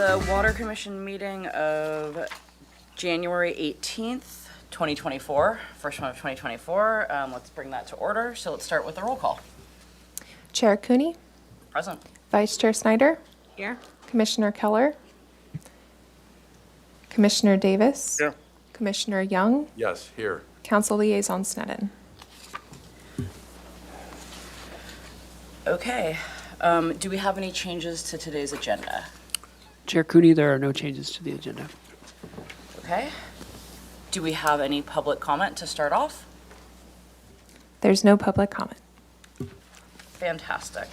the Water Commission meeting of January 18th, 2024, first one of 2024. Let's bring that to order. So let's start with the roll call. Chair Cooney, Present. Vice Chair Snyder, Here. Commissioner Keller, Commissioner Davis, Here. Commissioner Young, Yes, here. Council Liaison Sneddon. Okay. Do we have any changes to today's agenda? Chair Cooney, there are no changes to the agenda. Okay. Do we have any public comment to start off? There's no public comment. Fantastic.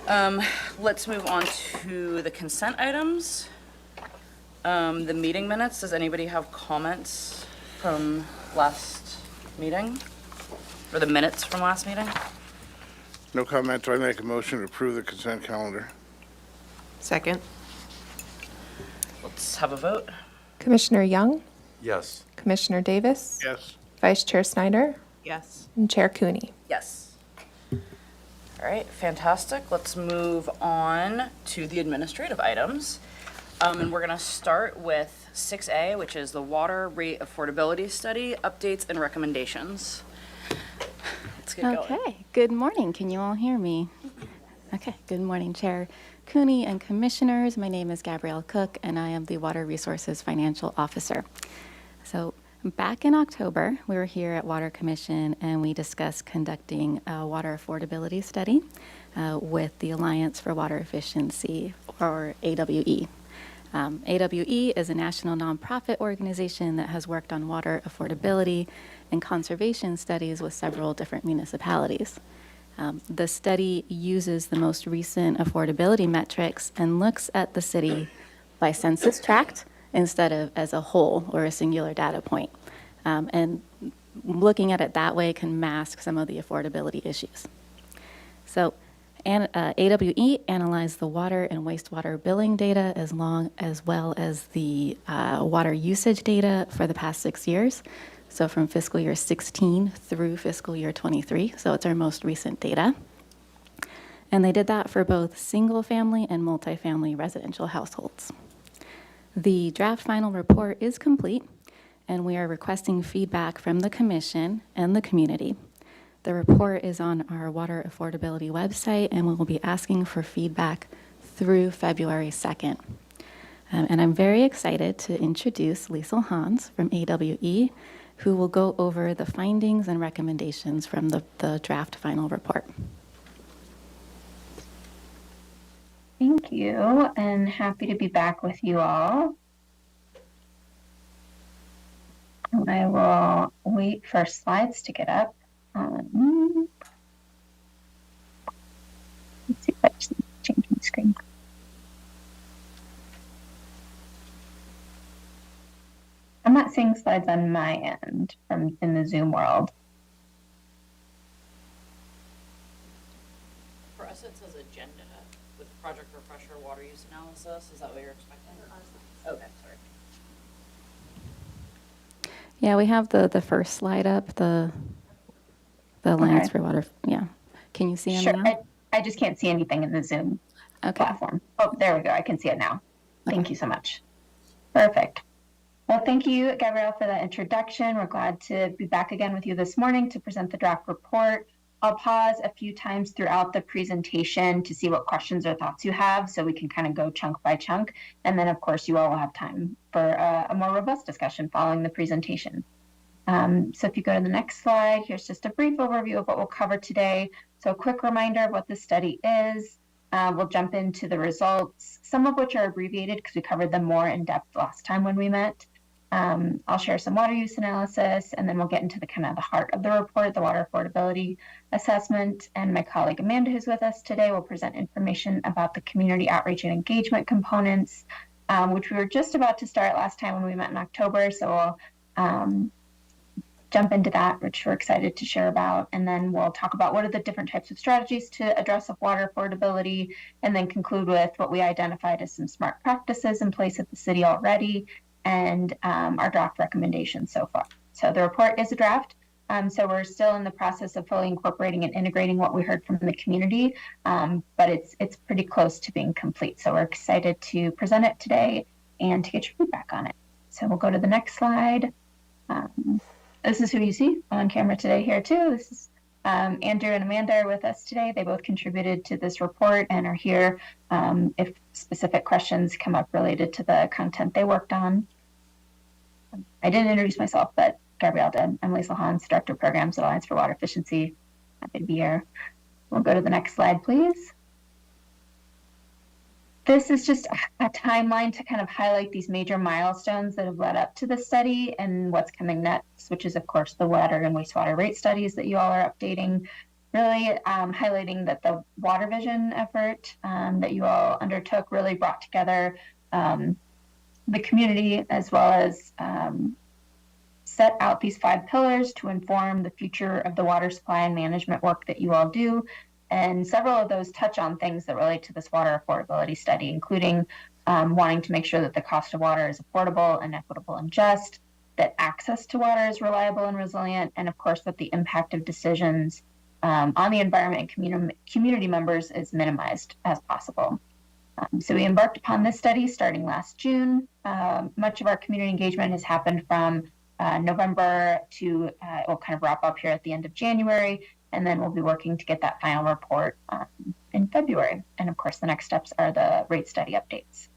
Let's move on to the consent items. The meeting minutes, does anybody have comments from last meeting? Or the minutes from last meeting? No comment. Do I make a motion to approve the consent calendar? Second. Let's have a vote. Commissioner Young, Yes. Commissioner Davis, Yes. Vice Chair Snyder, Yes. and Chair Cooney. Yes. All right, fantastic. Let's move on to the administrative items. And we're going to start with 6A, which is the water rate affordability study, updates and recommendations. Let's get going. Okay, good morning. Can you all hear me? Okay, good morning, Chair Cooney and Commissioners. My name is Gabrielle Cook, and I am the Water Resources Financial Officer. So back in October, we were here at Water Commission, and we discussed conducting a water affordability study with the Alliance for Water Efficiency, or AWE. AWE is a national nonprofit organization that has worked on water affordability and conservation studies with several different municipalities. The study uses the most recent affordability metrics and looks at the city by census tract instead of as a whole or a singular data point. And looking at it that way can mask some of the affordability issues. So AWE analyzed the water and wastewater billing data as well as the water usage data for the past 6 years. So from fiscal year 16 through fiscal year 23. So it's our most recent data. And they did that for both single family and multifamily residential households. The draft final report is complete, and we are requesting feedback from the Commission and the community. The report is on our water affordability website, and we will be asking for feedback through February 2nd. And I'm very excited to introduce Liesl Hans from AWE, who will go over the findings and recommendations from the draft final report. Thank you, and happy to be back with you all. I will wait for slides to get up. Let's see if I just change my screen. I'm not seeing slides on my end from in the Zoom world. For us, it says agenda with project refresher water use analysis. Is that what you're expecting? Okay, sorry. Yeah, we have the first slide up, the Alliance Okay. for Water. Yeah. Can you see them Sure, now? I just can't see anything in the Zoom Okay. platform. Oh, there we go. I can see it now. Thank you so much. Perfect. Well, thank you, Gabrielle, for that introduction. We're glad to be back again with you this morning to present the draft report. I'll pause a few times throughout the presentation to see what questions or thoughts you have so we can kind of go chunk by chunk. And then, of course, you all will have time for a more robust discussion following the presentation. So if you go to the next slide, here's just a brief overview of what we'll cover today. So a quick reminder of what the study is. We'll jump into the results, some of which are abbreviated because we covered them more in depth last time when we met. I'll share some water use analysis, and then we'll get into the kind of the heart of the report, the water affordability assessment. And my colleague Amanda, who's with us today, will present information about the community outreach and engagement components, which we were just about to start last time when we met in October. So we'll jump into that, which we're excited to share about. And then we'll talk about what are the different types of strategies to address water affordability, and then conclude with what we identified as some smart practices in place at the city already, and our draft recommendations so far. So the report is a draft. So we're still in the process of fully incorporating and integrating what we heard from the community, but it's pretty close to being complete. So we're excited to present it today and to get your feedback on it. So we'll go to the next slide. This is who you see on camera today here too. This is Andrew and Amanda are with us today. They both contributed to this report and are here if specific questions come up related to the content they worked on. I didn't introduce myself, but Gabrielle did. I'm Lisa Hans, Director of Programs at Alliance for Water Efficiency. Happy to be here. We'll go to the next slide, please. This is just a timeline to kind of highlight these major milestones that have led up to the study and what's coming next, which is, of course, the water and wastewater rate studies that you all are updating, really highlighting that the Water Vision effort that you all undertook really brought together the community as well as set out these 5 pillars to inform the future of the water supply and management work that you all do. And several of those touch on things that relate to this water affordability study, including wanting to make sure that the cost of water is affordable and equitable and just, that access to water is reliable and resilient, and of course that the impact of decisions on the environment and community members is minimized as possible. So we embarked upon this study starting last June. Much of our community engagement has happened from November to, it will kind of wrap up here at the end of January, and then we'll be working to get that final report in February. And of course, the next steps are the rate study updates.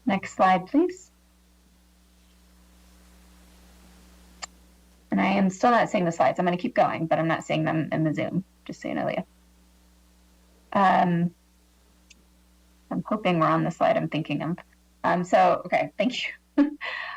Next slide, please. And I am still not seeing the slides. I'm going to keep going, but I'm not seeing them in the Zoom, just so you know, Leah. I'm hoping we're on the slide I'm thinking of. Okay, thank you.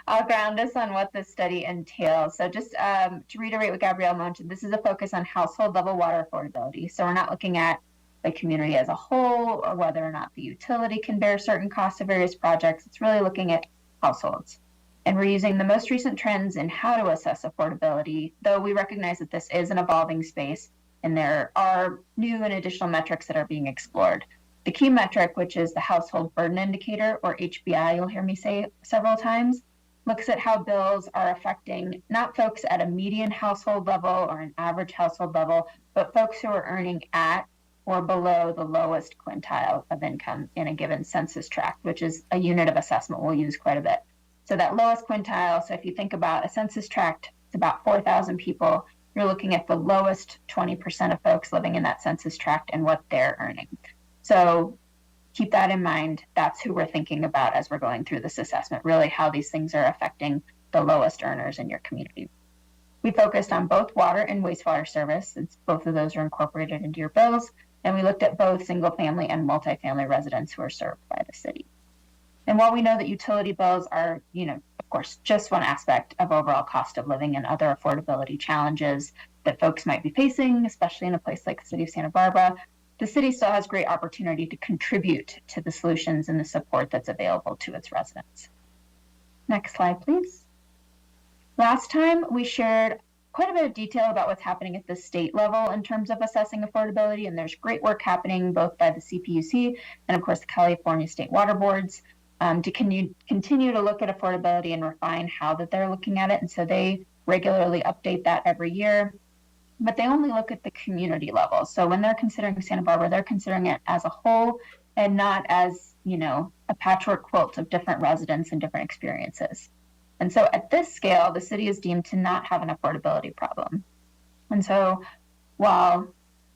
I'll ground us on what this study entails. So just to reiterate what Gabrielle mentioned, this is a focus on household level water affordability. So we're not looking at the community as a whole or whether or not the utility can bear certain costs of various projects. It's really looking at households. And we're using the most recent trends in how to assess affordability, though we recognize that this is an evolving space and there are new and additional metrics that are being explored. The key metric, which is the Household Burden Indicator, or HBI, you'll hear me say several times, looks at how bills are affecting not folks at a median household level or an average household level, but folks who are earning at or below the lowest quintile of income in a given census tract, which is a unit of assessment we'll use quite a bit. So that lowest quintile, so if you think about a census tract, it's about 4,000 people. You're looking at the lowest 20% of folks living in that census tract and what they're earning. So keep that in mind. That's who we're thinking about as we're going through this assessment, really how these things are affecting the lowest earners in your community. We focused on both water and wastewater service, since both of those are incorporated into your bills, and we looked at both single family and multifamily residents who are served by the city. And while we know that utility bills are, of course, just one aspect of overall cost of living and other affordability challenges that folks might be facing, especially in a place like the city of Santa Barbara, the city still has great opportunity to contribute to the solutions and the support that's available to its residents. Next slide, please. Last time we shared quite a bit of detail about what's happening at the state level in terms of assessing affordability, and there's great work happening both by the CPUC and of course the California State Water Boards to continue to look at affordability and refine how that they're looking at it. And so they regularly update that every year. But they only look at the community level. So when they're considering Santa Barbara, they're considering it as a whole and not as, a patchwork quilt of different residents and different experiences. And so at this scale, the city is deemed to not have an affordability problem. And so while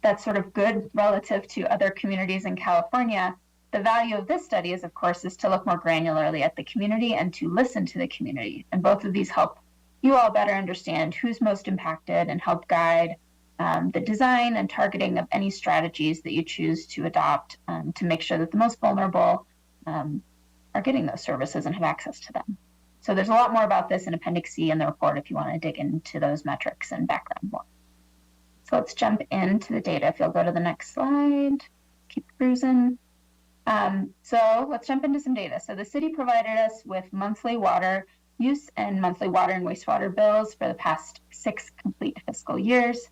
that's sort of good relative to other communities in California, the value of this study is, of course, is to look more granularly at the community and to listen to the community. And both of these help you all better understand who's most impacted and help guide the design and targeting of any strategies that you choose to adopt to make sure that the most vulnerable are getting those services and have access to them. So there's a lot more about this in Appendix C in the report if you want to dig into those metrics and background more. So let's jump into the data. If you'll go to the next slide, keep cruising. So let's jump into some data. So the city provided us with monthly water use and monthly water and wastewater bills for the past 6 complete fiscal years.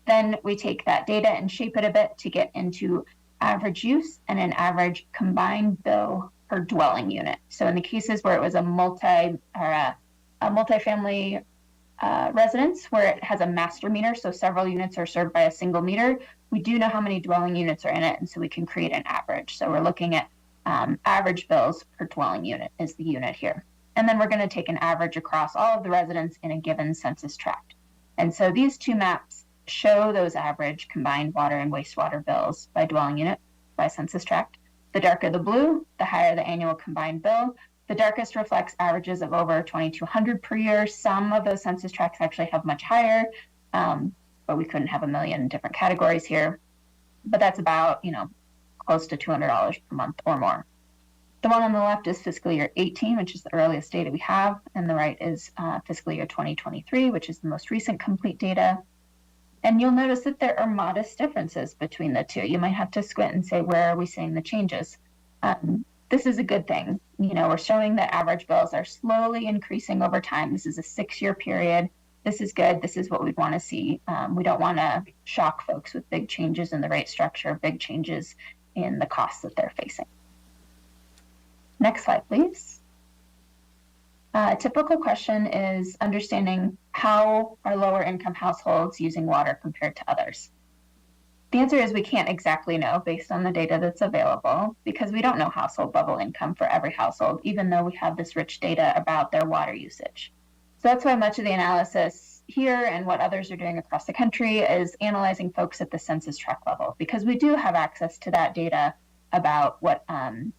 Then we take that data and shape it a bit to get into average use and an average combined bill per dwelling unit. So in the cases where it was a multifamily residence where it has a master meter, so several units are served by a single meter, we do know how many dwelling units are in it, and so we can create an average. So we're looking at average bills per dwelling unit is the unit here. And then we're going to take an average across all of the residents in a given census tract. And so these two maps show those average combined water and wastewater bills by dwelling unit by census tract. The darker the blue, the higher the annual combined bill. The darkest reflects averages of over 2,200 per year. Some of those census tracts actually have much higher, but we couldn't have a million different categories here. But that's about, close to $200 per month or more. The one on the left is fiscal year 18, which is the earliest data we have, and the right is fiscal year 2023, which is the most recent complete data. And you'll notice that there are modest differences between the two. You might have to squint and say, where are we seeing the changes? This is a good thing. We're showing that average bills are slowly increasing over time. This is a 6-year period. This is good. This is what we'd want to see. We don't want to shock folks with big changes in the rate structure, big changes in the costs that they're facing. Next slide, please. A typical question is understanding how are lower income households using water compared to others? The answer is we can't exactly know based on the data that's available because we don't know household level income for every household, even though we have this rich data about their water usage. So that's why much of the analysis here and what others are doing across the country is analyzing folks at the census tract level, because we do have access to that data about what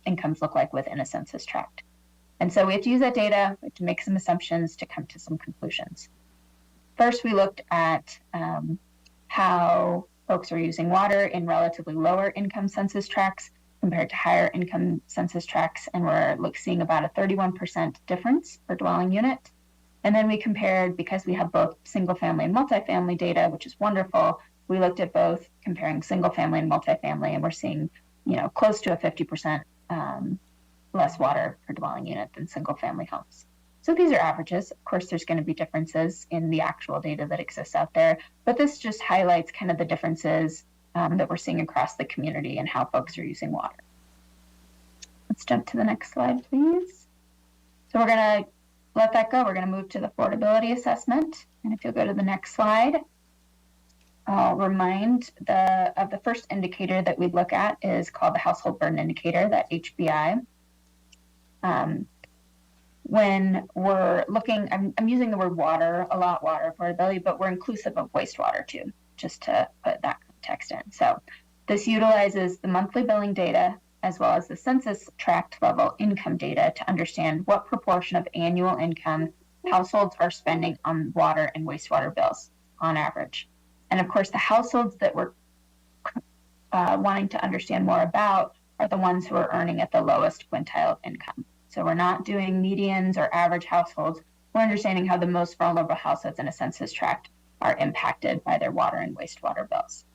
incomes look like within a census tract. And so we have to use that data to make some assumptions to come to some conclusions. First, we looked at how folks are using water in relatively lower income census tracts compared to higher income census tracts, and we're seeing about a 31% difference per dwelling unit. And then we compared, because we have both single family and multifamily data, which is wonderful, we looked at both comparing single family and multifamily, and we're seeing close to a 50% less water per dwelling unit than single family homes. So these are averages. Of course, there's going to be differences in the actual data that exists out there, but this just highlights kind of the differences that we're seeing across the community and how folks are using water. Let's jump to the next slide, please. So we're going to let that go. We're going to move to the affordability assessment. And if you'll go to the next slide, I'll remind of the first indicator that we look at is called the household burden indicator, that HBI. When we're looking, I'm using the word water a lot, water affordability, but we're inclusive of wastewater too, just to put that context in. So this utilizes the monthly billing data as well as the census tract level income data to understand what proportion of annual income households are spending on water and wastewater bills on average. And of course, the households that we're wanting to understand more about are the ones who are earning at the lowest quintile of income. So we're not doing medians or average households. We're understanding how the most vulnerable households in a census tract are impacted by their water and wastewater bills.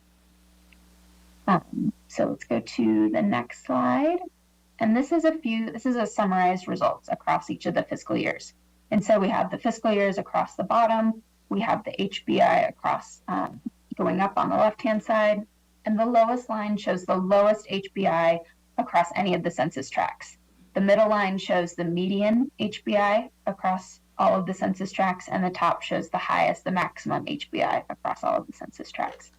So let's go to the next slide. And this is a summarized results across each of the fiscal years. And so we have the fiscal years across the bottom. We have the HBI across going up on the left-hand side. And the lowest line shows the lowest HBI across any of the census tracts. The middle line shows the median HBI across all of the census tracts, and the top shows the highest, the maximum HBI across all of the census tracts.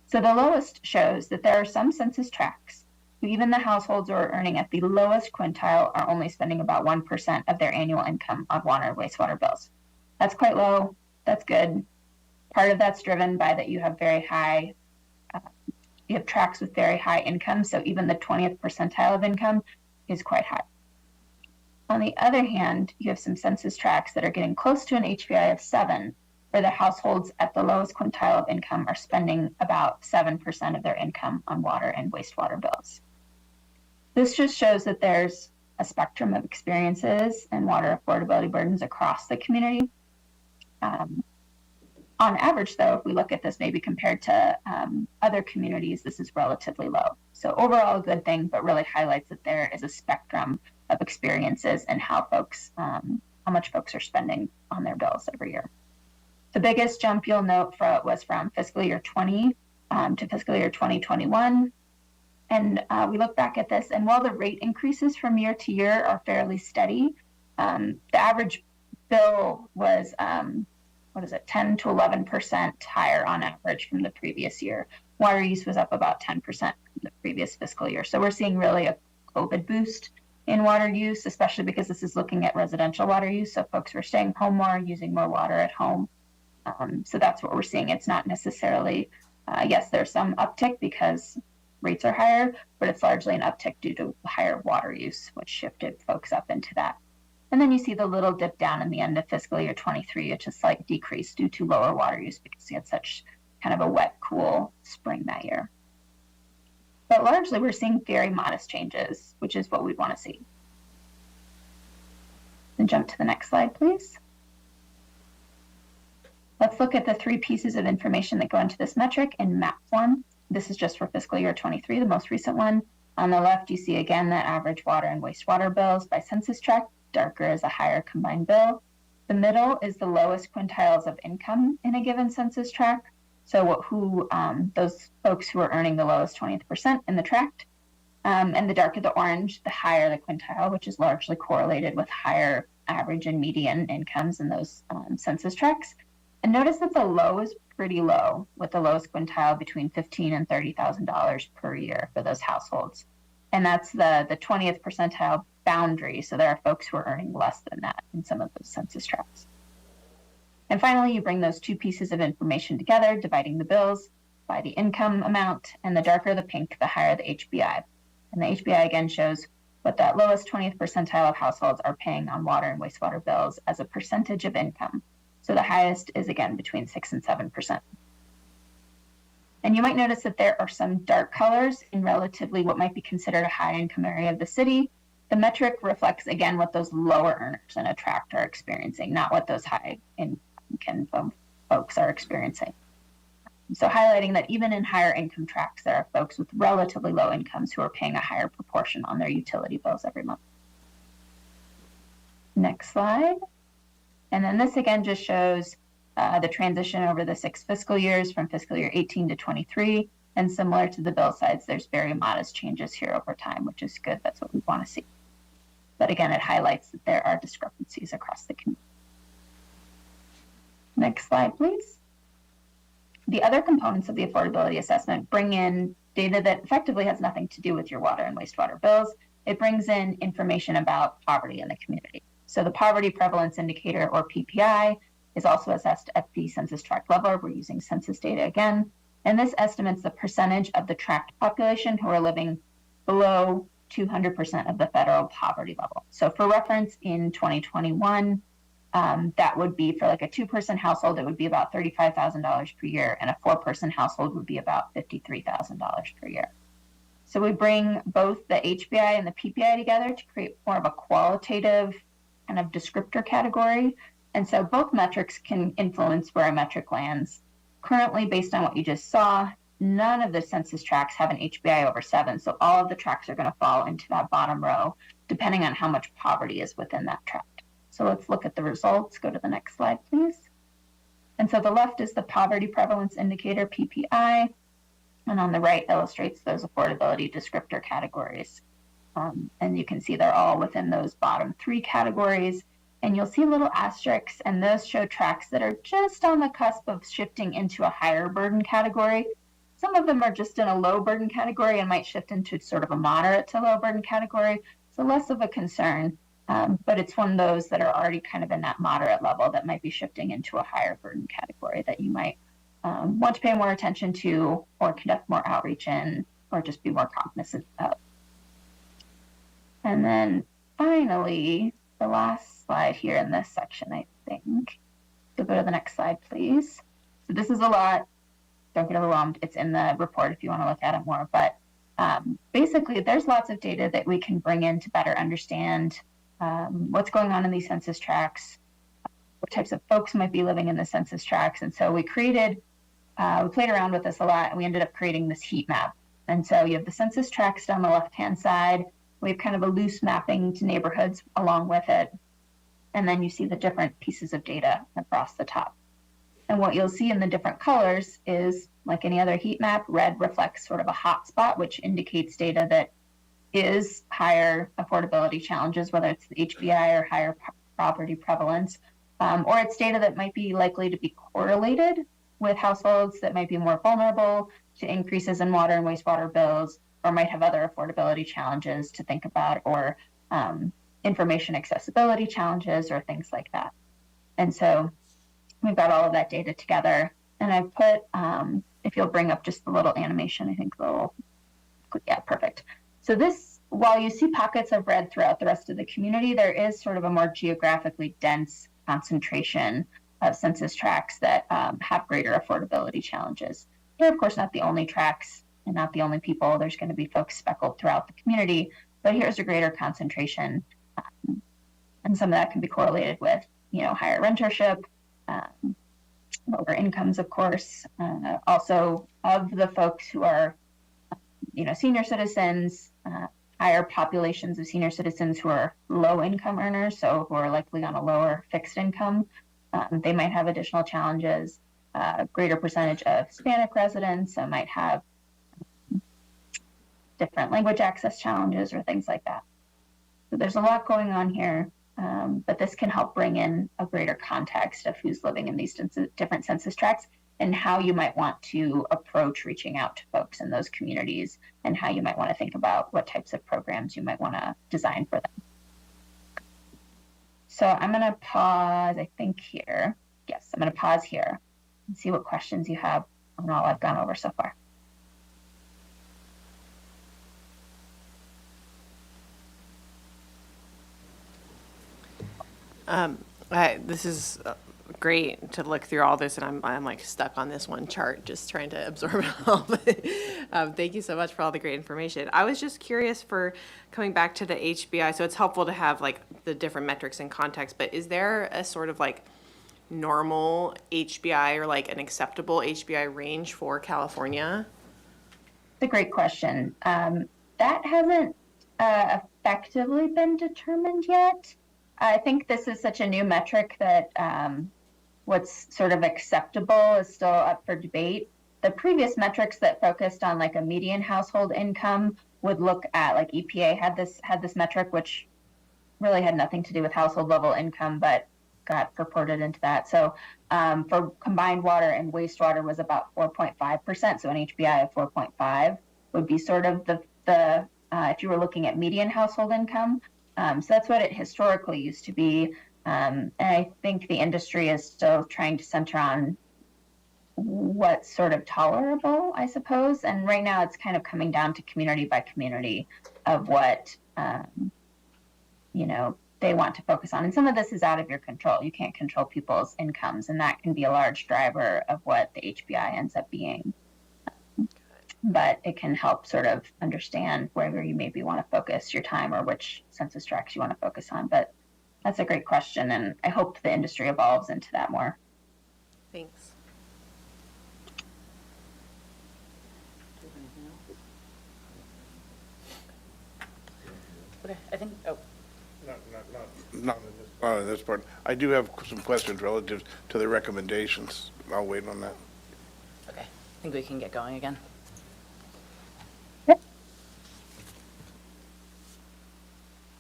So the lowest shows that there are some census tracts who even the households who are earning at the lowest quintile are only spending about 1% of their annual income on water and wastewater bills. That's quite low. That's good. Part of that's driven by that you have you have tracts with very high income, so even the 20th percentile of income is quite high. On the other hand, you have some census tracts that are getting close to an HBI of 7, where the households at the lowest quintile of income are spending about 7% of their income on water and wastewater bills. This just shows that there's a spectrum of experiences and water affordability burdens across the community. On average, though, if we look at this maybe compared to other communities, this is relatively low. So overall, a good thing, but really highlights that there is a spectrum of experiences and how much folks are spending on their bills every year. The biggest jump you'll note was from fiscal year 20 to fiscal year 2021. And we look back at this, and while the rate increases from year to year are fairly steady, the average bill was 10 to 11% higher on average from the previous year. Water use was up about 10% from the previous fiscal year. So we're seeing really a COVID boost in water use, especially because this is looking at residential water use. So folks were staying home more, using more water at home. So that's what we're seeing. It's not necessarily, yes, there's some uptick because rates are higher, but it's largely an uptick due to higher water use, which shifted folks up into that. And then you see the little dip down in the end of fiscal year 23, which is a slight decrease due to lower water use because we had such kind of a wet, cool spring that year. But largely, we're seeing very modest changes, which is what we want to see. Then jump to the next slide, please. Let's look at the three pieces of information that go into this metric in map form. This is just for fiscal year 23, the most recent one. On the left, you see again the average water and wastewater bills by census tract. Darker is a higher combined bill. The middle is the lowest quintiles of income in a given census tract. So those folks who are earning the lowest 20th percent in the tract. And the darker the orange, the higher the quintile, which is largely correlated with higher average and median incomes in those census tracts. And notice that the low is pretty low, with the lowest quintile between $15,000 and $30,000 per year for those households. And that's the 20th percentile boundary. So there are folks who are earning less than that in some of those census tracts. And finally, you bring those two pieces of information together, dividing the bills by the income amount, and the darker the pink, the higher the HBI. And the HBI again shows what that lowest 20th percentile of households are paying on water and wastewater bills as a percentage of income. So the highest is again between 6 and 7%. And you might notice that there are some dark colors in relatively what might be considered a high income area of the city. The metric reflects again what those lower earners in a tract are experiencing, not what those high income folks are experiencing. So highlighting that even in higher income tracts, there are folks with relatively low incomes who are paying a higher proportion on their utility bills every month. Next slide. And then this again just shows the transition over the 6 fiscal years from fiscal year 18 to 23. And similar to the bill sides, there's very modest changes here over time, which is good. That's what we want to see. But again, it highlights that there are discrepancies across the community. Next slide, please. The other components of the affordability assessment bring in data that effectively has nothing to do with your water and wastewater bills. It brings in information about poverty in the community. So the Poverty Prevalence Indicator, or PPI, is also assessed at the census tract level. We're using census data again. And this estimates the percentage of the tract population who are living below 200% of the federal poverty level. So for reference, in 2021, that would be for like a 2-person household, it would be about $35,000 per year, and a 4-person household would be about $53,000 per year. So we bring both the HBI and the PPI together to create more of a qualitative kind of descriptor category. And so both metrics can influence where a metric lands. Currently, based on what you just saw, none of the census tracts have an HBI over 7. So all of the tracts are going to fall into that bottom row, depending on how much poverty is within that tract. So let's look at the results. Go to the next slide, please. And so the left is the Poverty Prevalence Indicator, PPI, and on the right illustrates those affordability descriptor categories. And you can see they're all within those bottom 3 categories. And you'll see little asterisks, and those show tracts that are just on the cusp of shifting into a higher burden category. Some of them are just in a low burden category and might shift into sort of a moderate to low burden category. So less of a concern. But it's one of those that are already kind of in that moderate level that might be shifting into a higher burden category that you might want to pay more attention to, or conduct more outreach in, or just be more cognizant of. And then finally, the last slide here in this section, I think. So go to the next slide, please. So this is a lot. Don't get overwhelmed. It's in the report if you want to look at it more. But basically, there's lots of data that we can bring in to better understand what's going on in these census tracts, what types of folks might be living in the census tracts. And so we played around with this a lot, and we ended up creating this heat map. And so you have the census tracts down the left-hand side. We have kind of a loose mapping to neighborhoods along with it. And then you see the different pieces of data across the top. And what you'll see in the different colors is, like any other heat map, red reflects sort of a hot spot, which indicates data that is higher affordability challenges, whether it's the HBI or higher poverty prevalence. or it's data that might be likely to be correlated with households that might be more vulnerable to increases in water and wastewater bills, or might have other affordability challenges to think about, or information accessibility challenges, or things like that. And so we've got all of that data together. And I've put, if you'll bring up just the little animation, I think the little, yeah, perfect. So this, while you see pockets of red throughout the rest of the community, there is sort of a more geographically dense concentration of census tracts that have greater affordability challenges. They're, of course, not the only tracts and not the only people. There's going to be folks speckled throughout the community, but here's a greater concentration. And some of that can be correlated with, higher rentership, lower incomes, of course. Also, of the folks who are, senior citizens, higher populations of senior citizens who are low income earners, so who are likely on a lower fixed income, they might have additional challenges. Greater percentage of Hispanic residents might have different language access challenges or things like that. So there's a lot going on here, but this can help bring in a greater context of who's living in these different census tracts and how you might want to approach reaching out to folks in those communities, and how you might want to think about what types of programs you might want to design for them. So I'm going to pause, I think here. Yes, I'm going to pause here and see what questions you have on all I've gone over so far. This is great to look through all this, and I'm like stuck on this one chart, just trying to absorb it all. Thank you so much for all the great information. I was just curious, for coming back to the HBI, so it's helpful to have like the different metrics in context, but is there a sort of like normal HBI or like an acceptable HBI range for California? It's a great question. That hasn't effectively been determined yet. I think this is such a new metric that what's sort of acceptable is still up for debate. The previous metrics that focused on like a median household income would look at, like EPA had this metric, which really had nothing to do with household level income, but got purported into that. So for combined water and wastewater was about 4.5%. So an HBI of 4.5 would be sort of the if you were looking at median household income. So that's what it historically used to be. And I think the industry is still trying to center on what's sort of tolerable, I suppose. And right now it's kind of coming down to community by community of what, they want to focus on. And some of this is out of your control. You can't control people's incomes, and that can be a large driver of what the HBI ends up being. But it can help sort of understand where you maybe want to focus your time, or which census tracts you want to focus on. But that's a great question, and I hope the industry evolves into that more. Thanks. Okay, I think, oh, Not on this part. I do have some questions relative to the recommendations. I'll wait on that. okay. I think we can get going again.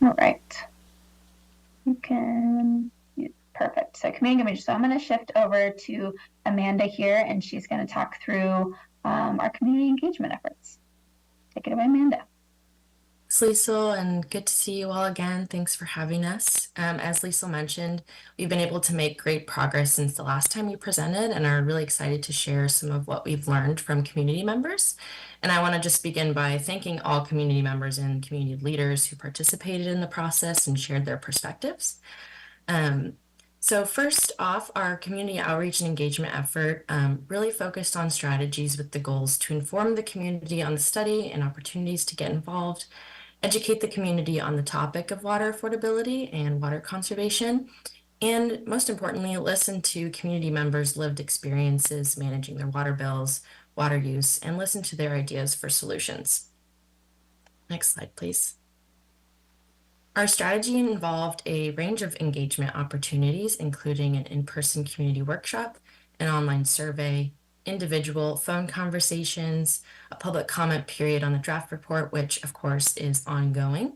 All right. You can, perfect. So community engagement. So I'm going to shift over to Amanda here, and she's going to talk through our community engagement efforts. Take it away, Amanda. Thanks, Liesl, and good to see you all again. Thanks for having us. As Liesl mentioned, we've been able to make great progress since the last time you presented, and are really excited to share some of what we've learned from community members. And I want to just begin by thanking all community members and community leaders who participated in the process and shared their perspectives. So first off, our community outreach and engagement effort really focused on strategies with the goals to inform the community on the study and opportunities to get involved, educate the community on the topic of water affordability and water conservation, and most importantly, listen to community members' lived experiences managing their water bills, water use, and listen to their ideas for solutions. Next slide, please. Our strategy involved a range of engagement opportunities, including an in-person community workshop, an online survey, individual phone conversations, a public comment period on the draft report, which of course is ongoing,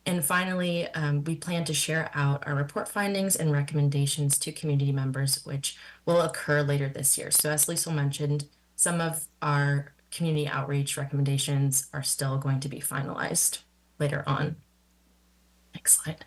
And finally, we plan to share out our report findings and recommendations to community members, which will occur later this year. So as Liesl mentioned, some of our community outreach recommendations are still going to be finalized later on. Next slide.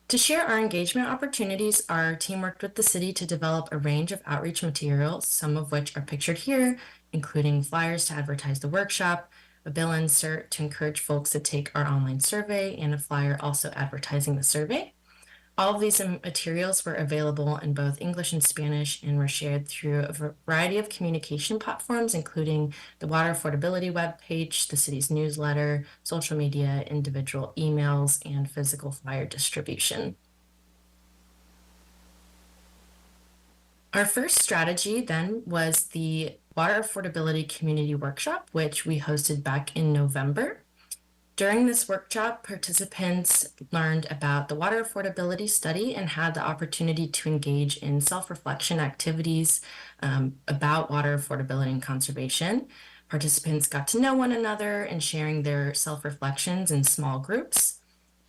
To share our engagement opportunities, our team worked with the city to develop a range of outreach materials, some of which are pictured here, including flyers to advertise the workshop, a bill insert to encourage folks to take our online survey, and a flyer also advertising the survey. All of these materials were available in both English and Spanish and were shared through a variety of communication platforms, including the water affordability webpage, the city's newsletter, social media, individual emails, and physical flyer distribution. Our first strategy then was the Water Affordability Community Workshop, which we hosted back in November. During this workshop, participants learned about the water affordability study and had the opportunity to engage in self-reflection activities about water affordability and conservation. Participants got to know one another and sharing their self-reflections in small groups.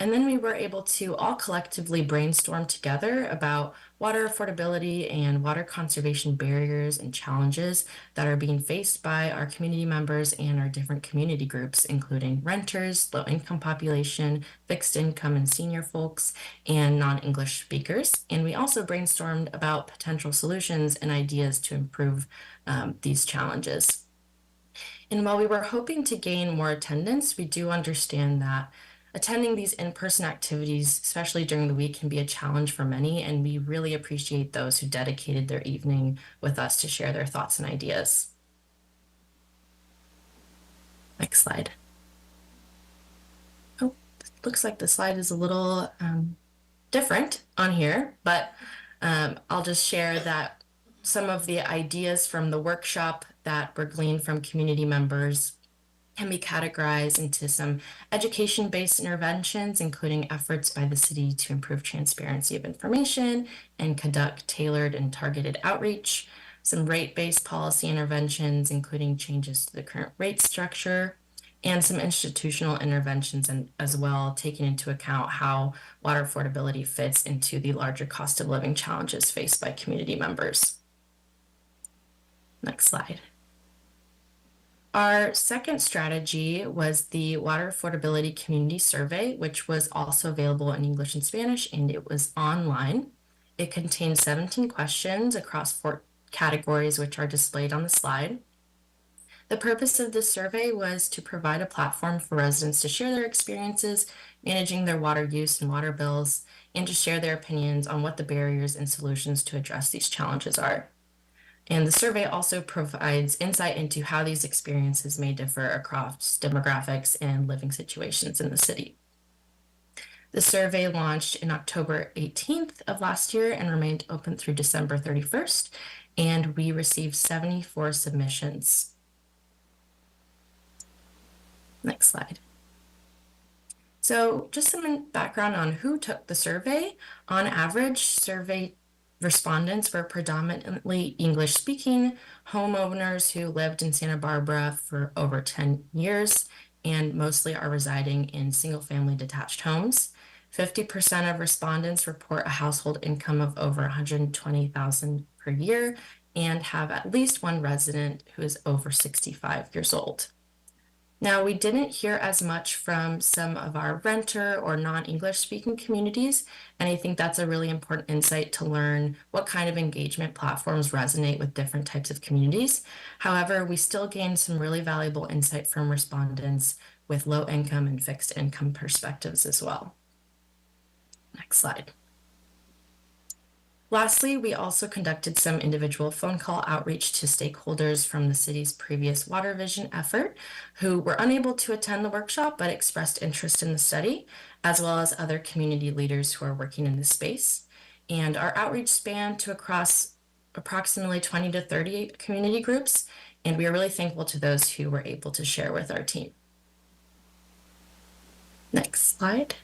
And then we were able to all collectively brainstorm together about water affordability and water conservation barriers and challenges that are being faced by our community members and our different community groups, including renters, low-income population, fixed income and senior folks, and non-English speakers. And we also brainstormed about potential solutions and ideas to improve these challenges. And while we were hoping to gain more attendance, we do understand that attending these in-person activities, especially during the week, can be a challenge for many, and we really appreciate those who dedicated their evening with us to share their thoughts and ideas. Next slide. Oh, looks like the slide is a little different on here, but I'll just share that some of the ideas from the workshop that were gleaned from community members can be categorized into some education-based interventions, including efforts by the city to improve transparency of information and conduct tailored and targeted outreach, some rate-based policy interventions, including changes to the current rate structure, and some institutional interventions as well, taking into account how water affordability fits into the larger cost of living challenges faced by community members. Next slide. Our second strategy was the Water Affordability Community Survey, which was also available in English and Spanish, and it was online. It contained 17 questions across 4 categories, which are displayed on the slide. The purpose of this survey was to provide a platform for residents to share their experiences managing their water use and water bills, and to share their opinions on what the barriers and solutions to address these challenges are. And the survey also provides insight into how these experiences may differ across demographics and living situations in the city. The survey launched in October 18th of last year and remained open through December 31st, and we received 74 submissions. Next slide. So just some background on who took the survey. On average, survey respondents were predominantly English-speaking homeowners who lived in Santa Barbara for over 10 years and mostly are residing in single-family detached homes. 50% of respondents report a household income of over $120,000 per year and have at least one resident who is over 65 years old. Now, we didn't hear as much from some of our renter or non-English speaking communities, and I think that's a really important insight to learn what kind of engagement platforms resonate with different types of communities. However, we still gained some really valuable insight from respondents with low income and fixed income perspectives as well. Next slide. Lastly, we also conducted some individual phone call outreach to stakeholders from the city's previous Water Vision effort who were unable to attend the workshop but expressed interest in the study, as well as other community leaders who are working in this space. And our outreach spanned to across approximately 20 to 30 community groups, and we are really thankful to those who were able to share with our team. Next slide.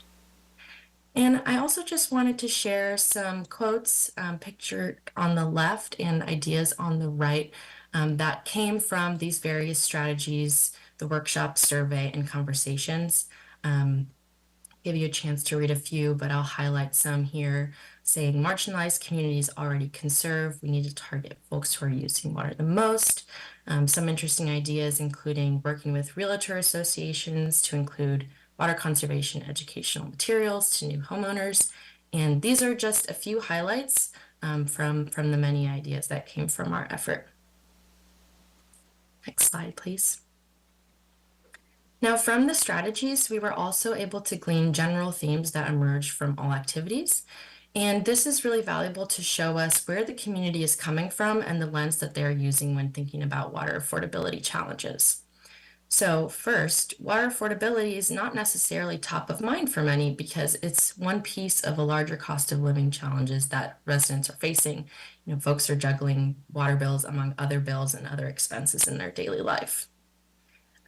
And I also just wanted to share some quotes pictured on the left and ideas on the right that came from these various strategies, the workshop, survey, and conversations. give you a chance to read a few, but I'll highlight some here, saying marginalized communities already conserve. We need to target folks who are using water the most. Some interesting ideas, including working with realtor associations to include water conservation educational materials to new homeowners. And these are just a few highlights from the many ideas that came from our effort. Next slide, please. Now, from the strategies, we were also able to glean general themes that emerged from all activities. And this is really valuable to show us where the community is coming from and the lens that they're using when thinking about water affordability challenges. So first, water affordability is not necessarily top of mind for many because it's one piece of a larger cost of living challenges that residents are facing. You know, folks are juggling water bills among other bills and other expenses in their daily life.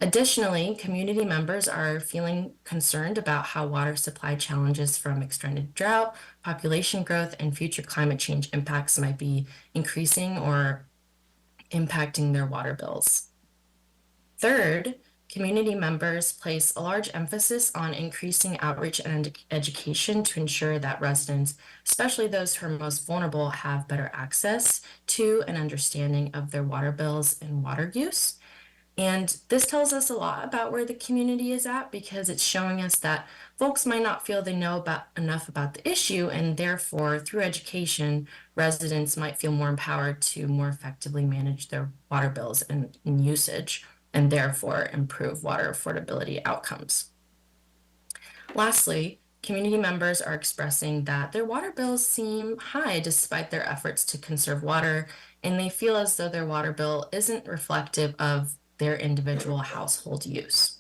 Additionally, community members are feeling concerned about how water supply challenges from extended drought, population growth, and future climate change impacts might be increasing or impacting their water bills. Third, community members place a large emphasis on increasing outreach and education to ensure that residents, especially those who are most vulnerable, have better access to and understanding of their water bills and water use. And this tells us a lot about where the community is at because it's showing us that folks might not feel they know enough about the issue, and therefore, through education, residents might feel more empowered to more effectively manage their water bills and usage, and therefore improve water affordability outcomes. Lastly, community members are expressing that their water bills seem high despite their efforts to conserve water, and they feel as though their water bill isn't reflective of their individual household use.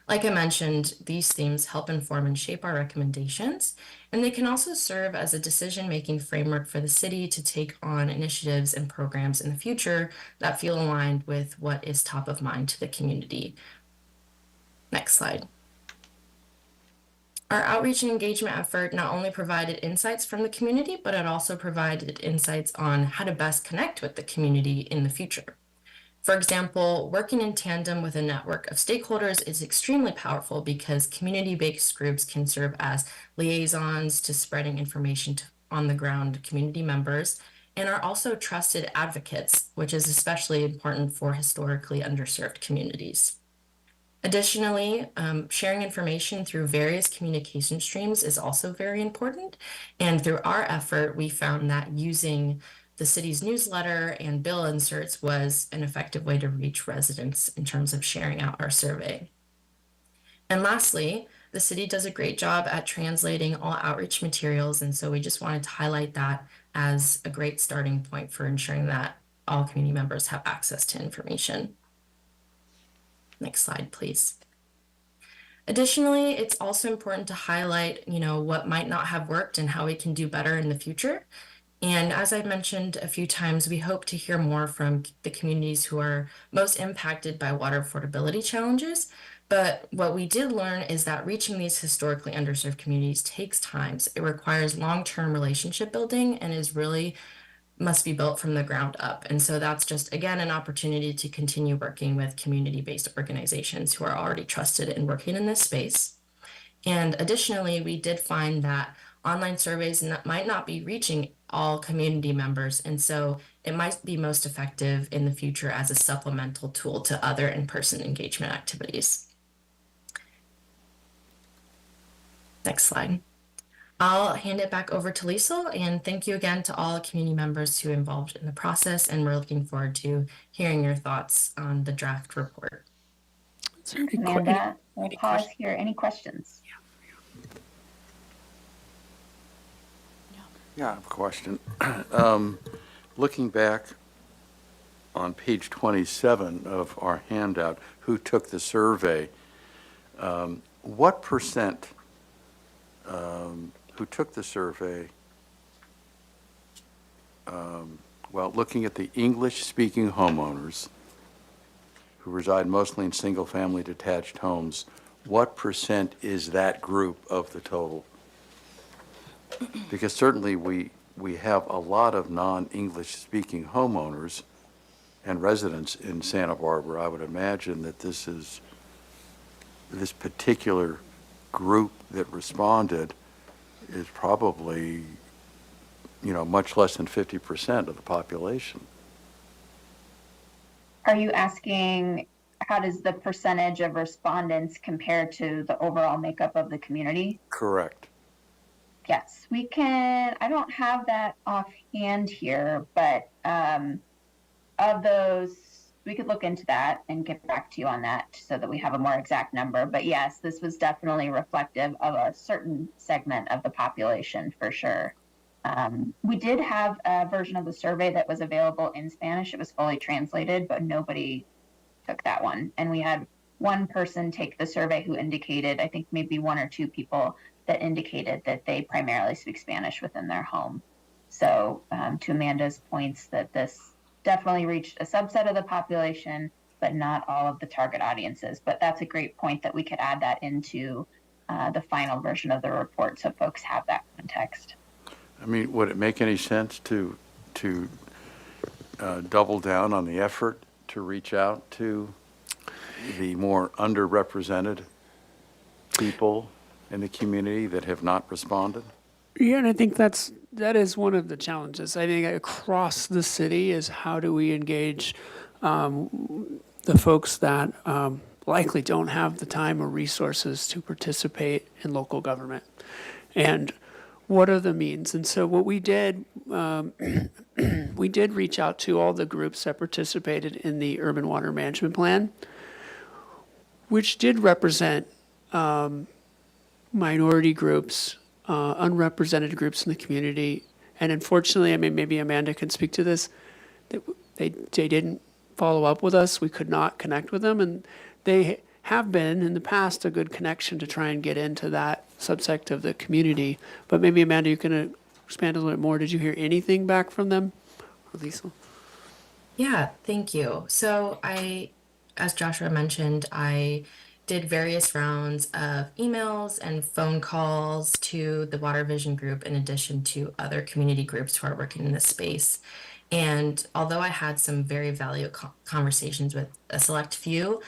Like I mentioned, these themes help inform and shape our recommendations, and they can also serve as a decision-making framework for the city to take on initiatives and programs in the future that feel aligned with what is top of mind to the community. Next slide. Our outreach and engagement effort not only provided insights from the community, but it also provided insights on how to best connect with the community in the future. For example, working in tandem with a network of stakeholders is extremely powerful because community-based groups can serve as liaisons to spreading information to on-the-ground community members and are also trusted advocates, which is especially important for historically underserved communities. Additionally, sharing information through various communication streams is also very important. And through our effort, we found that using the city's newsletter and bill inserts was an effective way to reach residents in terms of sharing out our survey. And lastly, the city does a great job at translating all outreach materials, and so we just wanted to highlight that as a great starting point for ensuring that all community members have access to information. Next slide, please. Additionally, it's also important to highlight, what might not have worked and how we can do better in the future. And as I've mentioned a few times, we hope to hear more from the communities who are most impacted by water affordability challenges. But what we did learn is that reaching these historically underserved communities takes time. It requires long-term relationship building and must be built from the ground up. And so that's just, again, an opportunity to continue working with community-based organizations who are already trusted in working in this space. And additionally, we did find that online surveys might not be reaching all community members, and so it might be most effective in the future as a supplemental tool to other in-person engagement activities. Next slide. I'll hand it back over to Liesl, and thank you again to all community members who involved in the process, and we're looking forward to hearing your thoughts on the draft report. Amanda, we'll pause here. Any questions? Yeah, I have a question. Looking back on page 27 of our handout, who took the survey, what percent who took the survey, looking at the English-speaking homeowners who reside mostly in single-family detached homes, what percent is that group of the total? Because certainly we have a lot of non-English speaking homeowners and residents in Santa Barbara. I would imagine that this is this particular group that responded is probably, much less than 50% of the population. Are you asking how does the percentage of respondents compare to the overall makeup of the community? Correct. Yes, we can. I don't have that offhand here, but of those, we could look into that and get back to you on that so that we have a more exact number. But yes, this was definitely reflective of a certain segment of the population for sure. We did have a version of the survey that was available in Spanish. It was fully translated, but nobody took that one. And we had one person take the survey who indicated, I think maybe one or two people that indicated that they primarily speak Spanish within their home. So to Amanda's points that this definitely reached a subset of the population, but not all of the target audiences. But that's a great point that we could add that into the final version of the report so folks have that context. I mean, would it make any sense to double down on the effort to reach out to the more underrepresented people in the community that have not responded? Yeah, and I think that is one of the challenges. I think across the city is how do we engage the folks that likely don't have the time or resources to participate in local government, and what are the means? And so what we did, we did reach out to all the groups that participated in the Urban Water Management Plan, which did represent minority groups, unrepresented groups in the community. And unfortunately, I mean, maybe Amanda can speak to this, they didn't follow up with us. We could not connect with them. And they have been in the past a good connection to try and get into that subsect of the community. But maybe Amanda, you can expand a little bit more. Did you hear anything back from them? Or Lisa? Yeah, thank you. So as Joshua mentioned, I did various rounds of emails and phone calls to the Water Vision group in addition to other community groups who are working in this space. And although I had some very valuable conversations with a select few,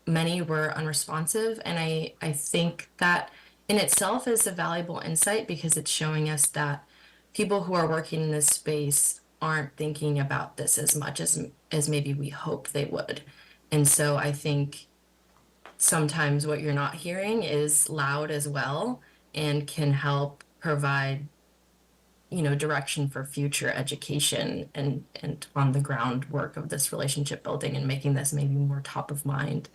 many were unresponsive. And I think that in itself is a valuable insight because it's showing us that people who are working in this space aren't thinking about this as much as maybe we hope they would. And so I think sometimes what you're not hearing is loud as well and can help provide, direction for future education and on the ground work of this relationship building and making this maybe more top of mind.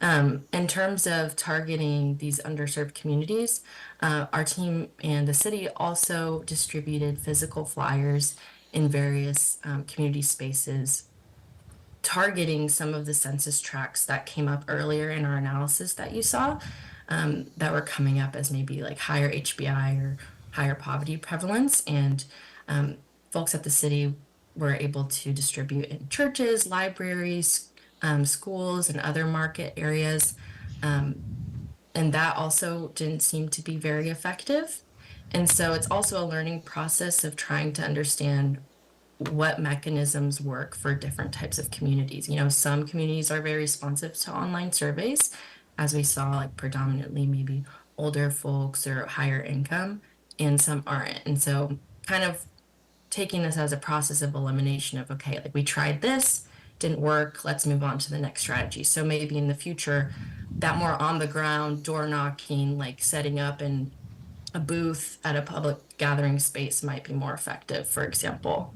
In terms of targeting these underserved communities, our team and the city also distributed physical flyers in various community spaces, targeting some of the census tracts that came up earlier in our analysis that you saw, that were coming up as maybe like higher HBI or higher poverty prevalence. And folks at the city were able to distribute in churches, libraries, schools, and other market areas. And that also didn't seem to be very effective. And so it's also a learning process of trying to understand what mechanisms work for different types of communities. Some communities are very responsive to online surveys, as we saw, like predominantly maybe older folks or higher income, and some aren't. And so kind of taking this as a process of elimination of, okay, like we tried this, didn't work, let's move on to the next strategy. So maybe in the future, that more on the ground, door knocking, like setting up in a booth at a public gathering space might be more effective, for example.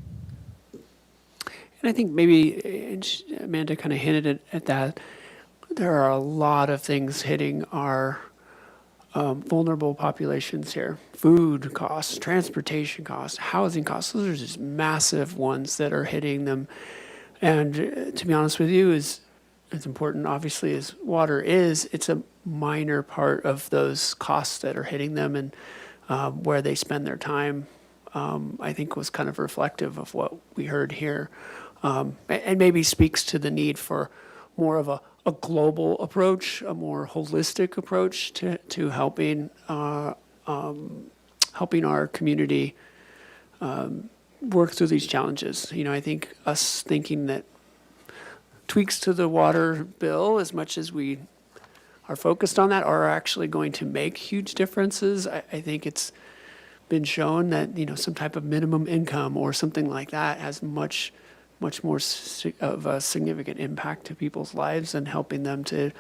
And I think maybe Amanda kind of hinted at that. There are a lot of things hitting our vulnerable populations here. Food costs, transportation costs, housing costs. Those are just massive ones that are hitting them. And to be honest with you, as important obviously as water is, it's a minor part of those costs that are hitting them, and where they spend their time, I think was kind of reflective of what we heard here. And maybe speaks to the need for more of a global approach, a more holistic approach to helping our community work through these challenges. I think us thinking that tweaks to the water bill, as much as we are focused on that are actually going to make huge differences. I think it's been shown that, some type of minimum income or something like that has much more of a significant impact to people's lives and helping them to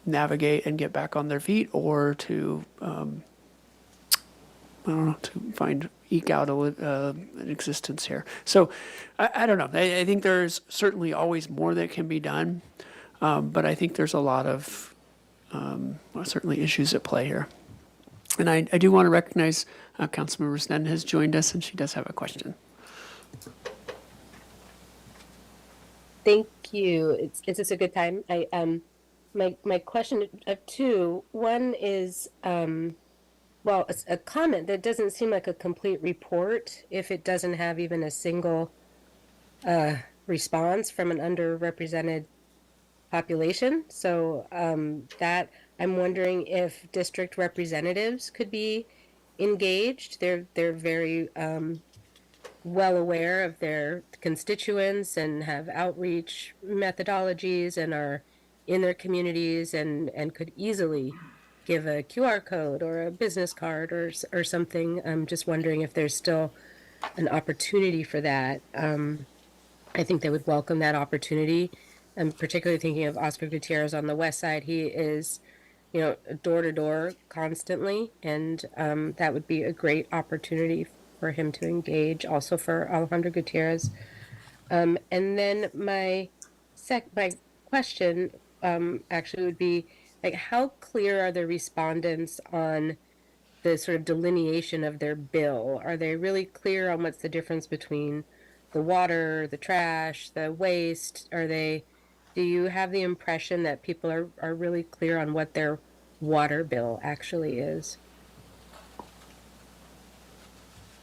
navigate and get back on their feet, or to I don't know, to eke out an existence here. So I don't know. I think there's certainly always more that can be done, but I think there's a lot of certainly issues at play here. And I do want to recognize Councilmember Sneddon has joined us, and she does have a question. Thank you. Is this a good time? My question of two. One is, it's a comment that doesn't seem like a complete report if it doesn't have even a single response from an underrepresented population. So that I'm wondering if district representatives could be engaged. They're very well aware of their constituents and have outreach methodologies and are in their communities and could easily give a QR code or a business card or something. I'm just wondering if there's still an opportunity for that. I think they would welcome that opportunity. I'm particularly thinking of Oscar Gutierrez on the west side. He is, door to door constantly, and that would be a great opportunity for him to engage. Also for Alejandro Gutierrez. And then my question actually would be, like, how clear are the respondents on the sort of delineation of their bill? Are they really clear on what's the difference between the water, the trash, the waste? Do you have the impression that people are really clear on what their water bill actually is?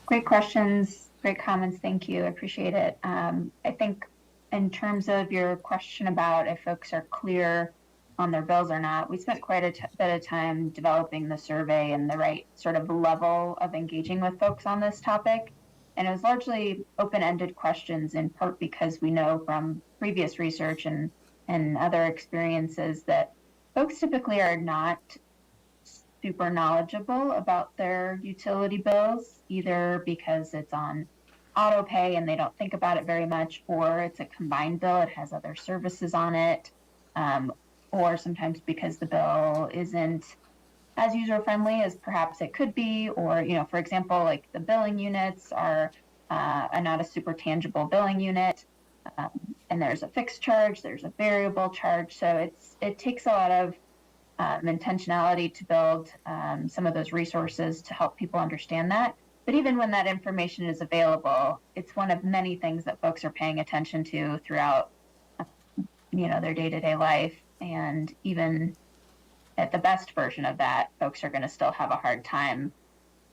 Great questions, great comments. Thank you. I appreciate it. I think in terms of your question about if folks are clear on their bills or not, we spent quite a bit of time developing the survey and the right sort of level of engaging with folks on this topic. And it was largely open-ended questions, in part because we know from previous research and other experiences that folks typically are not super knowledgeable about their utility bills, either because it's on auto pay and they don't think about it very much, or it's a combined bill, it has other services on it, or sometimes because the bill isn't as user-friendly as perhaps it could be, or, for example, like the billing units are not a super tangible billing unit, and there's a fixed charge, there's a variable charge, so it takes a lot of intentionality to build some of those resources to help people understand that. But even when that information is available, it's one of many things that folks are paying attention to throughout, their day-to-day life. And even at the best version of that, folks are going to still have a hard time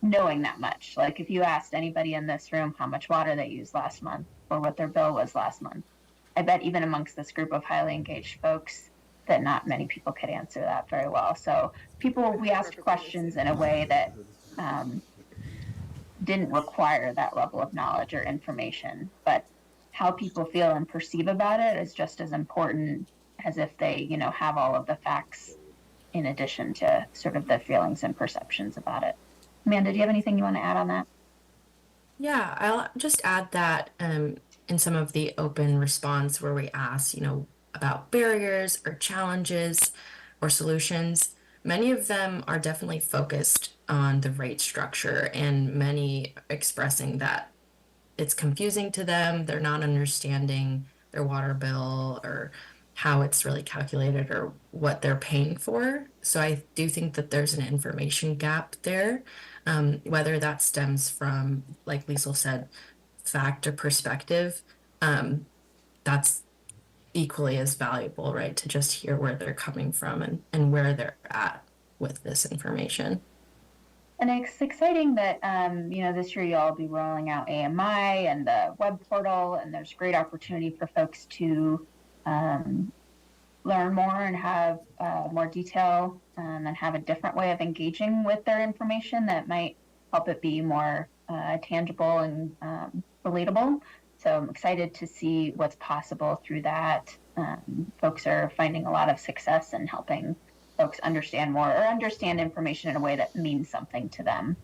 knowing that much. Like if you asked anybody in this room how much water they used last month or what their bill was last month, I bet even amongst this group of highly engaged folks that not many people could answer that very well. So we asked questions in a way that didn't require that level of knowledge or information, but how people feel and perceive about it is just as important as if they, have all of the facts in addition to sort of the feelings and perceptions about it. Amanda, do you have anything you want to add on that? Yeah, I'll just add that in some of the open response where we ask, about barriers or challenges or solutions, many of them are definitely focused on the rate structure, and many expressing that it's confusing to them, they're not understanding their water bill or how it's really calculated or what they're paying for. So I do think that there's an information gap there, whether that stems from, like Liesl said, fact or perspective. That's equally as valuable, right? To just hear where they're coming from and where they're at with this information. And it's exciting that, this year you'll all be rolling out AMI and the web portal, and there's great opportunity for folks to learn more and have more detail and have a different way of engaging with their information that might help it be more tangible and relatable. So I'm excited to see what's possible through that. folks are finding a lot of success in helping folks understand more or understand information in a way that means something to them.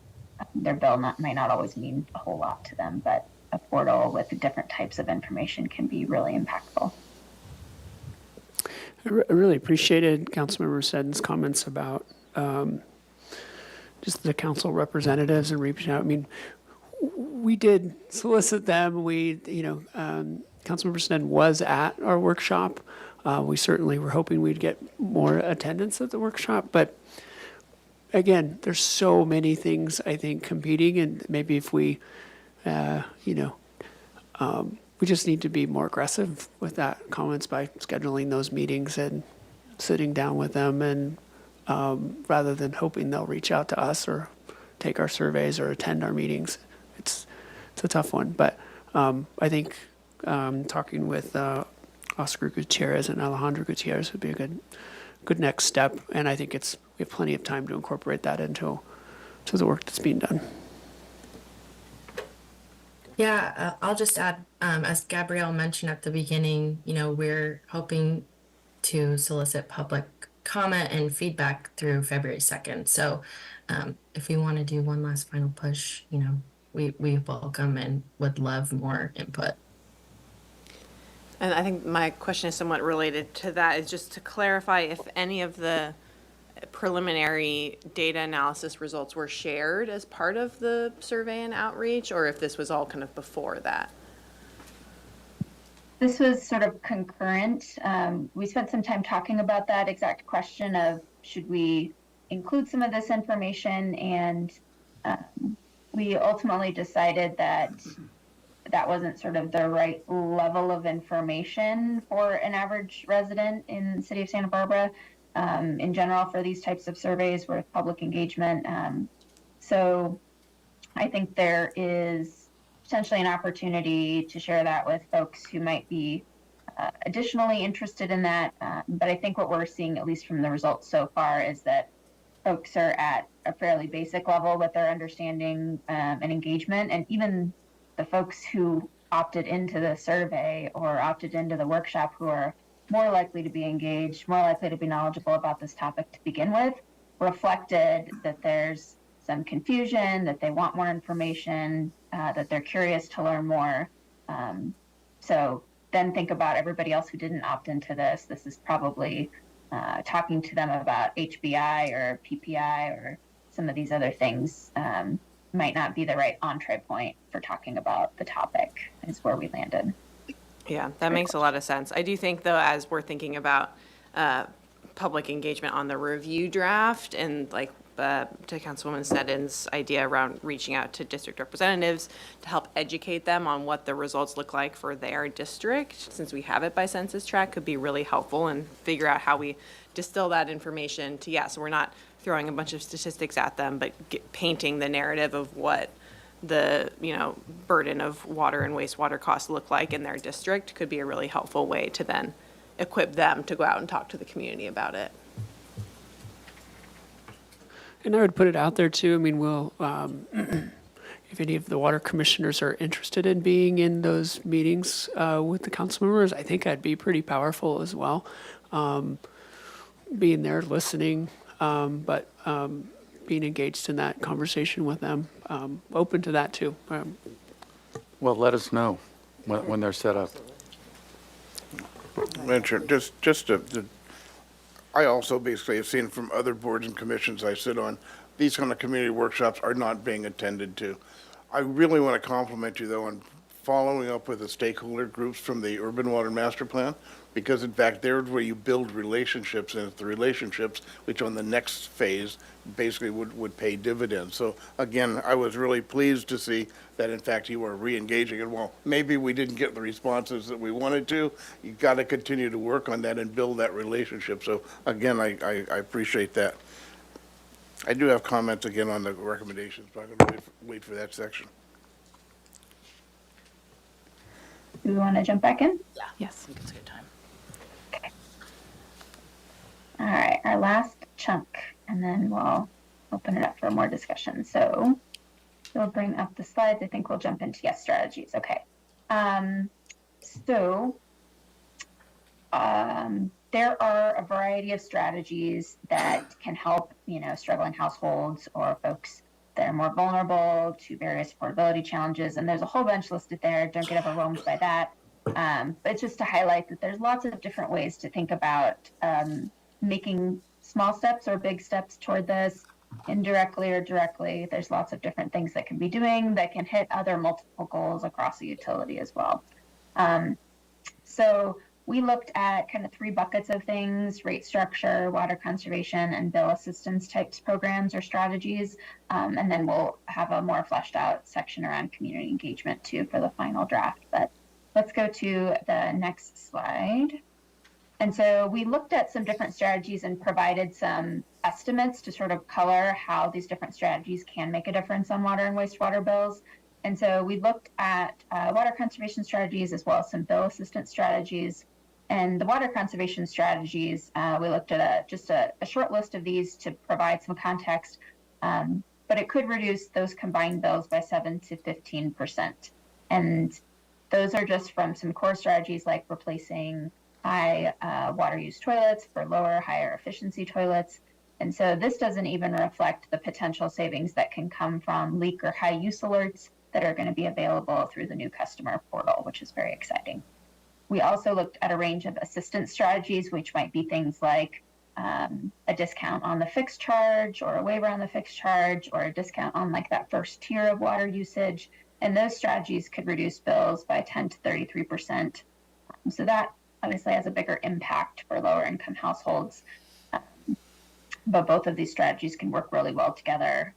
Their bill might not always mean a whole lot to them, but a portal with different types of information can be really impactful. I really appreciated Councilmember Seddon's comments about just the council representatives and reaching out. I mean, we did solicit them. Councilmember Seddon was at our workshop. We certainly were hoping we'd get more attendance at the workshop, but again, there's so many things, I think, competing, and maybe if we, we just need to be more aggressive with that comments by scheduling those meetings and sitting down with them, and rather than hoping they'll reach out to us or take our surveys or attend our meetings. It's a tough one, but I think talking with Oscar Gutierrez and Alejandro Gutierrez would be a good next step, and I think we have plenty of time to incorporate that into the work that's being done. Yeah, I'll just add, as Gabrielle mentioned at the beginning, we're hoping to solicit public comment and feedback through February 2nd. So if we want to do one last final push, we welcome and would love more input. And I think my question is somewhat related to that, is just to clarify if any of the preliminary data analysis results were shared as part of the survey and outreach, or if this was all kind of before that. This was sort of concurrent. We spent some time talking about that exact question of should we include some of this information, and we ultimately decided that that wasn't sort of the right level of information for an average resident in the city of Santa Barbara. In general, for these types of surveys with public engagement. So I think there is potentially an opportunity to share that with folks who might be additionally interested in that. But I think what we're seeing, at least from the results so far, is that folks are at a fairly basic level with their understanding and engagement. And even the folks who opted into the survey or opted into the workshop, who are more likely to be engaged, more likely to be knowledgeable about this topic to begin with, reflected that there's some confusion, that they want more information, that they're curious to learn more. So then think about everybody else who didn't opt into this. This is probably talking to them about HBI or PPI or some of these other things might not be the right entree point for talking about the topic, is where we landed. Yeah, that makes a lot of sense. I do think, though, as we're thinking about public engagement on the review draft, and like to Councilwoman Seddon's idea around reaching out to district representatives to help educate them on what the results look like for their district, since we have it by census tract, could be really helpful, and figure out how we distill that information to, so we're not throwing a bunch of statistics at them, but painting the narrative of what the burden of water and wastewater costs look like in their district could be a really helpful way to then equip them to go out and talk to the community about it. And I would put it out there too. I mean, we'll, if any of the water commissioners are interested in being in those meetings with the council members, I think that'd be pretty powerful as well. Being there, listening, but being engaged in that conversation with them. Open to that too. Well, let us know when they're set up. Mention, I also basically have seen from other boards and commissions I sit on, these kind of community workshops are not being attended to. I really want to compliment you, though, on following up with the stakeholder groups from the Urban Water Master Plan, because in fact, there's where you build relationships, and it's the relationships which on the next phase basically would pay dividends. So again, I was really pleased to see that in fact you are re-engaging, and while maybe we didn't get the responses that we wanted to, you've got to continue to work on that and build that relationship. So again, I appreciate that. I do have comments again on the recommendations, but I'm going to wait for that section. Do we want to jump back in? Yeah. Yes. I think it's a good time. Okay. All right, our last chunk, and then we'll open it up for more discussion. So we'll bring up the slides. I think we'll jump into yes strategies. Okay. So there are a variety of strategies that can help, struggling households or folks that are more vulnerable to various affordability challenges. And there's a whole bunch listed there. Don't get overwhelmed by that. But it's just to highlight that there's lots of different ways to think about making small steps or big steps toward this, indirectly or directly. There's lots of different things that can be doing that can hit other multiple goals across the utility as well. So we looked at kind of 3 buckets of things: rate structure, water conservation, and bill assistance types programs or strategies. And then we'll have a more fleshed out section around community engagement too for the final draft. But let's go to the next slide. And so we looked at some different strategies and provided some estimates to sort of color how these different strategies can make a difference on water and wastewater bills. And so we looked at water conservation strategies as well as some bill assistance strategies. And the water conservation strategies, we looked at just a short list of these to provide some context, but it could reduce those combined bills by 7 to 15%. And those are just from some core strategies like replacing high water use toilets for lower, higher efficiency toilets. And so this doesn't even reflect the potential savings that can come from leak or high use alerts that are going to be available through the new customer portal, which is very exciting. We also looked at a range of assistance strategies, which might be things like a discount on the fixed charge or a waiver on the fixed charge or a discount on like that first tier of water usage. And those strategies could reduce bills by 10 to 33%. So that obviously has a bigger impact for lower income households. But both of these strategies can work really well together.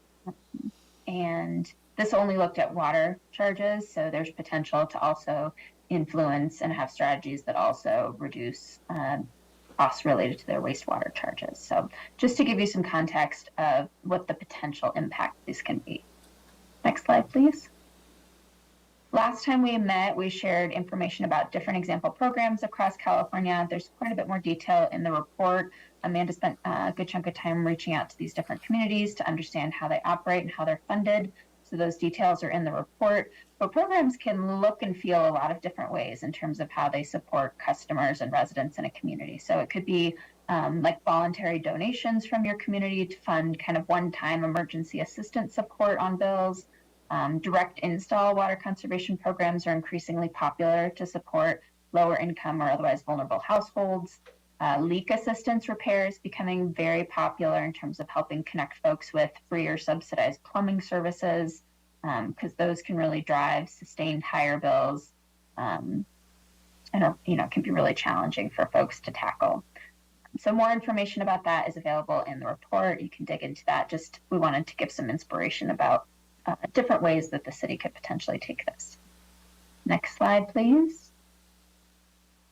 And this only looked at water charges, so there's potential to also influence and have strategies that also reduce costs related to their wastewater charges. So just to give you some context of what the potential impact these can be. Next slide, please. Last time we met, we shared information about different example programs across California. There's quite a bit more detail in the report. Amanda spent a good chunk of time reaching out to these different communities to understand how they operate and how they're funded. So those details are in the report. But programs can look and feel a lot of different ways in terms of how they support customers and residents in a community. So it could be like voluntary donations from your community to fund kind of one-time emergency assistance support on bills. Direct install water conservation programs are increasingly popular to support lower income or otherwise vulnerable households. Leak assistance repairs becoming very popular in terms of helping connect folks with free or subsidized plumbing services, because those can really drive sustained higher bills, and can be really challenging for folks to tackle. So more information about that is available in the report. You can dig into that. Just we wanted to give some inspiration about different ways that the city could potentially take this. Next slide, please.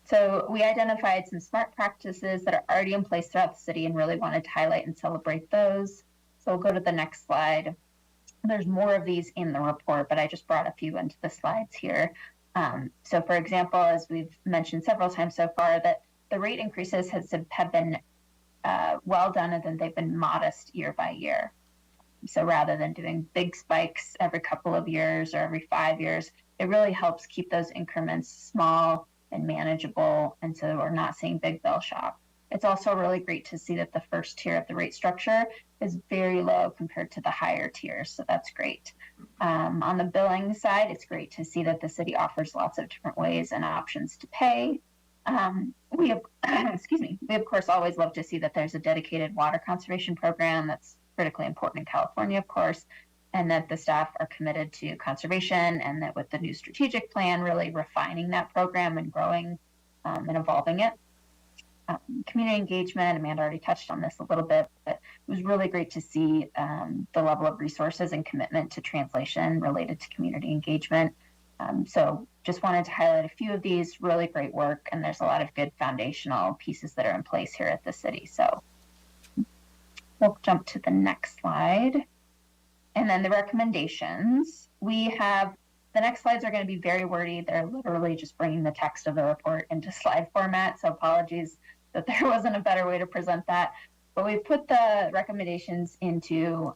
So we identified some smart practices that are already in place throughout the city and really wanted to highlight and celebrate those. So we'll go to the next slide. There's more of these in the report, but I just brought a few into the slides here. So for example, as we've mentioned several times so far, that the rate increases have been well done, and then they've been modest year by year. So rather than doing big spikes every couple of years or every 5 years, it really helps keep those increments small and manageable, and so we're not seeing big bill shock. It's also really great to see that the first tier of the rate structure is very low compared to the higher tiers, so that's great. On the billing side, it's great to see that the city offers lots of different ways and options to pay. We have, we of course always love to see that there's a dedicated water conservation program that's critically important in California, of course, and that the staff are committed to conservation, and that with the new strategic plan, really refining that program and growing and evolving it. Community engagement, Amanda already touched on this a little bit, but it was really great to see the level of resources and commitment to translation related to community engagement. So just wanted to highlight a few of these. Really great work, and there's a lot of good foundational pieces that are in place here at the city. So we'll jump to the next slide. And then the recommendations. We have, the next slides are going to be very wordy. They're literally just bringing the text of the report into slide format. So apologies that there wasn't a better way to present that. But we've put the recommendations into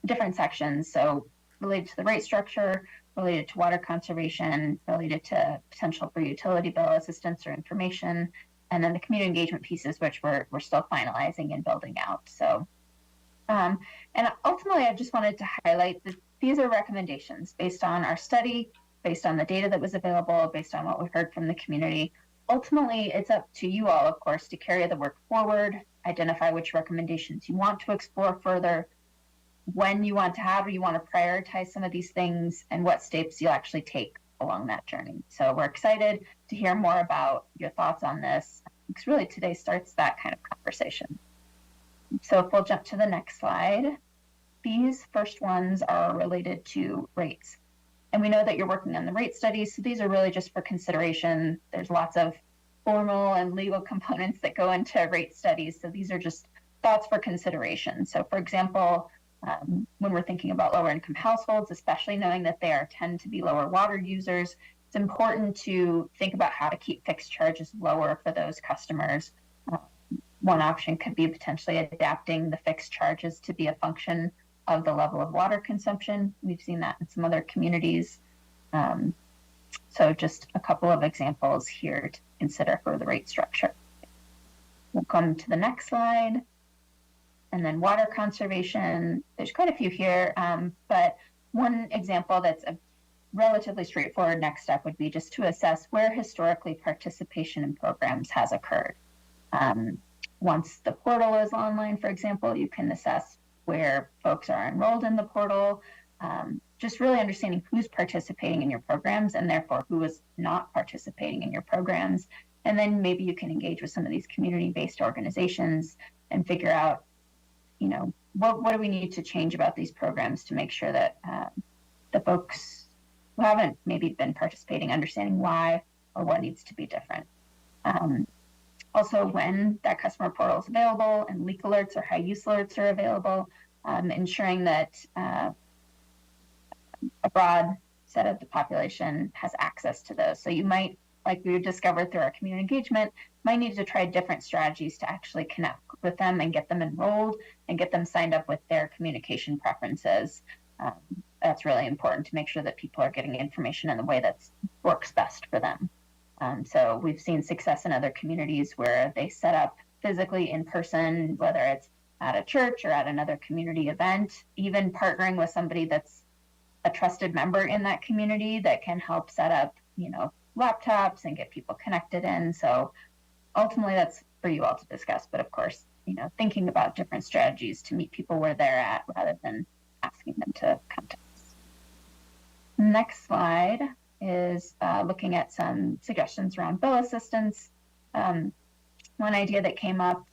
different sections. So related to the rate structure, related to water conservation, related to potential for utility bill assistance or information, and then the community engagement pieces, which we're still finalizing and building out. So, and ultimately, I just wanted to highlight that these are recommendations based on our study, based on the data that was available, based on what we heard from the community. Ultimately, it's up to you all, of course, to carry the work forward, identify which recommendations you want to explore further, when you want to have or you want to prioritize some of these things, and what steps you'll actually take along that journey. So we're excited to hear more about your thoughts on this, because really today starts that kind of conversation. So if we'll jump to the next slide, these first ones are related to rates. And we know that you're working on the rate studies, so these are really just for consideration. There's lots of formal and legal components that go into rate studies, so these are just thoughts for consideration. So for example, when we're thinking about lower income households, especially knowing that they tend to be lower water users, it's important to think about how to keep fixed charges lower for those customers. One option could be potentially adapting the fixed charges to be a function of the level of water consumption. We've seen that in some other communities. So just a couple of examples here to consider for the rate structure. We'll come to the next slide. And then water conservation, there's quite a few here, but one example that's a relatively straightforward next step would be just to assess where historically participation in programs has occurred. Once the portal is online, for example, you can assess where folks are enrolled in the portal, just really understanding who's participating in your programs and therefore who is not participating in your programs. And then maybe you can engage with some of these community-based organizations and figure out, you know, what do we need to change about these programs to make sure that the folks who haven't maybe been participating, understanding why or what needs to be different. Also, when that customer portal is available and leak alerts or high use alerts are available, ensuring that a broad set of the population has access to those. So you might, like we discovered through our community engagement, might need to try different strategies to actually connect with them and get them enrolled and get them signed up with their communication preferences. That's really important to make sure that people are getting information in the way that works best for them. So we've seen success in other communities where they set up physically in person, whether it's at a church or at another community event, even partnering with somebody that's a trusted member in that community that can help set up, you know, laptops and get people connected in. So ultimately that's for you all to discuss, but of course, you know, thinking about different strategies to meet people where they're at rather than asking them to come to us. Next slide is looking at some suggestions around bill assistance. One idea that came up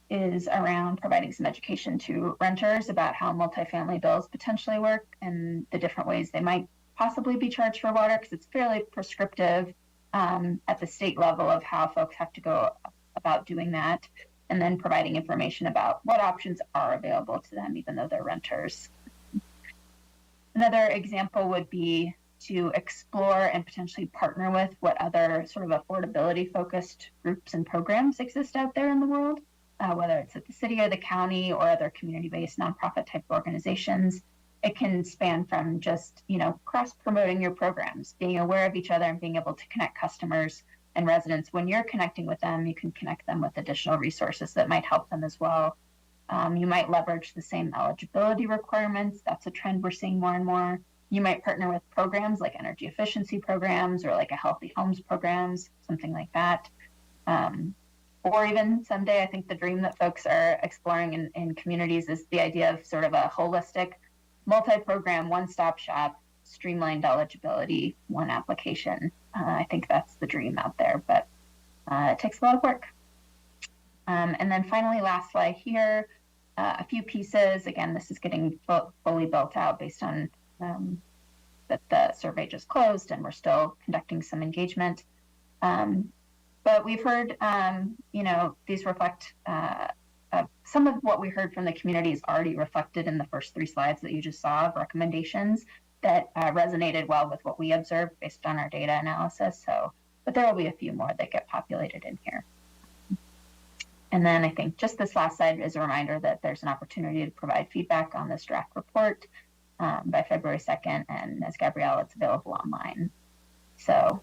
is around providing some education to renters about how multifamily bills potentially work and the different ways they might possibly be charged for water, because it's fairly prescriptive at the state level of how folks have to go about doing that, and then providing information about what options are available to them, even though they're renters. Another example would be to explore and potentially partner with what other sort of affordability focused groups and programs exist out there in the world, whether it's at the city or the county or other community-based nonprofit type organizations. It can span from just, you know, cross-promoting your programs, being aware of each other and being able to connect customers and residents. When you're connecting with them, you can connect them with additional resources that might help them as well. You might leverage the same eligibility requirements. That's a trend we're seeing more and more. You might partner with programs like energy efficiency programs or like a healthy homes programs, something like that. Or even someday, I think the dream that folks are exploring in communities is the idea of sort of a holistic, multi-program, one-stop shop, streamlined eligibility, one application. I think that's the dream out there, but it takes a lot of work. And then finally, last slide here, a few pieces. Again, this is getting fully built out based on that the survey just closed and we're still conducting some engagement. But we've heard, you know, these reflect some of what we heard from the community is already reflected in the first 3 slides that you just saw of recommendations that resonated well with what we observed based on our data analysis. So, but there will be a few more that get populated in here. And then I think just this last slide is a reminder that there's an opportunity to provide feedback on this draft report by February 2nd. And as Gabrielle, it's available online. So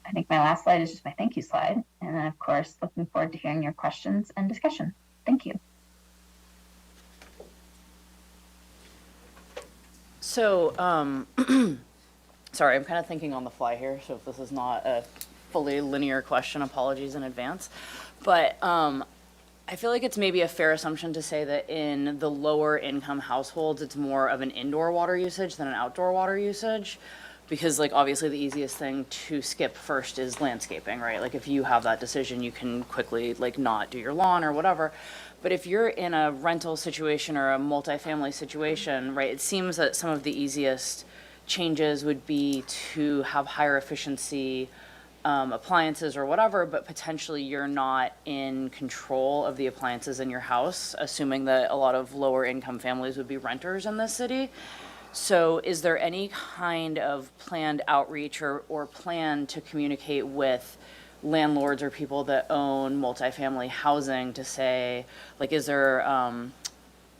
I think my last slide is just my thank you slide. And then, of course, looking forward to hearing your questions and discussion. Thank you. So, sorry, I'm kind of thinking on the fly here, so if this is not a fully linear question, apologies in advance. But I feel like it's maybe a fair assumption to say that in the lower income households, it's more of an indoor water usage than an outdoor water usage. Because like obviously the easiest thing to skip first is landscaping, right? Like if you have that decision, you can quickly like not do your lawn or whatever. But if you're in a rental situation or a multifamily situation, right, it seems that some of the easiest changes would be to have higher efficiency appliances or whatever, but potentially you're not in control of the appliances in your house, assuming that a lot of lower income families would be renters in this city. So is there any kind of planned outreach or plan to communicate with landlords or people that own multifamily housing to say, like, is there,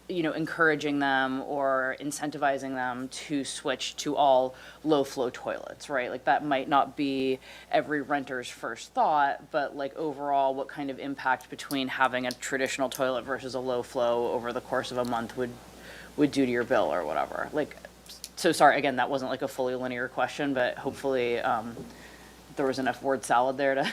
encouraging them or incentivizing them to switch to all low flow toilets, right? Like that might not be every renter's first thought, but like overall, what kind of impact between having a traditional toilet versus a low flow over the course of a month would do to your bill or whatever. Like, so sorry, again, that wasn't like a fully linear question, but hopefully there was enough word salad there to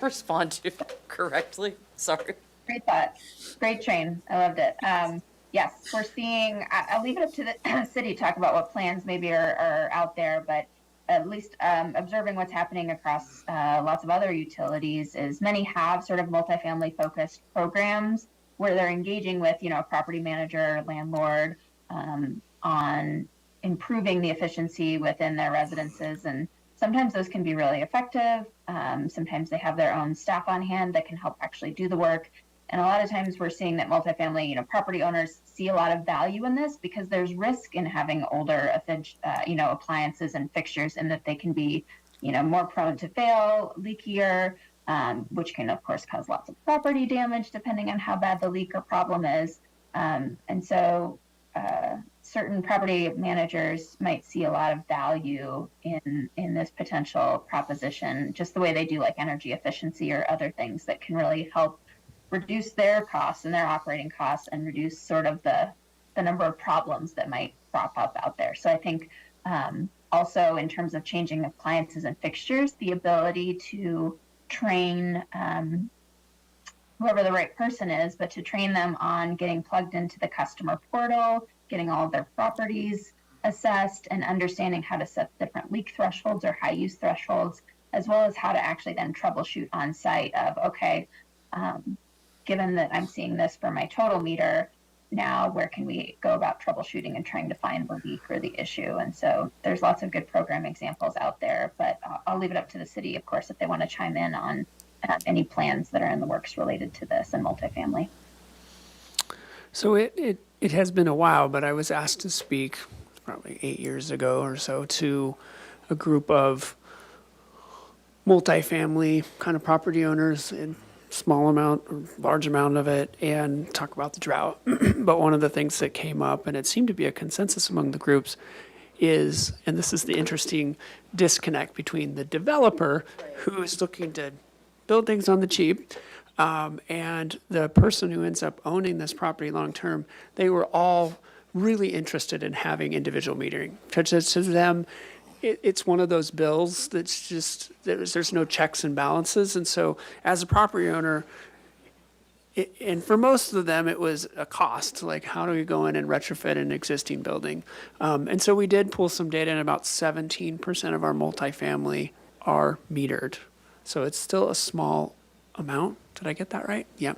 respond to correctly. Sorry. Great thought. Great train. I loved it. Yes, we're seeing, I'll leave it up to the city to talk about what plans maybe are out there, but at least observing what's happening across lots of other utilities is many have sort of multifamily focused programs where they're engaging with, a property manager, landlord on improving the efficiency within their residences. And sometimes those can be really effective. Sometimes they have their own staff on hand that can help actually do the work. And a lot of times we're seeing that multifamily, property owners see a lot of value in this because there's risk in having older, appliances and fixtures, and that they can be, more prone to fail, leakier, which can of course cause lots of property damage depending on how bad the leak or problem is. And so certain property managers might see a lot of value in this potential proposition, just the way they do like energy efficiency or other things that can really help reduce their costs and their operating costs and reduce sort of the number of problems that might crop up out there. So I think also in terms of changing appliances and fixtures, the ability to train whoever the right person is, but to train them on getting plugged into the customer portal, getting all of their properties assessed and understanding how to set different leak thresholds or high use thresholds, as well as how to actually then troubleshoot on site of, okay, given that I'm seeing this for my total meter, now where can we go about troubleshooting and trying to find the leak or the issue? And so there's lots of good program examples out there, but I'll leave it up to the city, of course, if they want to chime in on any plans that are in the works related to this and multifamily. So it has been a while, but I was asked to speak probably 8 years ago or so to a group of multifamily kind of property owners in small amount or large amount of it and talk about the drought. But one of the things that came up, and it seemed to be a consensus among the groups, is, and this is the interesting disconnect between the developer who is looking to build things on the cheap and the person who ends up owning this property long term. They were all really interested in having individual metering. To them, it's one of those bills that's just, there's no checks and balances. And so as a property owner, and for most of them, it was a cost, like how do we go in and retrofit an existing building? And so we did pull some data, and about 17% of our multifamily are metered. So it's still a small amount. Did I get that right? Yeah.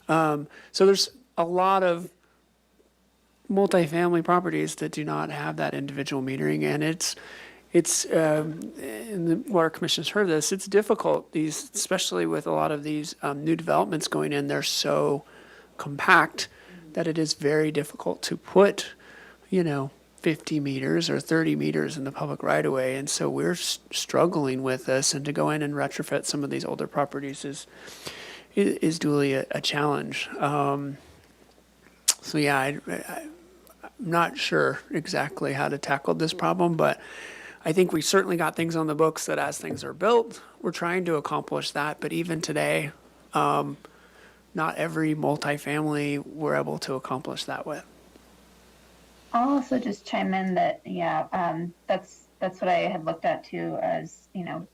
So there's a lot of multifamily properties that do not have that individual metering, and it's and the Water Commission's heard this, it's difficult, these, especially with a lot of these new developments going in, they're so compact that it is very difficult to put, 50 meters or 30 meters in the public right of way. And so we're struggling with this, and to go in and retrofit some of these older properties is duly a challenge. So yeah, I'm not sure exactly how to tackle this problem, but I think we certainly got things on the books that as things are built, we're trying to accomplish that. But even today, not every multifamily we're able to accomplish that with. I'll also just chime in that, that's what I had looked at too as,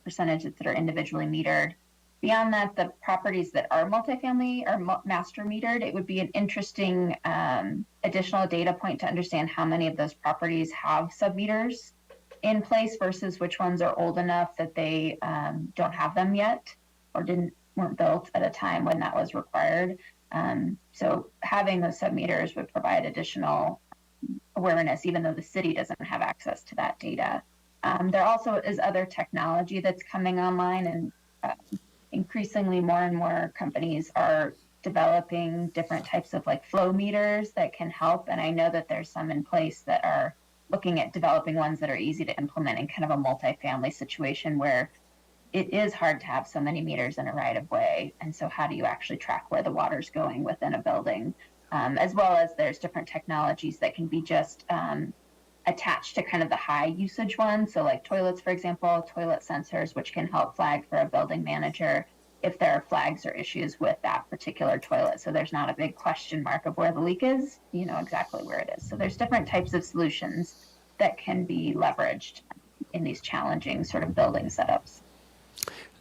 percentages that are individually metered. Beyond that, the properties that are multifamily are master metered. It would be an interesting additional data point to understand how many of those properties have submeters in place versus which ones are old enough that they don't have them yet or weren't built at a time when that was required. So having those submeters would provide additional awareness, even though the city doesn't have access to that data. There also is other technology that's coming online, and increasingly more and more companies are developing different types of like flow meters that can help. And I know that there's some in place that are looking at developing ones that are easy to implement in kind of a multifamily situation where it is hard to have so many meters in a right of way. And so how do you actually track where the water's going within a building? As well as there's different technologies that can be just attached to kind of the high usage ones. So like toilets, for example, toilet sensors, which can help flag for a building manager if there are flags or issues with that particular toilet. So there's not a big question mark of where the leak is, you know exactly where it is. So there's different types of solutions that can be leveraged in these challenging sort of building setups.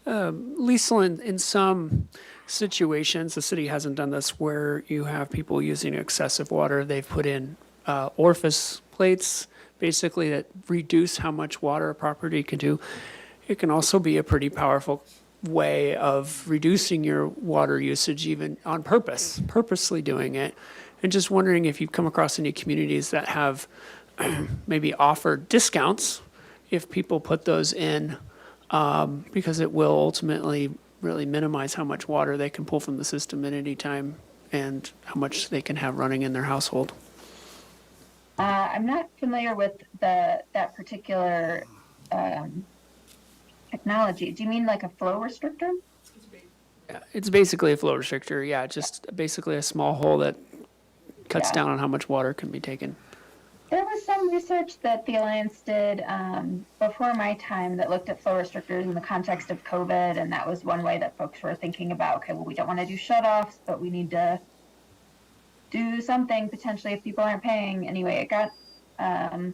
Lisa, in some situations, the city hasn't done this, where you have people using excessive water. They've put in orifice plates, basically, that reduce how much water a property can do. It can also be a pretty powerful way of reducing your water usage, even on purpose, purposely doing it. And just wondering if you've come across any communities that have maybe offered discounts if people put those in, because it will ultimately really minimize how much water they can pull from the system at any time and how much they can have running in their household. I'm not familiar with that particular technology. Do you mean like a flow restrictor? Yeah, it's basically a flow restrictor. Yeah, just basically a small hole that cuts down on how much water can be taken. There was some research that the Alliance did before my time that looked at flow restrictors in the context of COVID, and that was one way that folks were thinking about, okay, well, we don't want to do shutoffs, but we need to do something potentially if people aren't paying. Anyway, it got, I'd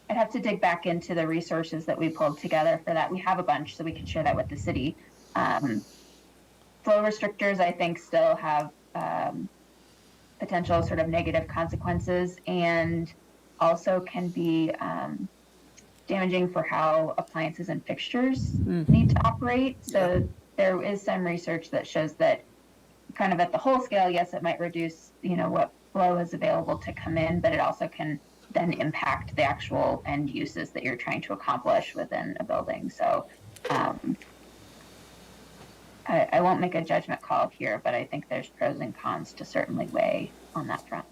have to dig back into the resources that we pulled together for that. We have a bunch, so we can share that with the city. Flow restrictors, I think, still have potential sort of negative consequences, and also can be damaging for how appliances and fixtures need to operate. So there is some research that shows that kind of at the whole scale, yes, it might reduce, what flow is available to come in, but it also can then impact the actual end uses that you're trying to accomplish within a building. So I won't make a judgment call here, but I think there's pros and cons to certainly weigh on that front.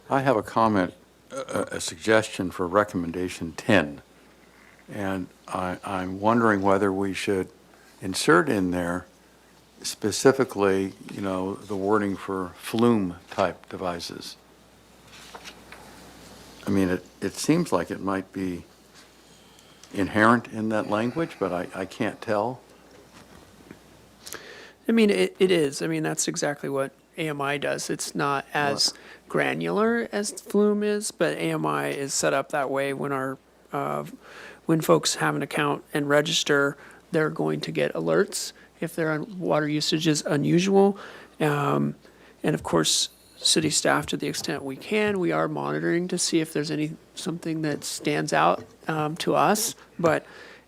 I have a comment, a suggestion for recommendation 10. And I'm wondering whether we should insert in there specifically, the wording for flume-type devices. I mean, it seems like it might be inherent in that language, but I can't tell. I mean, it is. I mean, that's exactly what AMI does. It's not as granular as Flume is, but AMI is set up that way. When when folks have an account and register, they're going to get alerts if their water usage is unusual. And of course, city staff, to the extent we can, we are monitoring to see if there's something that stands out to us. But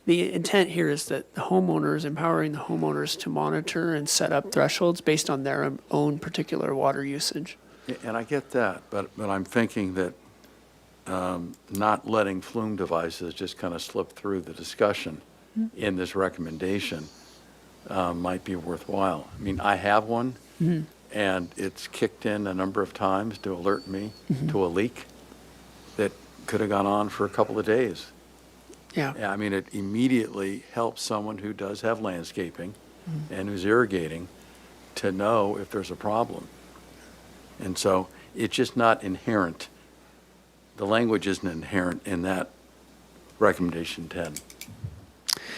the intent here is that the homeowners, empowering the homeowners to monitor and set up thresholds based on their own particular water usage. And I get that, but I'm thinking that not letting flume devices just kind of slip through the discussion in this recommendation might be worthwhile. I mean, I have one, and it's kicked in a number of times to alert me to a leak that could have gone on for a couple of days. Yeah. I mean, it immediately helps someone who does have landscaping and who's irrigating to know if there's a problem. And so it's just not inherent. the language isn't inherent in that recommendation 10.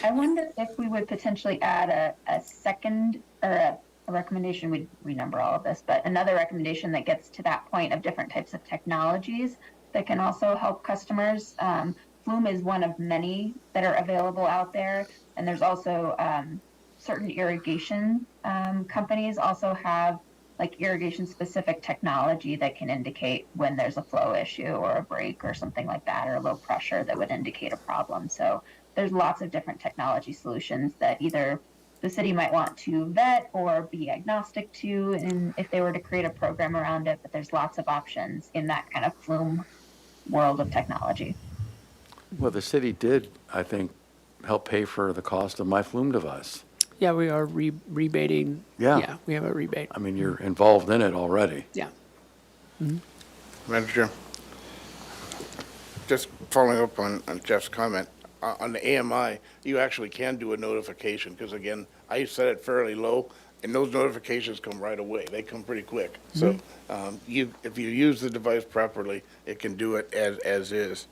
I wonder if we would potentially add a second or a recommendation, we renumber all of this, but another recommendation that gets to that point of different types of technologies that can also help customers. Flume is one of many that are available out there. And there's also certain irrigation companies also have like irrigation specific technology that can indicate when there's a flow issue or a break or something like that, or low pressure that would indicate a problem. So there's lots of different technology solutions that either the city might want to vet or be agnostic to, and if they were to create a program around it, but there's lots of options in that kind of Flume world of technology. Well, the city did, I think, help pay for the cost of my Flume device. Yeah, we are rebating. Yeah. Yeah, we have a rebate. I mean, you're involved in it already. Yeah. Madam Chair, just following up on Jeff's comment, on the AMI, you actually can do a notification, because again, I set it fairly low, and those notifications come right away. They come pretty quick. So if you use the device properly, it can do it as is.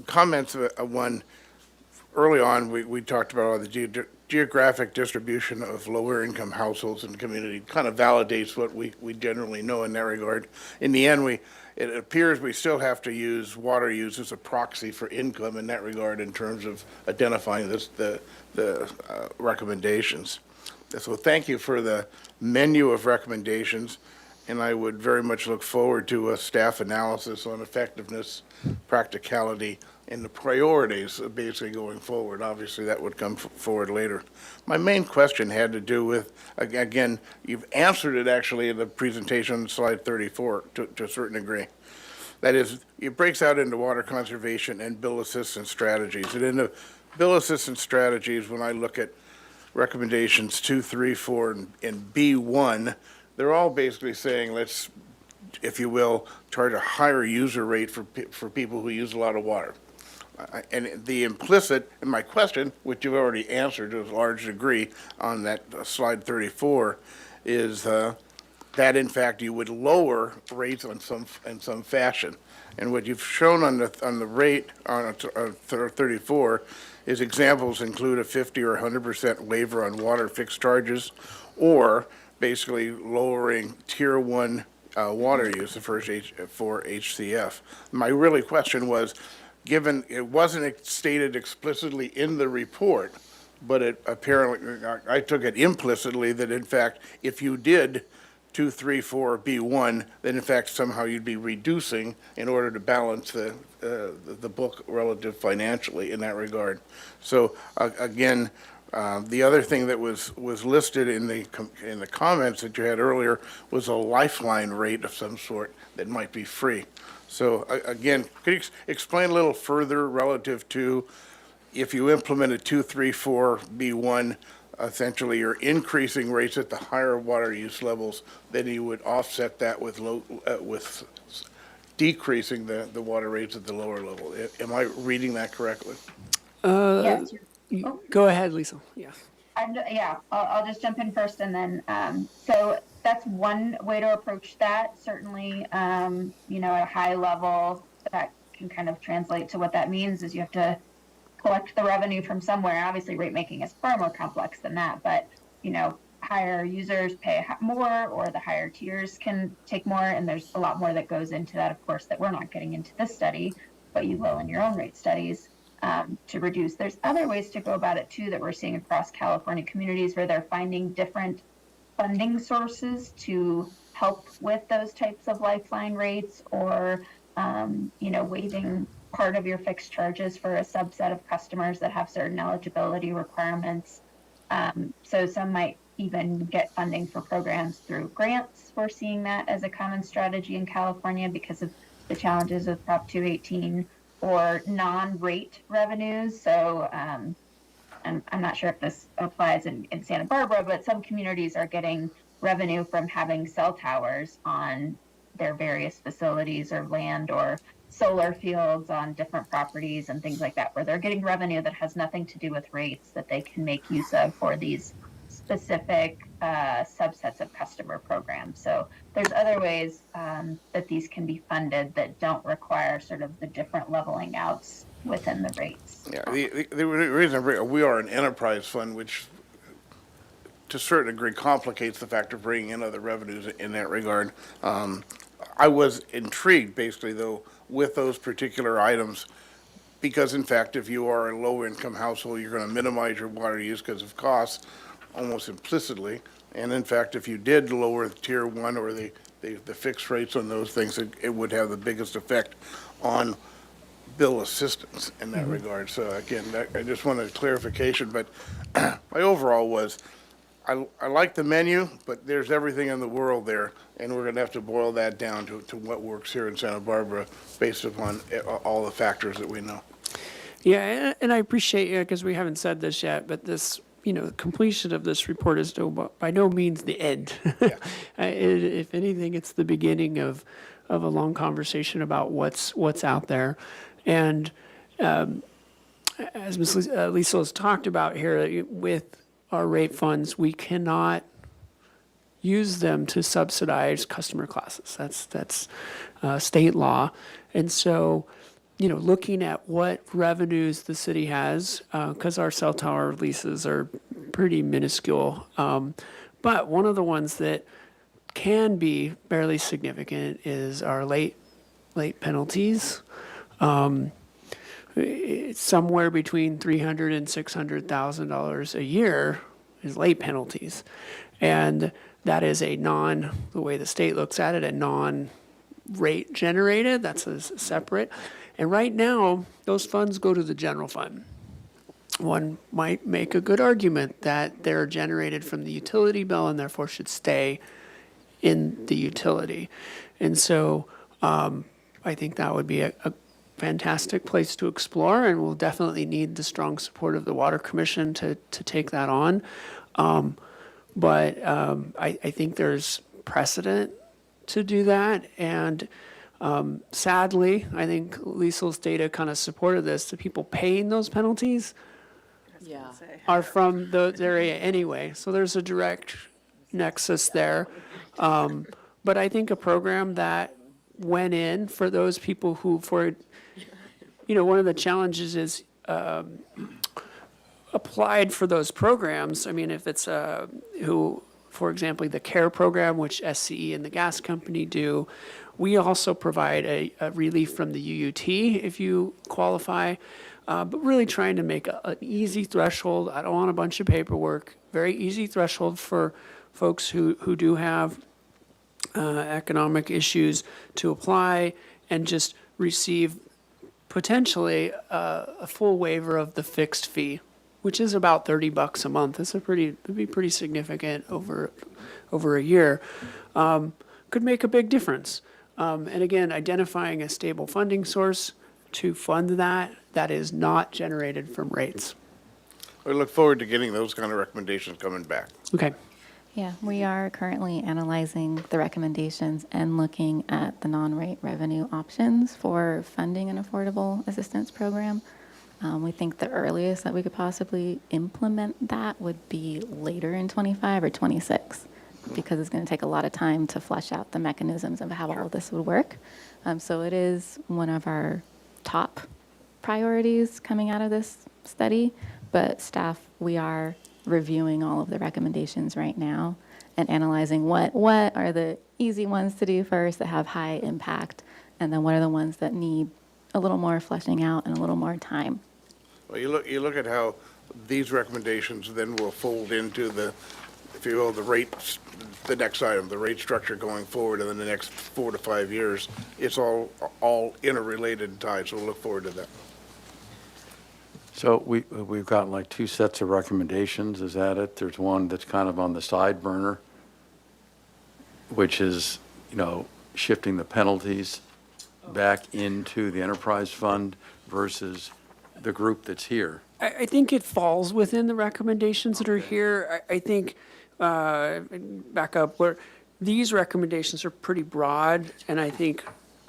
Comments, one, early on, we talked about all the geographic distribution of lower income households in the community. Kind of validates what we generally know in that regard. In the end, it appears we still have to use water use as a proxy for income in that regard in terms of identifying the recommendations. So thank you for the menu of recommendations, and I would very much look forward to a staff analysis on effectiveness, practicality, and the priorities basically going forward. Obviously, that would come forward later. My main question had to do with, again, you've answered it actually in the presentation on slide 34 to a certain degree. That is, it breaks out into water conservation and bill assistance strategies. And in the bill assistance strategies, when I look at recommendations 2, 3, 4, and B1, they're all basically saying, let's, if you will, charge a higher user rate for people who use a lot of water. And the implicit in my question, which you've already answered to a large degree on that slide 34, is that in fact you would lower rates in some fashion. And what you've shown on the rate on 34 is examples include a 50 or 100% waiver on water fixed charges, or basically lowering tier 1 water use for HCF. My really question was, given it wasn't stated explicitly in the report, but it apparently, I took it implicitly that in fact, if you did 2, 3, 4, B1, then in fact somehow you'd be reducing in order to balance the book relative financially in that regard. So again, the other thing that was listed in the comments that you had earlier was a lifeline rate of some sort that might be free. So again, could you explain a little further relative to if you implemented 2, 3, 4, B1, essentially you're increasing rates at the higher water use levels, then you would offset that with decreasing the water rates at the lower level. Am I reading that correctly? Yes. Go ahead, Lisa. Yes. I'll just jump in first, and then so that's one way to approach that. Certainly, at a high level, that can kind of translate to what that means is you have to collect the revenue from somewhere. Obviously, rate making is far more complex than that, but higher users pay more, or the higher tiers can take more, and there's a lot more that goes into that, of course, that we're not getting into this study, but you will in your own rate studies. To reduce. There's other ways to go about it too that we're seeing across California communities where they're finding different funding sources to help with those types of lifeline rates, or waiving part of your fixed charges for a subset of customers that have certain eligibility requirements. So some might even get funding for programs through grants. We're seeing that as a common strategy in California because of the challenges with Prop 218. Or non-rate revenues. So I'm not sure if this applies in Santa Barbara, but some communities are getting revenue from having cell towers on their various facilities or land, or solar fields on different properties and things like that, where they're getting revenue that has nothing to do with rates that they can make use of for these specific subsets of customer programs. So there's other ways that these can be funded that don't require sort of the different leveling outs within the rates. Yeah, the reason we are an enterprise fund, which to a certain degree complicates the fact of bringing in other revenues in that regard. I was intrigued basically though with those particular items because in fact, if you are a low income household, you're going to minimize your water use because of costs almost implicitly. And in fact, if you did lower the tier one or the fixed rates on those things, it would have the biggest effect on bill assistance in that regard. So again, I just wanted a clarification, but my overall was, I like the menu, but there's everything in the world there, and we're going to have to boil that down to what works here in Santa Barbara based upon all the factors that we know. Yeah, and I appreciate you, because we haven't said this yet, but this, completion of this report is by no means the end. If anything, it's the beginning of a long conversation about what's out there. And as Ms. Lisa has talked about here, with our rate funds, we cannot use them to subsidize customer classes. That's state law. And so, looking at what revenues the city has, because our cell tower leases are pretty minuscule. But one of the ones that can be fairly significant is our late penalties. It's somewhere between $300,000 and $600,000 a year is late penalties. And that is the way the state looks at it, a non-rate generated, that's a separate. And right now, those funds go to the general fund. One might make a good argument that they're generated from the utility bill and therefore should stay in the utility. And so I think that would be a fantastic place to explore, and we'll definitely need the strong support of the Water Commission to take that on. But I think there's precedent to do that, and sadly, I think Liesel's data kind of supported this. The people paying those penalties are from the area anyway, so there's a direct nexus there. But I think a program that went in for those people who, one of the challenges is applied for those programs. I mean, if it's for example, the CARE program, which SCE and the gas company do, we also provide a relief from the UUT if you qualify, but really trying to make an easy threshold. I don't want a bunch of paperwork. Very easy threshold for folks who do have economic issues to apply and just receive potentially a full waiver of the fixed fee, which is about $30 a month. It'd be pretty significant over a year. Could make a big difference. And again, identifying a stable funding source to fund that is not generated from rates. We look forward to getting those kind of recommendations coming back. Okay. Yeah, we are currently analyzing the recommendations and looking at the non-rate revenue options for funding an affordable assistance program. We think the earliest that we could possibly implement that would be later in 25 or 26, because it's going to take a lot of time to flesh out the mechanisms of how all of this would work. So it is one of our top priorities coming out of this study, but staff, we are reviewing all of the recommendations right now and analyzing what are the easy ones to do first that have high impact, and then what are the ones that need a little more fleshing out and a little more time. Well, you look at how these recommendations then will fold into the, if you will, the rates, the next item, the rate structure going forward in the next 4 to 5 years. It's all interrelated and tied, so we'll look forward to that. So we've got like 2 sets of recommendations, is that it? There's one that's kind of on the side burner, which is, shifting the penalties back into the enterprise fund versus the group that's here. I think it falls within the recommendations that are here. I think, back up, where these recommendations are pretty broad, and I think,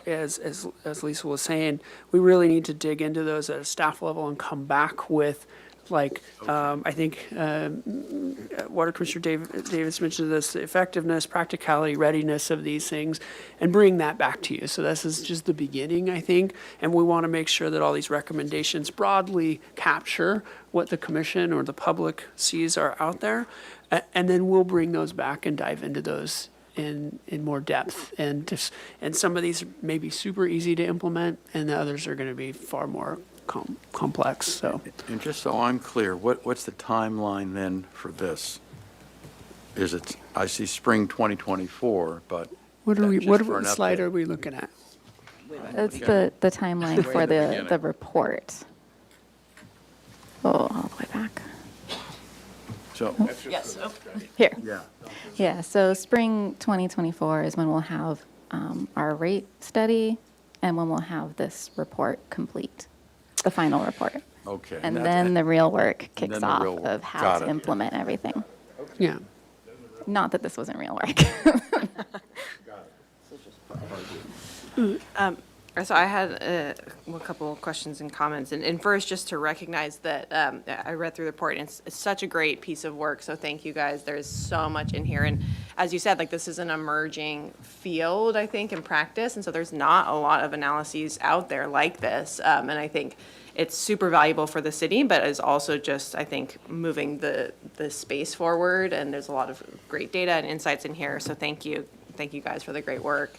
as Lisa was saying, we really need to dig into those at a staff level and come back with like, I think Water Commissioner Davis mentioned this, the effectiveness, practicality, readiness of these things, and bring that back to you. So this is just the beginning, I think, and we want to make sure that all these recommendations broadly capture what the commission or the public sees are out there, and then we'll bring those back and dive into those in more depth. And some of these may be super easy to implement, and the others are going to be far more complex, so. And just so I'm clear, what's the timeline then for this? Is it, I see spring 2024, but What just for an slide update. are we looking at? That's the timeline for the report. Oh, all the way back. So, Yes, oh, Here. yeah. Yeah, so spring 2024 is when we'll have our rate study and when we'll have this report complete, the final report. Okay. And that's- then the real work and kicks then the off real work. of how Got to it. implement everything. Yeah. Not that this wasn't real work. So I had a couple of questions and comments. And first, just to recognize that I read through the report, and it's such a great piece of work. So thank you guys. There's so much in here. And as you said, like this is an emerging field, I think, in practice. And so there's not a lot of analyses out there like this. And I think it's super valuable for the city, but is also just, I think, moving the space forward. And there's a lot of great data and insights in here. So thank you. Thank you guys for the great work.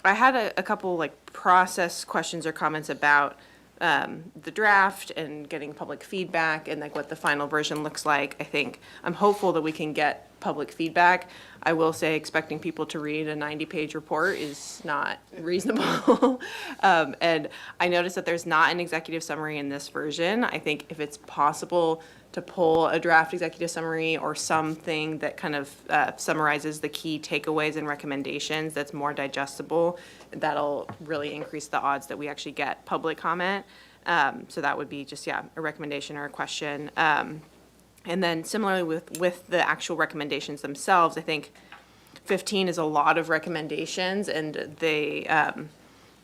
I had a couple like process questions or comments about the draft and getting public feedback and like what the final version looks like. I think I'm hopeful that we can get public feedback. I will say expecting people to read a 90-page report is not reasonable. And I noticed that there's not an executive summary in this version. I think if it's possible to pull a draft executive summary or something that kind of summarizes the key takeaways and recommendations that's more digestible, that'll really increase the odds that we actually get public comment. So that would be just, yeah, a recommendation or a question. And then similarly with the actual recommendations themselves, I think 15 is a lot of recommendations, and they,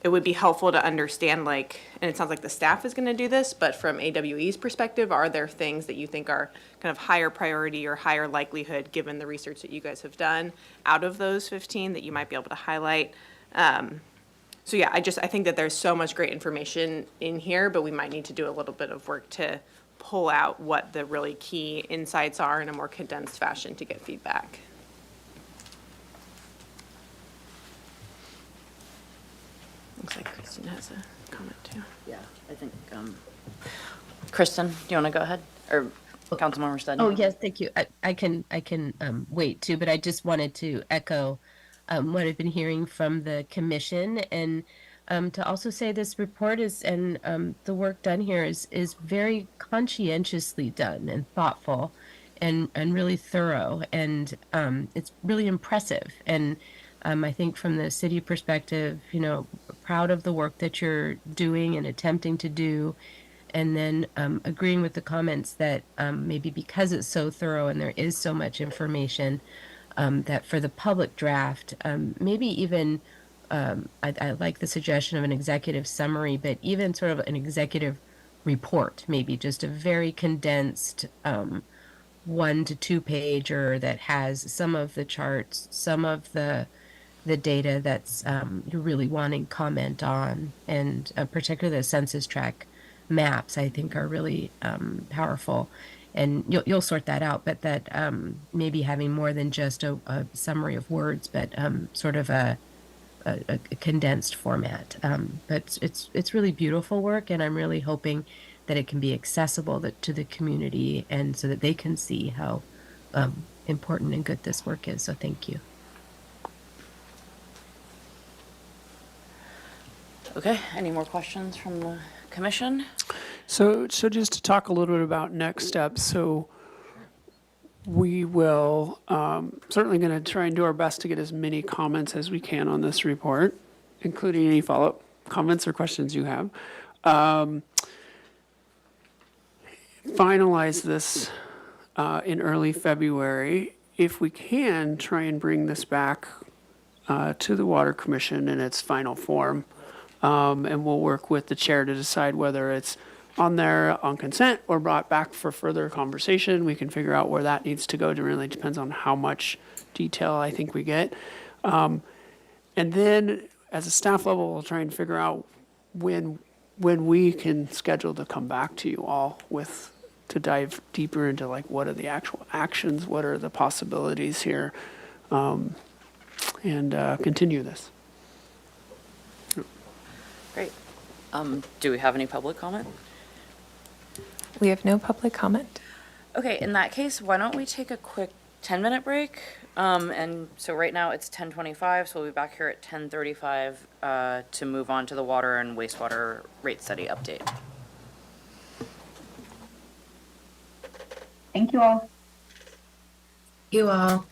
it would be helpful to understand, like, and it sounds like the staff is going to do this, but from AWE's perspective, are there things that you think are kind of higher priority or higher likelihood, given the research that you guys have done, out of those 15 that you might be able to highlight? So yeah, I think that there's so much great information in here, but we might need to do a little bit of work to pull out what the really key insights are in a more condensed fashion to get feedback. Looks like Kristen has a comment too. yeah, I think, Kristen, do you want to go ahead? Or Councilmember Studden? Oh, yes, thank you. I can wait too, but I just wanted to echo what I've been hearing from the commission, and to also say this report is, and the work done here is very conscientiously done and thoughtful and really thorough, and it's really impressive. And I think from the city perspective, you know, proud of the work that you're doing and attempting to do. And then agreeing with the comments that maybe because it's so thorough and there is so much information, that for the public draft, maybe even, I like the suggestion of an executive summary, but even sort of an executive report, maybe just a very condensed 1 to 2 pager that has some of the charts, some of the data that's you're really wanting comment on, and particularly the census tract maps, I think, are really powerful, and you'll sort that out. But that maybe having more than just a summary of words, but sort of a condensed format. But it's really beautiful work, and I'm really hoping that it can be accessible to the community, and so that they can see how important and good this work is. So thank you. Okay, any more questions from the commission? So just to talk a little bit about next steps, so we will, certainly going to try and do our best to get as many comments as we can on this report, including any follow-up comments or questions you have. Finalize this in early February. If we can, try and bring this back to the Water Commission in its final form. And we'll work with the chair to decide whether it's on there on consent or brought back for further conversation. We can figure out where that needs to go. It really depends on how much detail I think we get. And then as a staff level, we'll try and figure out when we can schedule to come back to you all with, to dive deeper into like what are the actual actions, what are the possibilities here, and continue this. Great. Do we have any public comment? We have no public comment. Okay, in that case, why don't we take a quick 10-minute break? And so right now it's 10:25, so we'll be back here at 10:35 to move on to the water and wastewater rate study update. Thank you all. You all.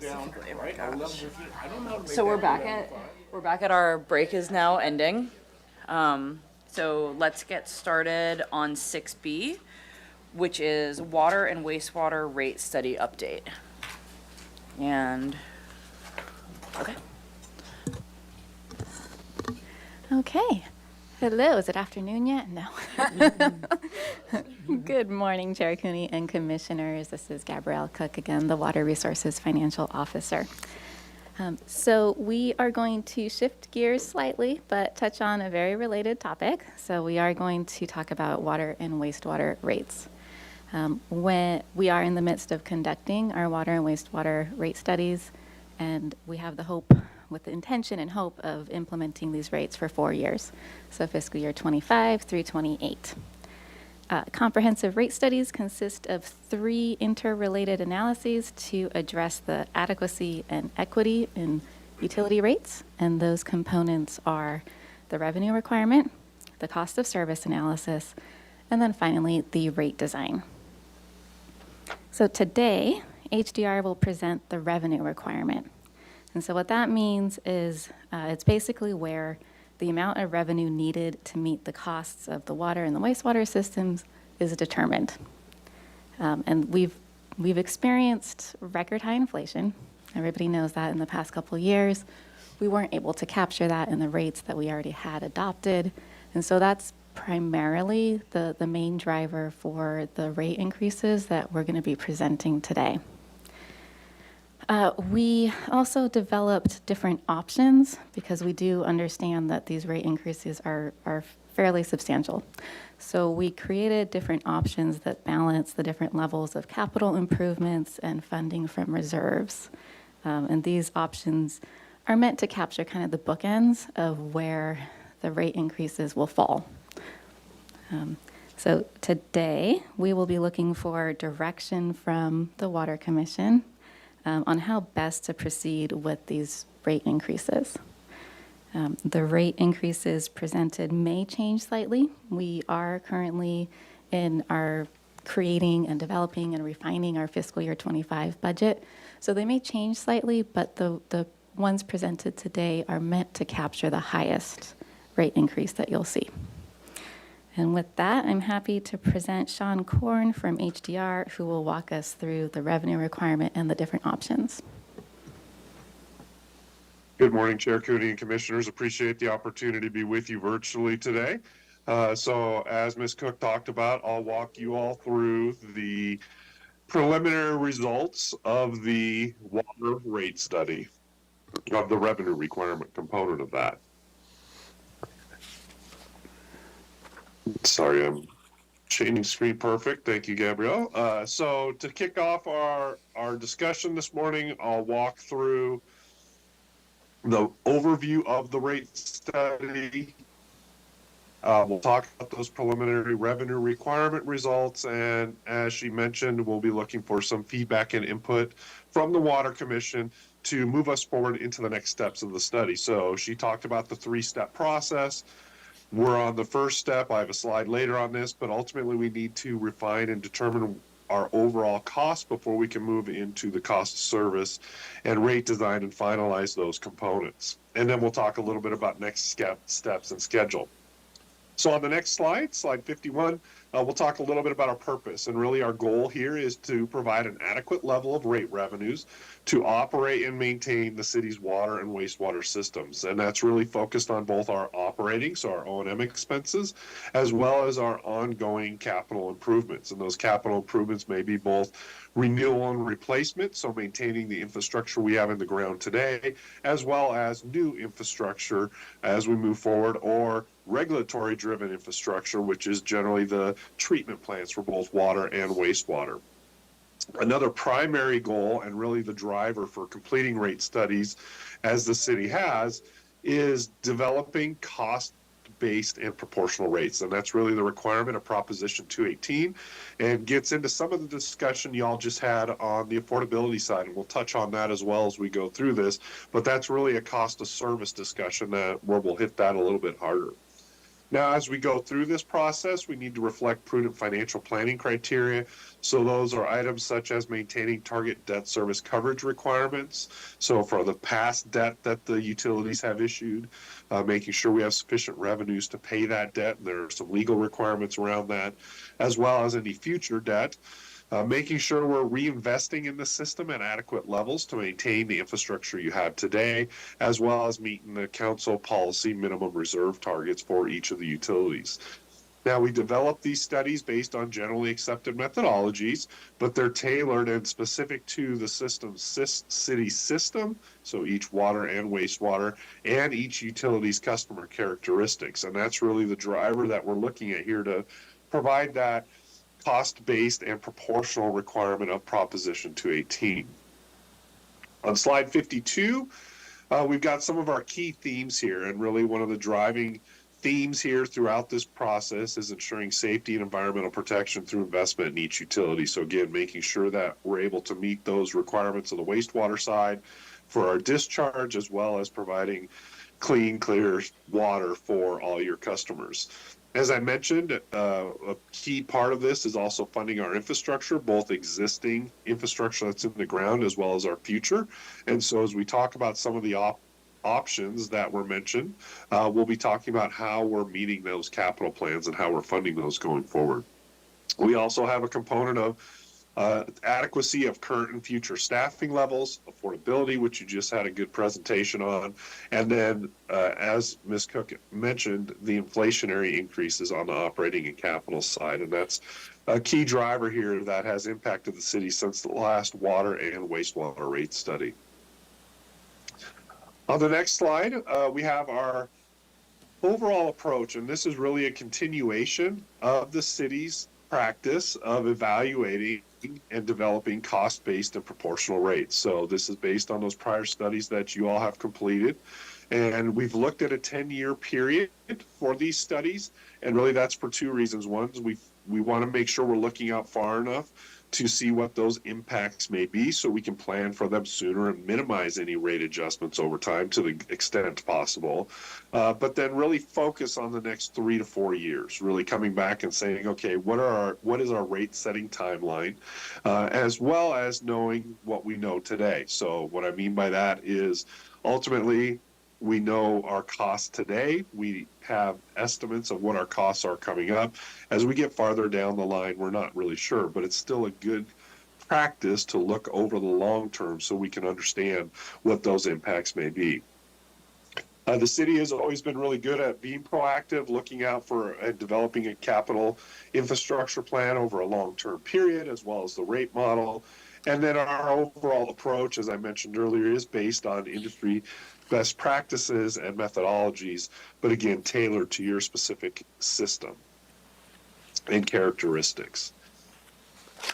specifically. Oh my gosh. So we're back at our break is now ending. So let's get started on 6B, which is water and wastewater rate study update. And, okay. Okay. Hello, is it afternoon yet? No. Good morning, Chair Cooney and Commissioners. This is Gabrielle Cook again, the Water Resources Financial Officer. So we are going to shift gears slightly, but touch on a very related topic. So we are going to talk about water and wastewater rates. When we are in the midst of conducting our water and wastewater rate studies, and we have the hope, with the intention and hope of implementing these rates for 4 years, so fiscal year 25 through 28. Comprehensive rate studies consist of 3 interrelated analyses to address the adequacy and equity in utility rates, and those components are the revenue requirement, the cost of service analysis, and then finally the rate design. So today, HDR will present the revenue requirement. And so what that means is it's basically where the amount of revenue needed to meet the costs of the water and the wastewater systems is determined. And we've experienced record high inflation. Everybody knows that in the past couple of years. We weren't able to capture that in the rates that we already had adopted. And so that's primarily the main driver for the rate increases that we're going to be presenting today. We also developed different options because we do understand that these rate increases are fairly substantial. So we created different options that balance the different levels of capital improvements and funding from reserves. And these options are meant to capture kind of the bookends of where the rate increases will fall. So today we will be looking for direction from the Water Commission on how best to proceed with these rate increases. The rate increases presented may change slightly. We are currently in our creating and developing and refining our fiscal year 25 budget. So they may change slightly, but the ones presented today are meant to capture the highest rate increase that you'll see. And with that, I'm happy to present Sean Korn from HDR, who will walk us through the revenue requirement and the different options. Good morning, Chair Cooney and Commissioners. Appreciate the opportunity to be with you virtually today. So as Ms. Cook talked about, I'll walk you all through the preliminary results of the water rate study, of the revenue requirement component of that. Sorry, I'm changing screen. Perfect. Thank you, Gabrielle. So to kick off our discussion this morning, I'll walk through the overview of the rate study. We'll talk about those preliminary revenue requirement results, and as she mentioned, we'll be looking for some feedback and input from the Water Commission to move us forward into the next steps of the study. So she talked about the 3-step process. We're on the first step. I have a slide later on this, but ultimately we need to refine and determine our overall cost before we can move into the cost of service and rate design and finalize those components. And then we'll talk a little bit about next steps and schedule. So on the next slide, slide 51, we'll talk a little bit about our purpose. And really our goal here is to provide an adequate level of rate revenues to operate and maintain the city's water and wastewater systems. And that's really focused on both our operating, so our O&M expenses, as well as our ongoing capital improvements. And those capital improvements may be both renewal and replacement, so maintaining the infrastructure we have in the ground today, as well as new infrastructure as we move forward, or regulatory-driven infrastructure, which is generally the treatment plants for both water and wastewater. Another primary goal, and really the driver for completing rate studies, as the city has, is developing cost-based and proportional rates. And that's really the requirement of Proposition 218, and gets into some of the discussion y'all just had on the affordability side. And we'll touch on that as well as we go through this. But that's really a cost of service discussion where we'll hit that a little bit harder. Now, as we go through this process, we need to reflect prudent financial planning criteria. So those are items such as maintaining target debt service coverage requirements. So for the past debt that the utilities have issued, making sure we have sufficient revenues to pay that debt. And there are some legal requirements around that, as well as any future debt. Making sure we're reinvesting in the system at adequate levels to maintain the infrastructure you have today, as well as meeting the council policy minimum reserve targets for each of the utilities. Now, we develop these studies based on generally accepted methodologies, but they're tailored and specific to the city system, so each water and wastewater, and each utility's customer characteristics. And that's really the driver that we're looking at here to provide that cost-based and proportional requirement of Proposition 218. On slide 52, we've got some of our key themes here, and really one of the driving themes here throughout this process is ensuring safety and environmental protection through investment in each utility. So again, making sure that we're able to meet those requirements on the wastewater side for our discharge, as well as providing clean, clear water for all your customers. As I mentioned, a key part of this is also funding our infrastructure, both existing infrastructure that's in the ground as well as our future. And so as we talk about some of the options that were mentioned, we'll be talking about how we're meeting those capital plans and how we're funding those going forward. We also have a component of adequacy of current and future staffing levels, affordability, which you just had a good presentation on, and then, as Ms. Cook mentioned, the inflationary increases on the operating and capital side, and that's a key driver here that has impacted the city since the last water and wastewater rate study. On the next slide, we have our overall approach, and this is really a continuation of the city's practice of evaluating and developing cost-based and proportional rates. So this is based on those prior studies that you all have completed. And we've looked at a 10-year period for these studies. And really that's for two reasons. One is we want to make sure we're looking out far enough to see what those impacts may be so we can plan for them sooner and minimize any rate adjustments over time to the extent possible. But then really focus on the next 3 to 4 years, really coming back and saying, okay, what is our rate setting timeline, as well as knowing what we know today. So what I mean by that is ultimately we know our costs today. We have estimates of what our costs are coming up. As we get farther down the line, we're not really sure, but it's still a good practice to look over the long term so we can understand what those impacts may be. The city has always been really good at being proactive, looking out for and developing a capital infrastructure plan over a long-term period, as well as the rate model. And then our overall approach, as I mentioned earlier, is based on industry best practices and methodologies, but again, tailored to your specific system and characteristics.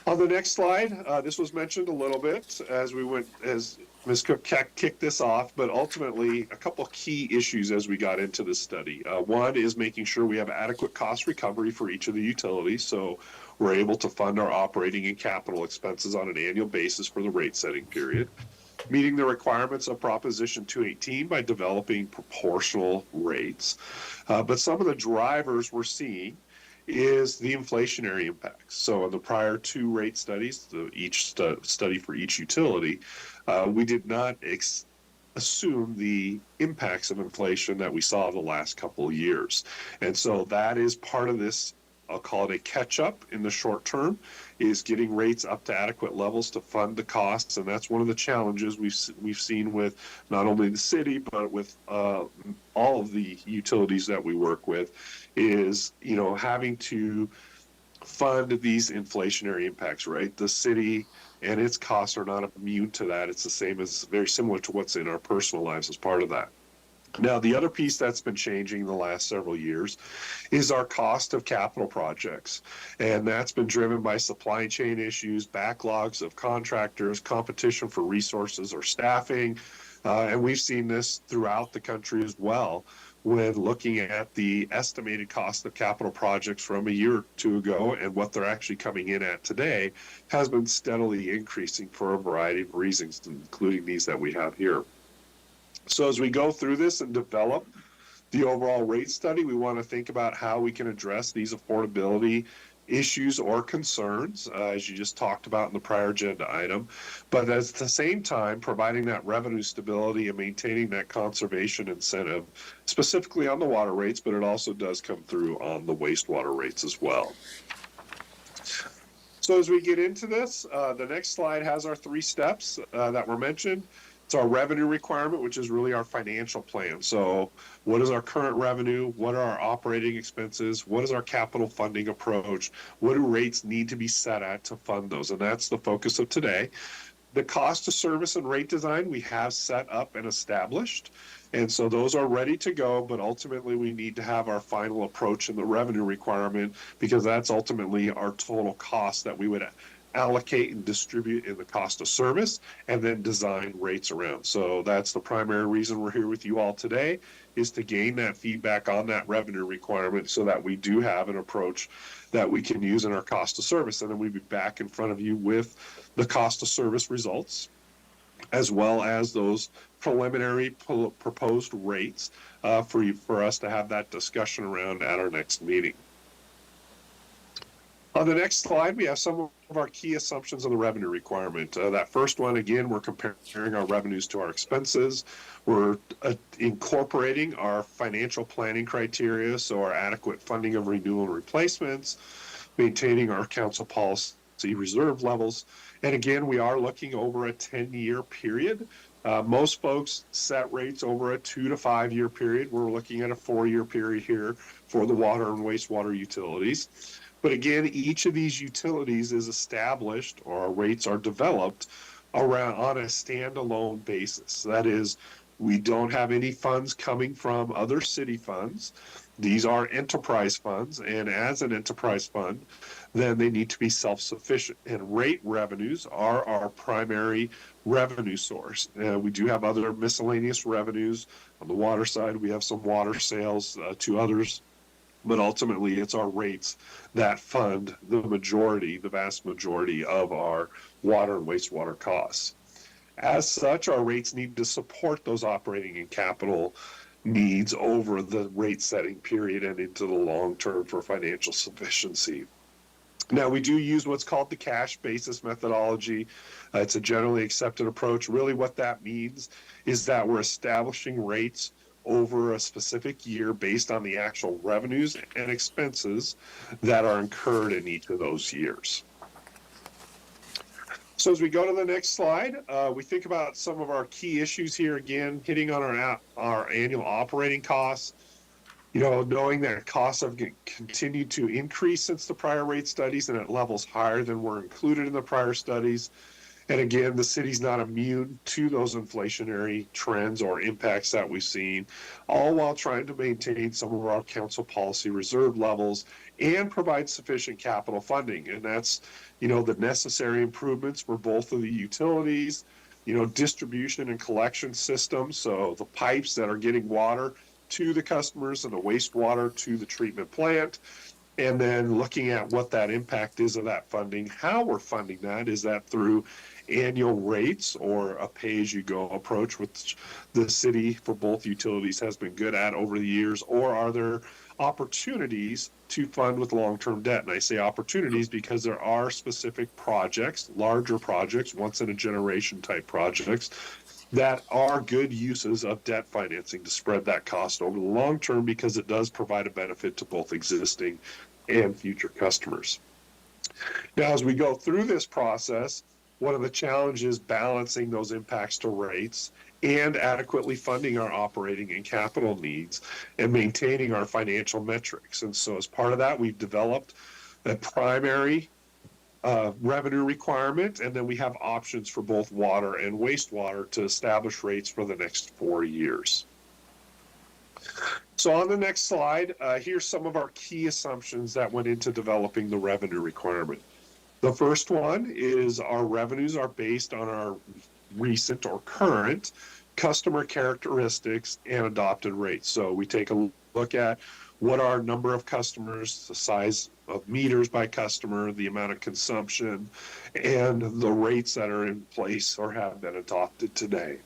On the next slide, this was mentioned a little bit as Ms. Cook kicked this off, but ultimately a couple key issues as we got into this study. One is making sure we have adequate cost recovery for each of the utilities, so we're able to fund our operating and capital expenses on an annual basis for the rate setting period. Meeting the requirements of Proposition 218 by developing proportional rates. But some of the drivers we're seeing is the inflationary impacts. So in the prior two rate studies, each study for each utility, we did not assume the impacts of inflation that we saw the last couple of years. And so that is part of this, I'll call it a catch-up in the short term, is getting rates up to adequate levels to fund the costs. And that's one of the challenges we've seen with not only the city, but with all of the utilities that we work with, is, having to fund these inflationary impacts, right? The city and its costs are not immune to that. It's the same as, very similar to what's in our personal lives as part of that. Now, the other piece that's been changing the last several years is our cost of capital projects. And that's been driven by supply chain issues, backlogs of contractors, competition for resources or staffing. And we've seen this throughout the country as well, when looking at the estimated cost of capital projects from a year or two ago and what they're actually coming in at today has been steadily increasing for a variety of reasons, including these that we have here. So as we go through this and develop the overall rate study, we want to think about how we can address these affordability issues or concerns, as you just talked about in the prior agenda item, but at the same time, providing that revenue stability and maintaining that conservation incentive, specifically on the water rates, but it also does come through on the wastewater rates as well. So as we get into this, the next slide has our 3 steps that were mentioned. It's our revenue requirement, which is really our financial plan. So what is our current revenue? What are our operating expenses? What is our capital funding approach? What do rates need to be set at to fund those? And that's the focus of today. The cost of service and rate design we have set up and established. And so those are ready to go, but ultimately we need to have our final approach in the revenue requirement, because that's ultimately our total cost that we would allocate and distribute in the cost of service, and then design rates around. So that's the primary reason we're here with you all today, is to gain that feedback on that revenue requirement so that we do have an approach that we can use in our cost of service. And then we'd be back in front of you with the cost of service results, as well as those preliminary proposed rates for us to have that discussion around at our next meeting. On the next slide, we have some of our key assumptions of the revenue requirement. That first one, again, we're comparing our revenues to our expenses. We're incorporating our financial planning criteria, so our adequate funding of renewal and replacements, maintaining our council policy reserve levels. And again, we are looking over a 10-year period. Most folks set rates over a 2 to 5 year period. We're looking at a 4-year period here for the water and wastewater utilities. But again, each of these utilities is established, or our rates are developed around on a standalone basis. That is, we don't have any funds coming from other city funds. These are enterprise funds, and as an enterprise fund, then they need to be self-sufficient. And rate revenues are our primary revenue source. We do have other miscellaneous revenues. On the water side, we have some water sales to others. But ultimately, it's our rates that fund the vast majority of our water and wastewater costs. As such, our rates need to support those operating and capital needs over the rate setting period and into the long term for financial sufficiency. Now, we do use what's called the cash basis methodology. It's a generally accepted approach. Really what that means is that we're establishing rates over a specific year based on the actual revenues and expenses that are incurred in each of those years. So as we go to the next slide, we think about some of our key issues here, again, hitting on our annual operating costs. You know, knowing that costs have continued to increase since the prior rate studies and at levels higher than were included in the prior studies. And again, the city's not immune to those inflationary trends or impacts that we've seen, all while trying to maintain some of our council policy reserve levels and provide sufficient capital funding. And that's, you know, the necessary improvements for both of the utilities, you know, distribution and collection systems, so the pipes that are getting water to the customers and the wastewater to the treatment plant. And then looking at what that impact is of that funding, how we're funding that. Is that through annual rates or a pay-as-you-go approach, which the city for both utilities has been good at over the years, or are there opportunities to fund with long-term debt? And I say opportunities because there are specific projects, larger projects, once-in-a-generation type projects, that are good uses of debt financing to spread that cost over the long term, because it does provide a benefit to both existing and future customers. Now, as we go through this process, one of the challenges balancing those impacts to rates and adequately funding our operating and capital needs and maintaining our financial metrics. And so as part of that, we've developed a primary revenue requirement, and then we have options for both water and wastewater to establish rates for the next 4 years. So on the next slide, here's some of our key assumptions that went into developing the revenue requirement. The first one is our revenues are based on our recent or current customer characteristics and adopted rates. So we take a look at what our number of customers, the size of meters by customer, the amount of consumption, and the rates that are in place or have been adopted today.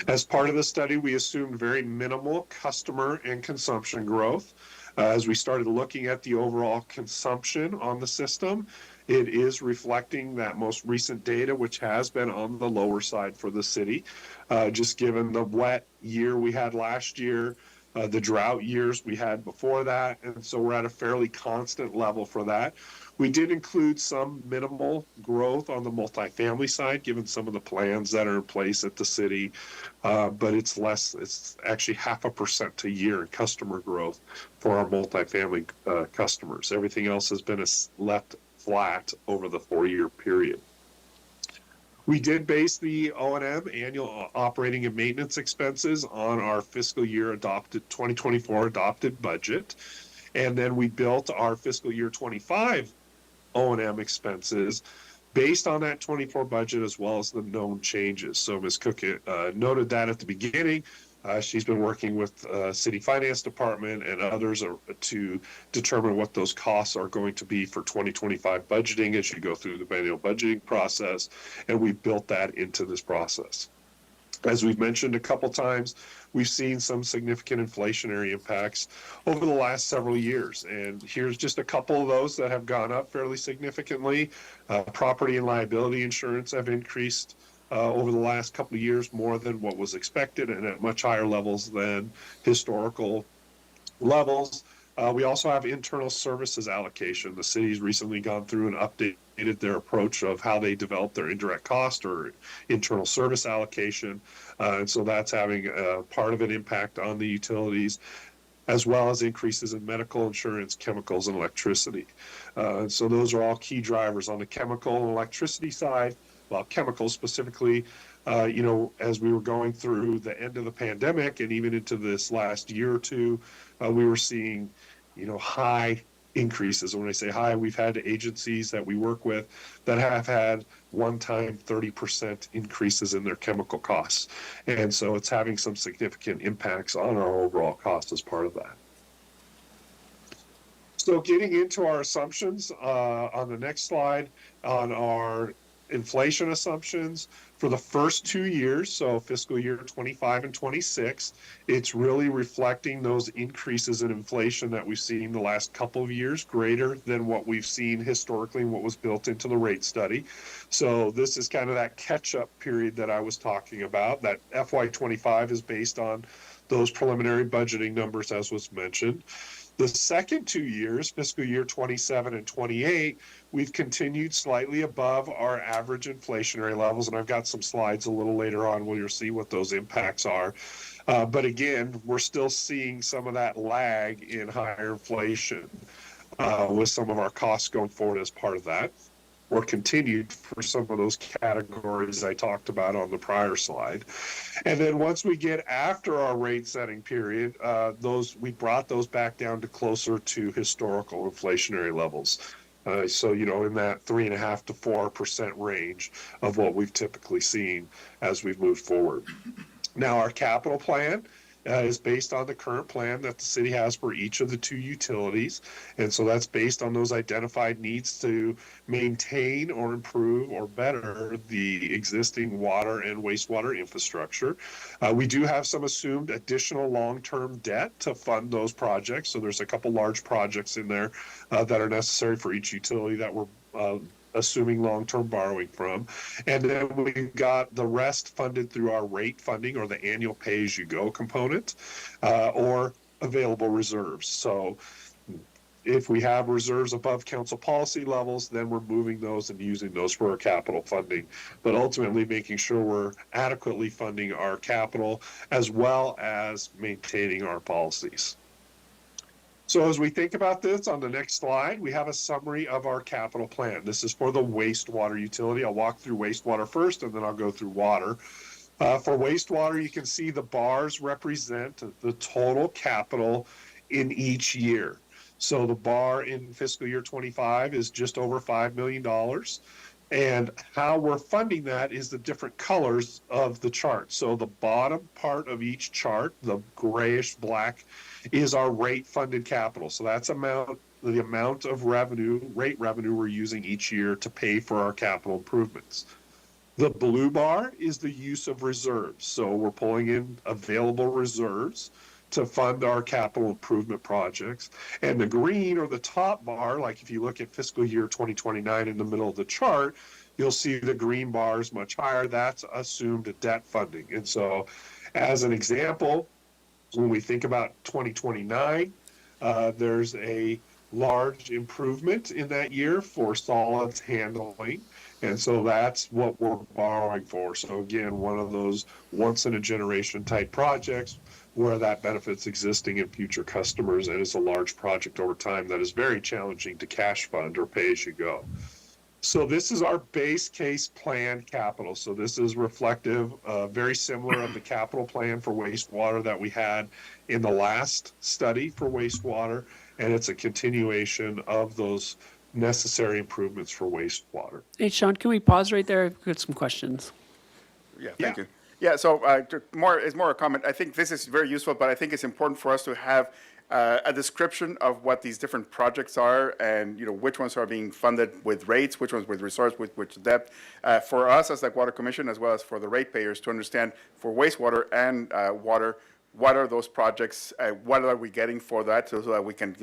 As part of the study, we assumed very minimal customer and consumption growth. As we started looking at the overall consumption on the system, it is reflecting that most recent data, which has been on the lower side for the city, just given the wet year we had last year, the drought years we had before that, and so we're at a fairly constant level for that. We did include some minimal growth on the multifamily side, given some of the plans that are in place at the city, but it's less, it's actually 0.5% a year in customer growth for our multifamily customers. Everything else has been left flat over the 4-year period. We did base the O&M, annual operating and maintenance expenses, on our fiscal year 2024 adopted budget. And then we built our fiscal year 25 O&M expenses based on that 24 budget as well as the known changes. So Ms. Cook noted that at the beginning. She's been working with City Finance Department and others to determine what those costs are going to be for 2025 budgeting as you go through the annual budgeting process, and we built that into this process. As we've mentioned a couple times, we've seen some significant inflationary impacts over the last several years, and here's just a couple of those that have gone up fairly significantly. Property and liability insurance have increased over the last couple of years more than what was expected and at much higher levels than historical levels. We also have internal services allocation. The city's recently gone through and updated their approach of how they develop their indirect cost or internal service allocation. And so that's having part of an impact on the utilities, as well as increases in medical insurance, chemicals, and electricity. So those are all key drivers. On the chemical and electricity side, well, chemicals specifically, as we were going through the end of the pandemic and even into this last year or two, we were seeing, high increases. And when I say high, we've had agencies that we work with that have had one-time 30% increases in their chemical costs. And so it's having some significant impacts on our overall cost as part of that. So getting into our assumptions on the next slide on our inflation assumptions for the first 2 years, so fiscal year 25 and 26, it's really reflecting those increases in inflation that we've seen the last couple of years, greater than what we've seen historically and what was built into the rate study. So this is kind of that catch-up period that I was talking about. That FY25 is based on those preliminary budgeting numbers, as was mentioned. The second 2 years, fiscal year 27 and 28, we've continued slightly above our average inflationary levels, and I've got some slides a little later on where you'll see what those impacts are. But again, we're still seeing some of that lag in higher inflation with some of our costs going forward as part of that, or continued for some of those categories I talked about on the prior slide. And then once we get after our rate setting period, we brought those back down to closer to historical inflationary levels. So, in that 3.5% to 4% range of what we've typically seen as we've moved forward. Now, our capital plan is based on the current plan that the city has for each of the 2 utilities. And so that's based on those identified needs to maintain or improve or better the existing water and wastewater infrastructure. We do have some assumed additional long-term debt to fund those projects. So there's a couple large projects in there that are necessary for each utility that we're assuming long-term borrowing from. And then we've got the rest funded through our rate funding or the annual pay-as-you-go component or available reserves. So if we have reserves above council policy levels, then we're moving those and using those for our capital funding, but ultimately making sure we're adequately funding our capital as well as maintaining our policies. So as we think about this on the next slide, we have a summary of our capital plan. This is for the wastewater utility. I'll walk through wastewater first, and then I'll go through water. For wastewater, you can see the bars represent the total capital in each year. So the bar in fiscal year 25 is just over $5 million. And how we're funding that is the different colors of the chart. So the bottom part of each chart, the grayish black, is our rate funded capital. So that's the amount of rate revenue we're using each year to pay for our capital improvements. The blue bar is the use of reserves. So we're pulling in available reserves to fund our capital improvement projects. And the green, or the top bar, like if you look at fiscal year 2029 in the middle of the chart, you'll see the green bar is much higher. That's assumed debt funding. And so as an example, when we think about 2029, there's a large improvement in that year for solids handling. And so that's what we're borrowing for. So again, one of those once in a generation type projects where that benefits existing and future customers, and it's a large project over time that is very challenging to cash fund or pay as you go. So this is our base case planned capital. So this is reflective, very similar of the capital plan for wastewater that we had in the last study for wastewater, and it's a continuation of those necessary improvements for wastewater. Hey, Sean, can we pause right there? I've got some questions. Yeah, thank you. Yeah, so it's more a comment. I think this is very useful, but I think it's important for us to have a description of what these different projects are, and which ones are being funded with rates, which ones with resource, with which debt. For us as the Water Commission, as well as for the ratepayers, to understand for wastewater and water, what are those projects? What are we getting for that, so that we can,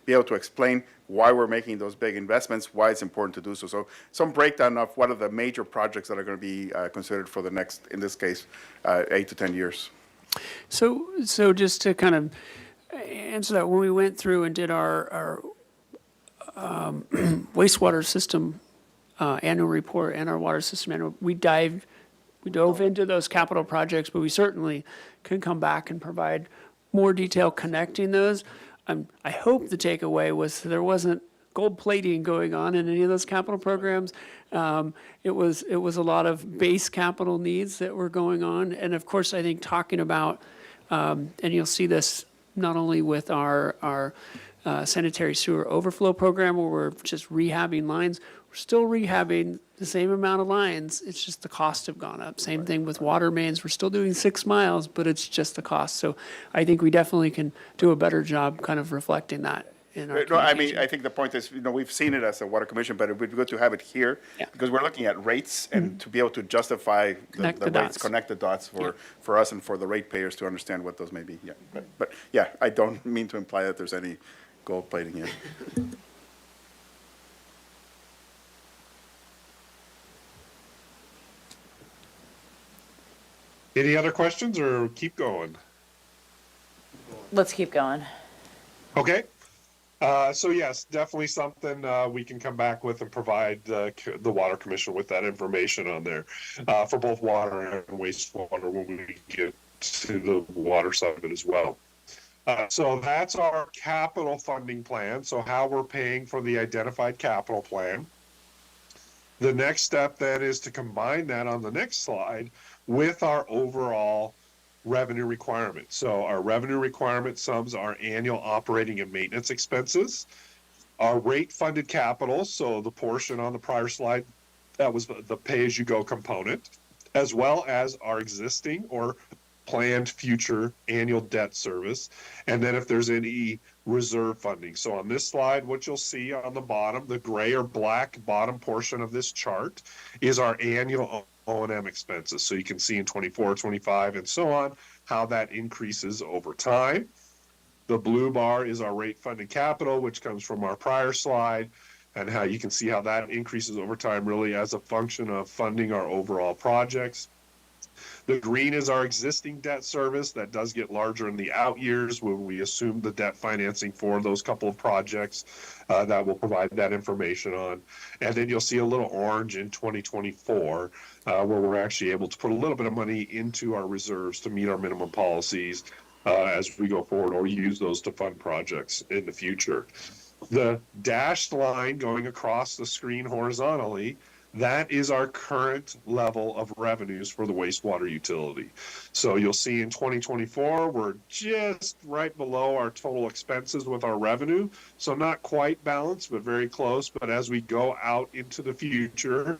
be able to explain why we're making those big investments, why it's important to do so. So some breakdown of what are the major projects that are going to be considered for the next, in this case, 8 to 10 years. So just to kind of answer that, when we went through and did our wastewater system annual report and our water system annual, we dove into those capital projects, but we certainly can come back and provide more detail connecting those. I hope the takeaway was there wasn't gold plating going on in any of those capital programs. It was a lot of base capital needs that were going on. And of course, I think talking about, and you'll see this not only with our sanitary sewer overflow program, where we're just rehabbing lines, we're still rehabbing the same amount of lines. It's just the costs have gone up. Same thing with water mains. We're still doing 6 miles, but it's just the cost. So I think we definitely can do a better job kind of reflecting that in our No, I mean, communication. I think the point is, we've seen it as a Water Commission, but it would be good to have it here, Yeah. because we're looking at rates, and to be able to justify Connect the rates, dots. connect the dots for us and for the ratepayers to understand what those may be. Yeah, but yeah, I don't mean to imply that there's any gold plating here. Any other questions, or keep going? Let's keep going. Okay. So yes, definitely something we can come back with and provide the Water Commission with that information on there for both water and wastewater when we get to the water side of it as well. So that's our capital funding plan. So how we're paying for the identified capital plan. The next step then is to combine that on the next slide with our overall revenue requirement. So our revenue requirement sums our annual operating and maintenance expenses, our rate funded capital, so the portion on the prior slide that was the pay-as-you-go component, as well as our existing or planned future annual debt service, and then if there's any reserve funding. So on this slide, what you'll see on the bottom, the gray or black bottom portion of this chart, is our annual O&M expenses. So you can see in 24, 25, and so on, how that increases over time. The blue bar is our rate funded capital, which comes from our prior slide, and how you can see how that increases over time really as a function of funding our overall projects. The green is our existing debt service that does get larger in the out years when we assume the debt financing for those couple of projects that will provide that information on. And then you'll see a little orange in 2024 where we're actually able to put a little bit of money into our reserves to meet our minimum policies as we go forward, or use those to fund projects in the future. The dashed line going across the screen horizontally, that is our current level of revenues for the wastewater utility. So you'll see in 2024, we're just right below our total expenses with our revenue. So not quite balanced, but very close. But as we go out into the future,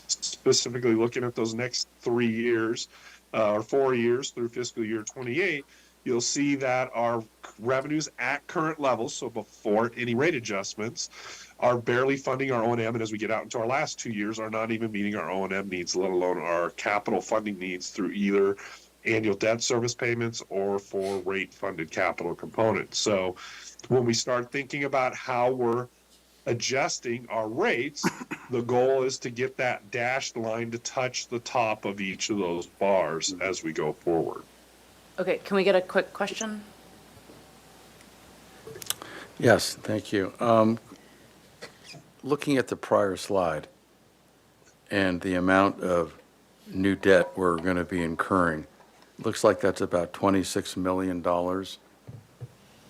specifically looking at those next 3 years or 4 years through fiscal year 28, you'll see that our revenues at current levels, so before any rate adjustments, are barely funding our O&M, and as we get out into our last 2 years, are not even meeting our O&M needs, let alone our capital funding needs through either annual debt service payments or for rate-funded capital components. So when we start thinking about how we're adjusting our rates, the goal is to get that dashed line to touch the top of each of those bars as we go forward. Okay, can we get a quick question? Yes, thank you. Looking at the prior slide and the amount of new debt we're going to be incurring, looks like that's about $26 million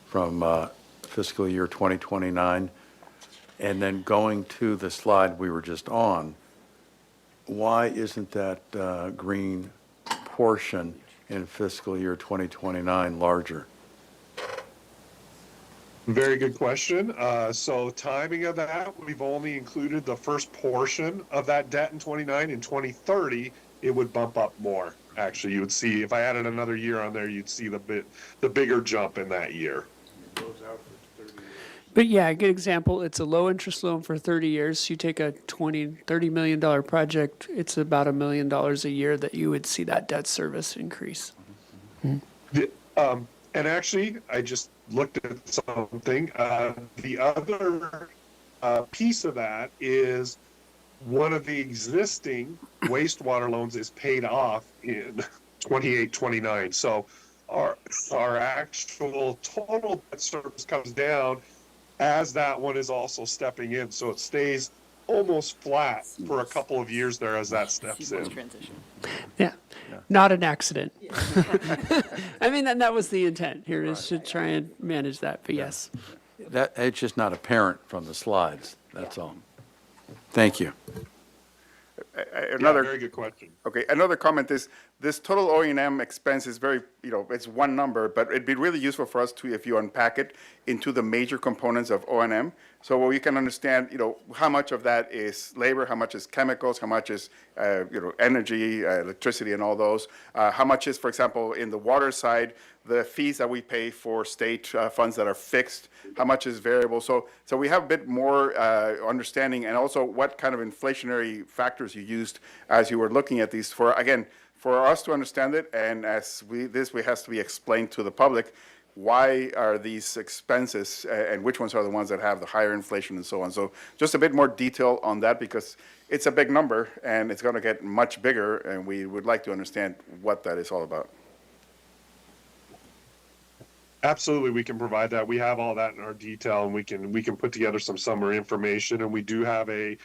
from fiscal year 2029. And then going to the slide we were just on, why isn't that green portion in fiscal year 2029 larger? Very good question. So timing of that, we've only included the first portion of that debt in 29. In 2030, it would bump up more. Actually, you would see, if I added another year on there, you'd see the bigger jump in that year. But yeah, a good example, it's a low interest loan for 30 years. You take a $30 million project, it's about $1 million a year that you would see that debt service increase. And actually, I just looked at something. The other piece of that is one of the existing wastewater loans is paid off in 28, 29. So our actual total debt service comes down as that one is also stepping in. So it stays almost flat for a couple of years there as that steps in. Transition. Yeah, not an accident. I mean, that was the intent here, is to try and manage that, but yes. That, it's just not apparent from the slides, that's all. Thank you. Another, Very good question. okay, another comment is, this total O&M expense is very, it's one number, but it'd be really useful for us to, if you unpack it into the major components of O&M. So we can understand, how much of that is labor, how much is chemicals, how much is, energy, electricity and all those. How much is, for example, in the water side, the fees that we pay for state funds that are fixed, how much is variable. So we have a bit more understanding, and also what kind of inflationary factors you used as you were looking at these for us to understand it, and as this has to be explained to the public, why are these expenses and which ones are the ones that have the higher inflation and so on. So just a bit more detail on that, because it's a big number and it's going to get much bigger, and we would like to understand what that is all about. Absolutely, we can provide that. We have all that in our detail, and we can put together some summary information, and we do have a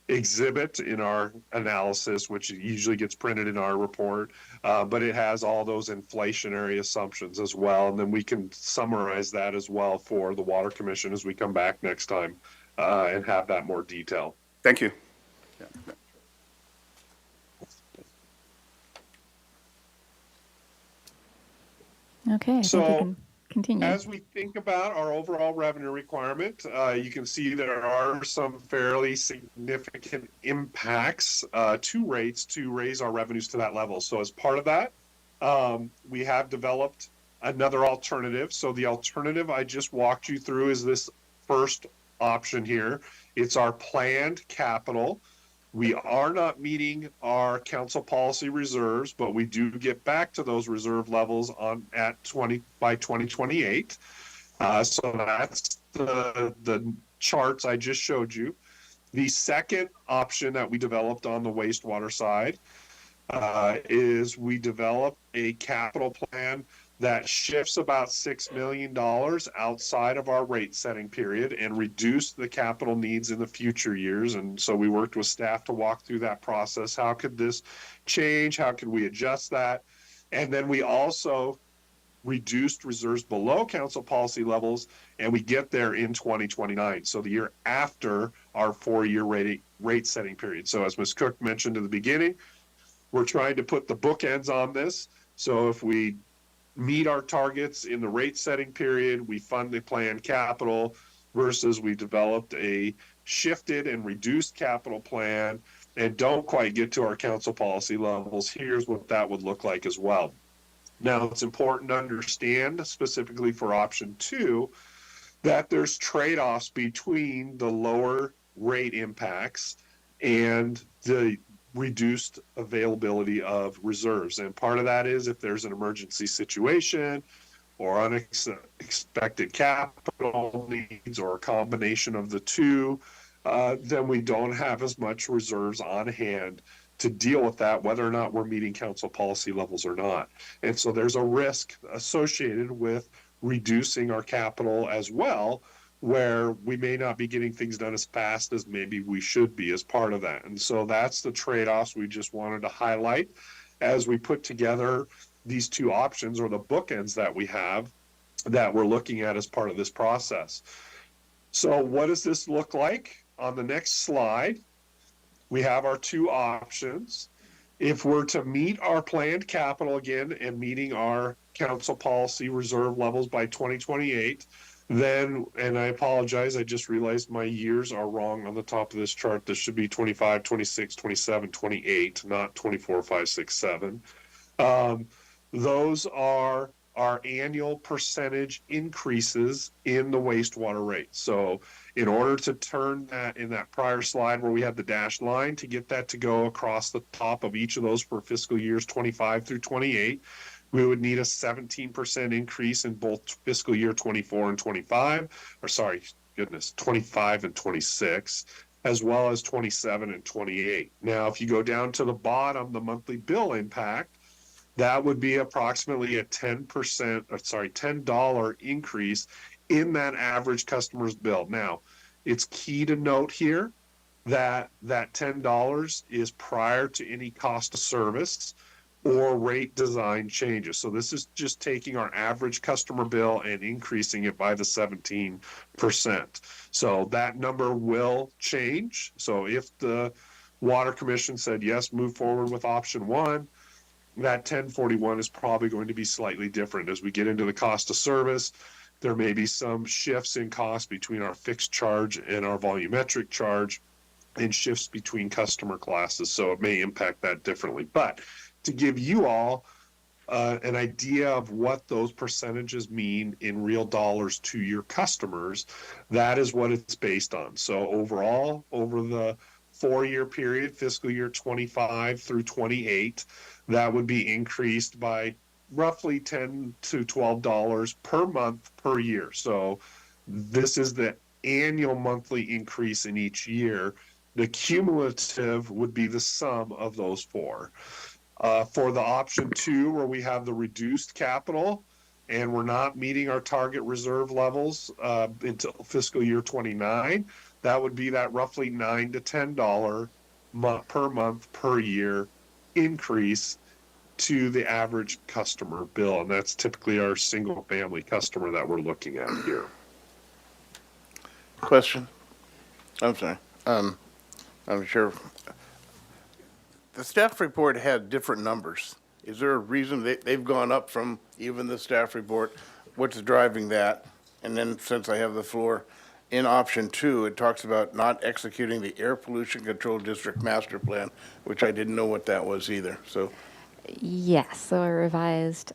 exhibit in our analysis, which usually gets printed in our report, but it has all those inflationary assumptions as well, and then we can summarize that as well for the Water Commission as we come back next time and have that more detail. Thank you. Okay, I think we So, can continue. as we think about our overall revenue requirement, you can see there are some fairly significant impacts to rates to raise our revenues to that level. So as part of that, we have developed another alternative. So the alternative I just walked you through is this first option here. It's our planned capital. We are not meeting our council policy reserves, but we do get back to those reserve levels by 2028. So that's the charts I just showed you. The second option that we developed on the wastewater side is we developed a capital plan that shifts about $6 million outside of our rate setting period and reduce the capital needs in the future years. And so we worked with staff to walk through that process. How could this change? How could we adjust that? And then we also reduced reserves below council policy levels, and we get there in 2029. So the year after our 4-year rate setting period. So as Ms. Cook mentioned in the beginning, we're trying to put the bookends on this. So if we meet our targets in the rate setting period, we fund the planned capital, versus we developed a shifted and reduced capital plan and don't quite get to our council policy levels. Here's what that would look like as well. Now, it's important to understand, specifically for option 2, that there's trade-offs between the lower rate impacts and the reduced availability of reserves. And part of that is if there's an emergency situation or unexpected capital needs or a combination of the two, then we don't have as much reserves on hand to deal with that, whether or not we're meeting council policy levels or not. And so there's a risk associated with reducing our capital as well, where we may not be getting things done as fast as maybe we should be as part of that. And so that's the trade-offs we just wanted to highlight as we put together these two options, or the bookends that we have that we're looking at as part of this process. So what does this look like? On the next slide, we have our two options. If we're to meet our planned capital again and meeting our council policy reserve levels by 2028, then, and I apologize, I just realized my years are wrong on the top of this chart. This should be 25, 26, 27, 28, not 24, 5, 6, 7. Those are our annual percentage increases in the wastewater rate. So in order to turn that in that prior slide where we had the dashed line, to get that to go across the top of each of those for fiscal years 25 through 28, we would need a 17% increase in both fiscal year 24 and 25, or sorry, goodness, 25 and 26, as well as 27 and 28. Now, if you go down to the bottom, the monthly bill impact, that would be approximately a $10 increase in that average customer's bill. Now, it's key to note here that that $10 is prior to any cost of service or rate design changes. So this is just taking our average customer bill and increasing it by the 17%. So that number will change. So if the Water Commission said, yes, move forward with option 1, that 1041 is probably going to be slightly different. As we get into the cost of service, there may be some shifts in cost between our fixed charge and our volumetric charge, and shifts between customer classes. So it may impact that differently. But to give you all an idea of what those percentages mean in real dollars to your customers, that is what it's based on. So overall, over the 4-year period, fiscal year 25 through 28, that would be increased by roughly $10 to $12 per month per year. So this is the annual monthly increase in each year. The cumulative would be the sum of those four. For the option 2, where we have the reduced capital and we're not meeting our target reserve levels until fiscal year 29, that would be that roughly $9 to $10 per month per year increase to the average customer bill. And that's typically our single family customer that we're looking at here. Question? I'm sorry. I'm sure. The staff report had different numbers. Is there a reason they've gone up from even the staff report? What's driving that? And then, since I have the floor, in option 2, it talks about not executing the Air Pollution Control District Master Plan, which I didn't know what that was either. So, Yes, so a revised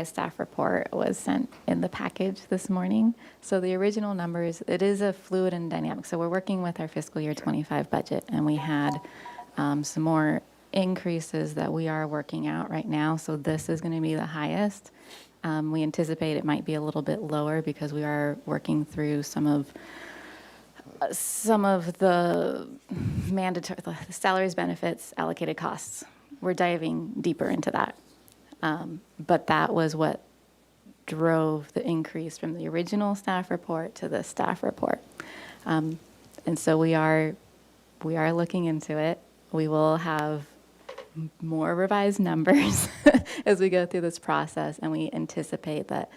staff report was sent in the package this morning. So the original numbers, it is a fluid and dynamic. So we're working with our fiscal year 25 budget, and we had some more increases that we are working out right now. So this is going to be the highest. We anticipate it might be a little bit lower because we are working through some of the mandatory the salaries, benefits, allocated costs. We're diving deeper into that. But that was what drove the increase from the original staff report to the staff report. And so we are looking into it. We will have more revised numbers as we go through this process, and we anticipate that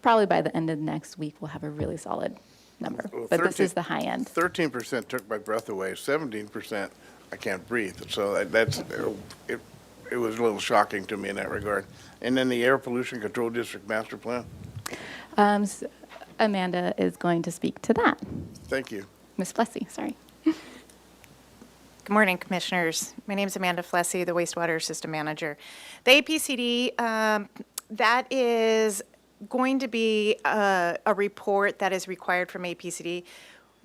probably by the end of next week we'll have a really solid number. Well, But this is the high end. 13% took my breath away. 17%, I can't breathe. So it was a little shocking to me in that regard. And then the Air Pollution Control District Master Plan? Amanda is going to speak to that. Thank you. Ms. Plessy, sorry. Good morning, Commissioners. My name is Amanda Flessy, the Wastewater System Manager. The APCD, that is going to be a report that is required from APCD.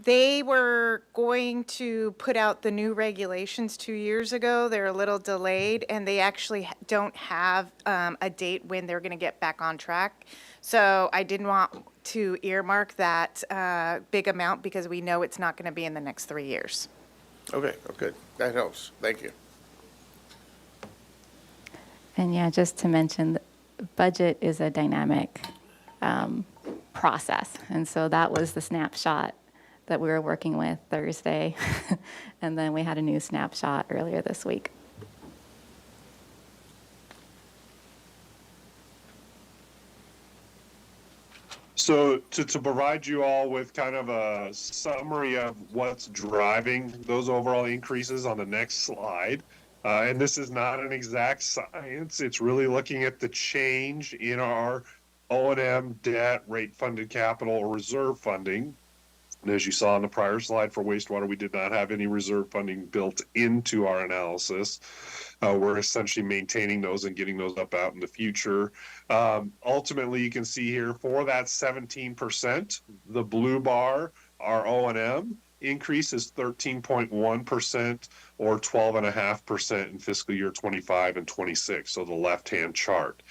They were going to put out the new regulations 2 years ago. They're a little delayed, and they actually don't have a date when they're going to get back on track. So I didn't want to earmark that big amount because we know it's not going to be in the next 3 years. Okay, good. That helps. Thank you. And yeah, just to mention, the budget is a dynamic process. And so that was the snapshot that we were working with Thursday. And then we had a new snapshot earlier this week. So to provide you all with kind of a summary of what's driving those overall increases on the next slide, and this is not an exact science, it's really looking at the change in our O&M debt, rate funded capital, or reserve funding. And as you saw on the prior slide for wastewater, we did not have any reserve funding built into our analysis. We're essentially maintaining those and getting those up out in the future. Ultimately, you can see here for that 17%, the blue bar, our O&M increase is 13.1% or 12.5% in fiscal year 25 and 26. So the left-hand chart.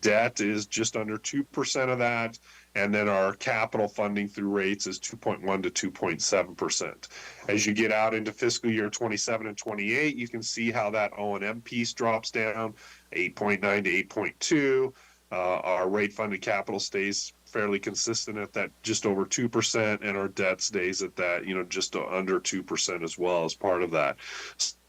Debt is just under 2% of that. And then our capital funding through rates is 2.1 to 2.7%. As you get out into fiscal year 27 and 28, you can see how that O&M piece drops down 8.9 to 8.2. Our rate funded capital stays fairly consistent at that just over 2%, and our debt stays at that, just under 2% as well as part of that.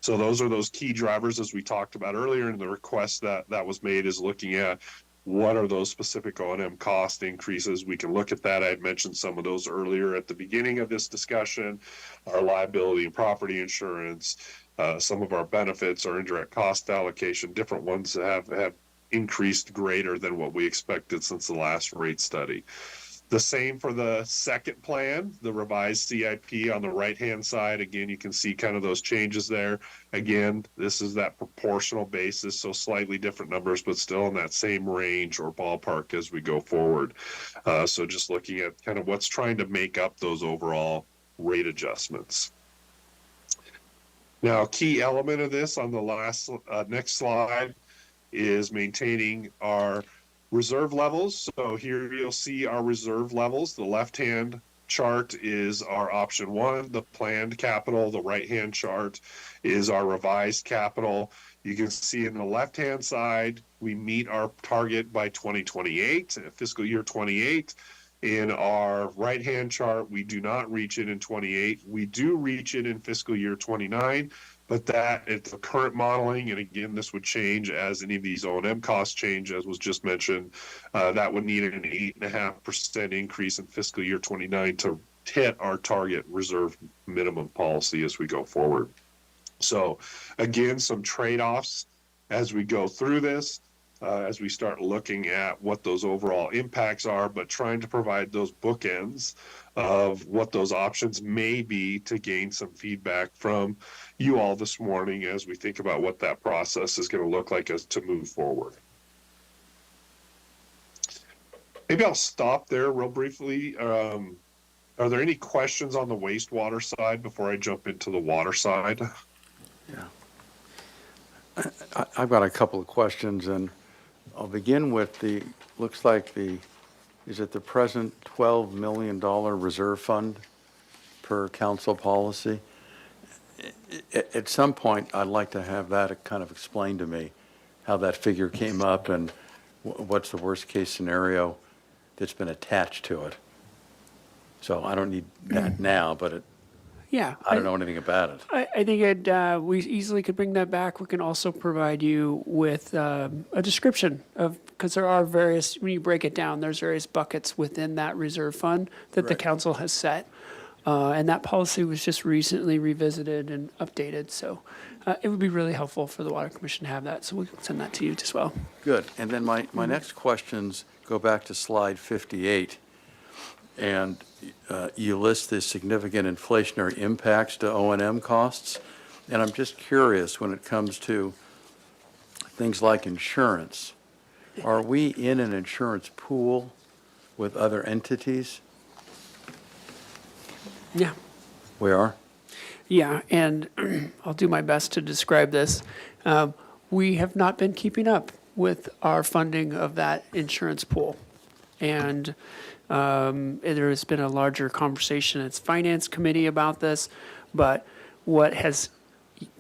So those are those key drivers as we talked about earlier, and the request that was made is looking at what are those specific O&M cost increases. We can look at that. I had mentioned some of those earlier at the beginning of this discussion. Our liability and property insurance, some of our benefits, our indirect cost allocation, different ones have increased greater than what we expected since the last rate study. The same for the second plan, the revised CIP on the right-hand side. Again, you can see kind of those changes there. Again, this is that proportional basis, so slightly different numbers, but still in that same range or ballpark as we go forward. So just looking at kind of what's trying to make up those overall rate adjustments. Now, a key element of this on the next slide is maintaining our reserve levels. So here you'll see our reserve levels. The left-hand chart is our option one, the planned capital. The right-hand chart is our revised capital. You can see in the left-hand side, we meet our target by 2028, fiscal year 28. In our right-hand chart, we do not reach it in 28. We do reach it in fiscal year 29. But that at the current modeling, and again, this would change as any of these O&M costs change, as was just mentioned, that would need an 8.5% increase in fiscal year 29 to hit our target reserve minimum policy as we go forward. So again, some trade-offs as we go through this, as we start looking at what those overall impacts are, but trying to provide those bookends of what those options may be to gain some feedback from you all this morning as we think about what that process is going to look like as to move forward. Maybe I'll stop there real briefly. Are there any questions on the wastewater side before I jump into the water side? Yeah. I've got a couple of questions, and I'll begin with is it the present $12 million reserve fund per council policy? At some point, I'd like to have that kind of explained to me, how that figure came up and what's the worst case scenario that's been attached to it. So I don't need that now, but I don't know anything about it. I think we easily could bring that back. We can also provide you with a description of, because there are various, when you break it down, there's various buckets within that reserve fund that the council has set. And that policy was just recently revisited and updated. So it would be really helpful for the Water Commission to have that. So we can send that to you as well. Good. And then my next questions go back to slide 58. And you list the significant inflationary impacts to O&M costs. And I'm just curious, when it comes to things like insurance, are we in an insurance pool with other entities? Yeah. We are? Yeah, and I'll do my best to describe this. We have not been keeping up with our funding of that insurance pool. And there has been a larger conversation at Finance Committee about this, but what has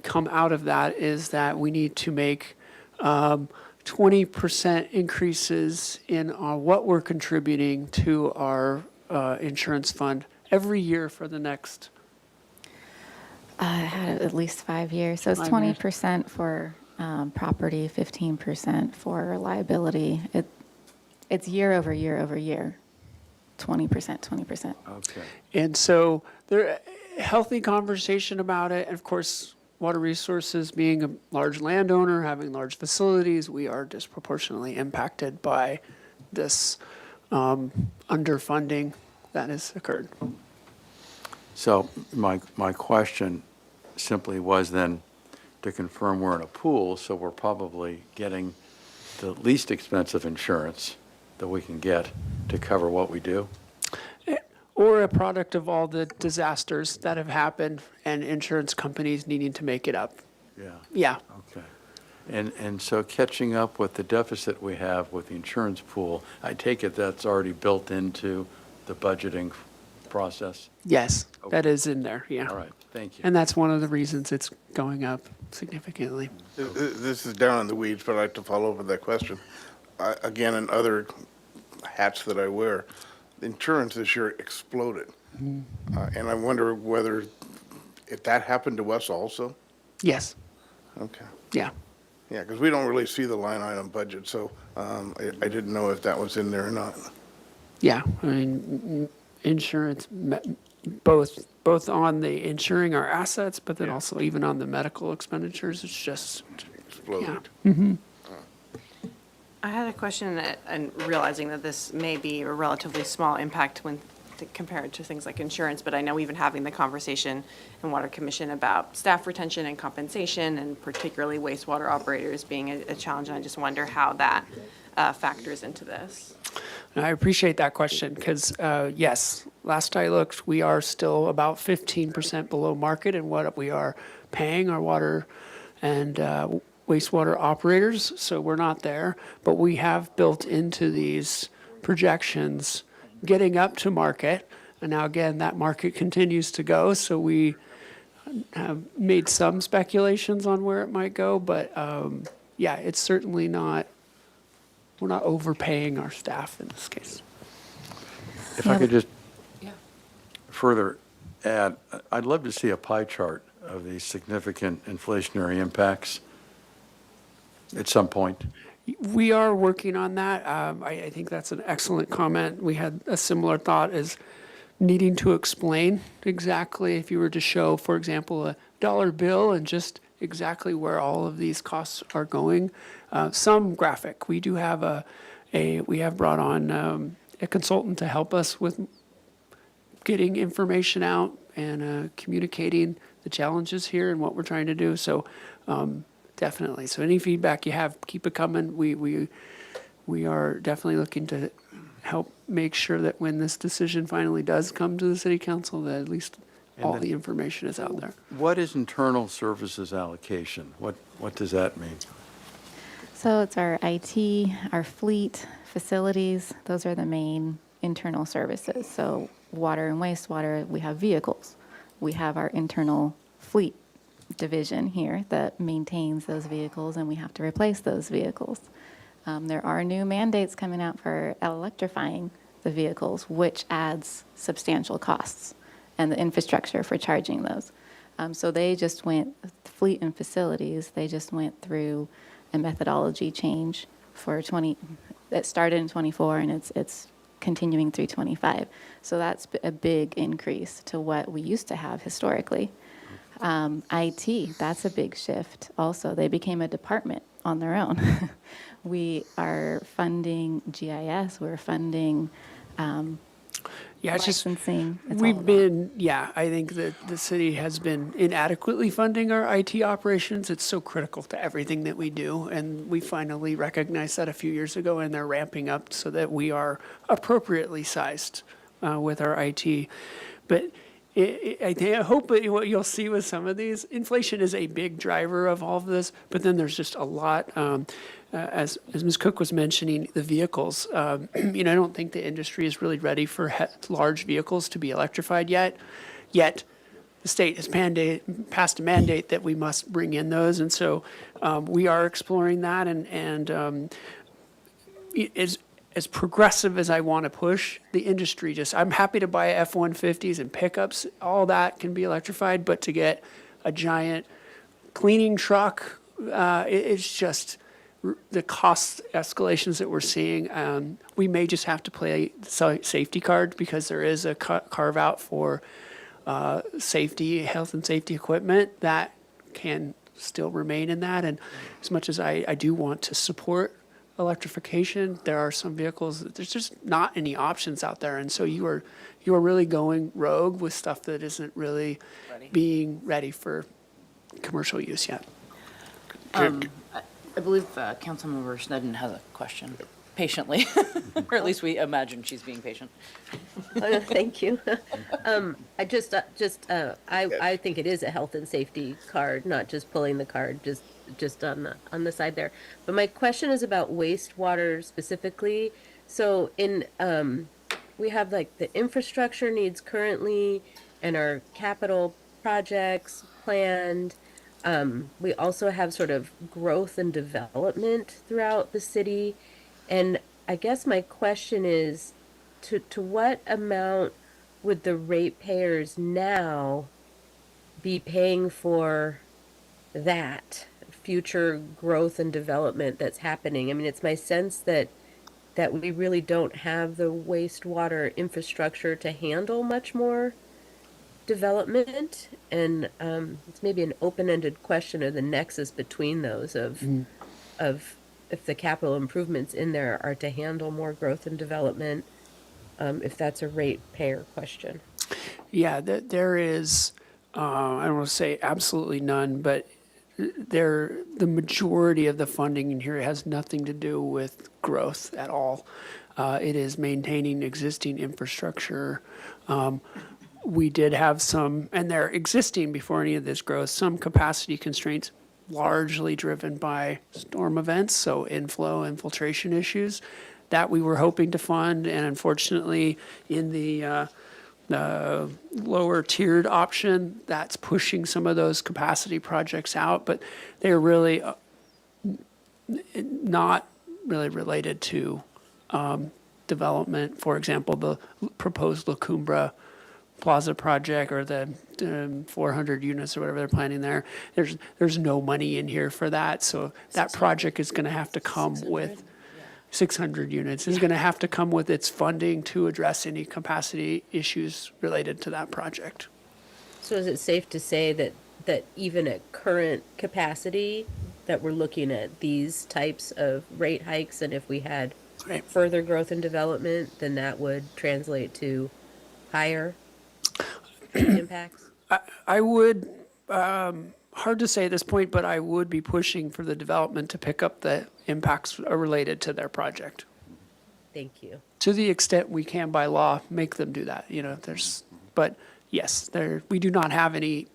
come out of that is that we need to make 20% increases in what we're contributing to our insurance fund every year for the next. I had at least 5 years. So it's 5 years. 20% for property, 15% for liability. It's year over year over year. 20%, 20%. Okay. And so there, healthy conversation about it. And of course, Water Resources being a large landowner, having large facilities, we are disproportionately impacted by this underfunding that has occurred. So my question simply was then to confirm we're in a pool, so we're probably getting the least expensive insurance that we can get to cover what we do? Or a product of all the disasters that have happened and insurance companies needing to make it up. Yeah. Yeah. Okay. And so catching up with the deficit we have with the insurance pool, I take it that's already built into the budgeting process? Yes, that Okay. is in there, yeah. All right, thank you. And that's one of the reasons it's going up significantly. This is down in the weeds, but I'd like to follow up with that question. Again, in other hats that I wear, insurance this year exploded. And I wonder whether, if that happened to us also? Yes, Okay. yeah. Yeah, because we don't really see the line item budget, so I didn't know if that was in there or not. Yeah, I mean, insurance, both on the insuring our assets, but then also even on the medical expenditures, it's just, Exploded. I had a question, and realizing that this may be a relatively small impact when compared to things like insurance, but I know even having the conversation in Water Commission about staff retention and compensation, and particularly wastewater operators being a challenge, and I just wonder how that factors into this. I appreciate that question because, yes, last I looked, we are still about 15% below market in what we are paying our water and wastewater operators, so we're not there. But we have built into these projections getting up to market. And now, again, that market continues to go, so we have made some speculations on where it might go. But, yeah, it's certainly not. We're not overpaying our staff in this case. If I could just further add, I'd love to see a pie chart of these significant inflationary impacts at some point. We are working on that. I think that's an excellent comment. We had a similar thought as needing to explain exactly if you were to show, for example, a dollar bill and just exactly where all of these costs are going. Some graphic. We do have we have brought on a consultant to help us with getting information out and communicating the challenges here and what we're trying to do. So definitely. So any feedback you have, keep it coming. We are definitely looking to help make sure that when this decision finally does come to the city council, that at least all then- the information is out there. What is internal services allocation? What does that mean? So it's our IT, our fleet, facilities. Those are the main internal services. So water and wastewater, we have vehicles. We have our internal fleet division here that maintains those vehicles, and we have to replace those vehicles. There are new mandates coming out for electrifying the vehicles, which adds substantial costs and the infrastructure for charging those. So they just went, fleet and facilities, they just went through a methodology change for it started in 24 and it's continuing through 25. So that's a big increase to what we used to have historically. IT, that's a big shift also. They became a department on their own. We are funding GIS, we're funding Yeah, it's just, licensing. It's all we've of that. been, yeah, I think that the city has been inadequately funding our IT operations. It's so critical to everything that we do. And we finally recognized that a few years ago, and they're ramping up so that we are appropriately sized with our IT. But I hope that what you'll see with some of these, inflation is a big driver of all of this, but then there's just a lot, as Ms. Cook was mentioning, the vehicles. I don't think the industry is really ready for large vehicles to be electrified yet. Yet, the state has passed a mandate that we must bring in those, and so we are exploring that. And as progressive as I want to push, the industry I'm happy to buy F-150s and pickups. All that can be electrified, but to get a giant cleaning truck, it's just the cost escalations that we're seeing. We may just have to play safety card because there is a carve out for health and safety equipment that can still remain in that. And as much as I do want to support electrification, there are some vehicles that there's just not any options out there, and so you are really going rogue with stuff that isn't really being ready for commercial use yet. I believe Councilmember Snedden has a question, patiently, or at least we imagine she's being patient. Thank you. I think it is a health and safety card, not just pulling the card, just on the side there. But my question is about wastewater specifically. So we have like the infrastructure needs currently and our capital projects planned. We also have sort of growth and development throughout the city. And I guess my question is, to what amount would the ratepayers now be paying for that future growth and development that's happening? I mean, it's my sense that we really don't have the wastewater infrastructure to handle much more development, and it's maybe an open-ended question of the nexus between those of if the capital improvements in there are to handle more growth and development, if that's a ratepayer question. Yeah, there is, I don't want to say absolutely none, but the majority of the funding in here has nothing to do with growth at all. It is maintaining existing infrastructure. We did have some, and they're existing before any of this growth, some capacity constraints largely driven by storm events, so inflow, infiltration issues that we were hoping to fund. And unfortunately, in the lower tiered option, that's pushing some of those capacity projects out, but they're really not really related to development. For example, the proposed La Cumbra Plaza project or the 400 units or whatever they're planning there, there's no money in here for that. So that project is going to have to come with 600 units, is going to have to come with its funding to address any capacity issues related to that project. So is it safe to say that even at current capacity, that we're looking at these types of rate hikes, and if we had further growth and development, then that would translate to higher impacts? I would, hard to say at this point, but I would be pushing for the development to pick up the impacts related to their project. Thank you. To the extent we can by law make them do that, but yes, we do not have any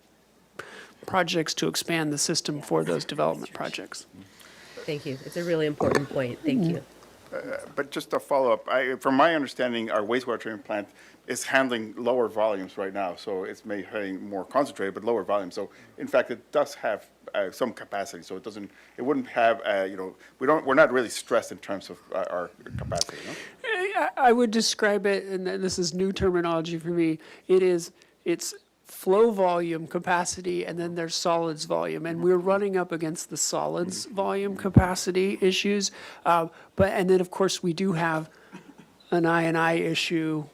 projects to expand the system for those development projects. Thank you. It's a really important point. Thank you. But just a follow-up, from my understanding, our wastewater treatment plant is handling lower volumes right now, so it's maybe more concentrated, but lower volumes. So in fact, it does have some capacity, so it wouldn't have, we're not really stressed in terms of our capacity, no? I would describe it, and this is new terminology for me, it's flow volume capacity, and then there's solids volume, and we're running up against the solids volume capacity issues. And then, of course, we do have an I&I issue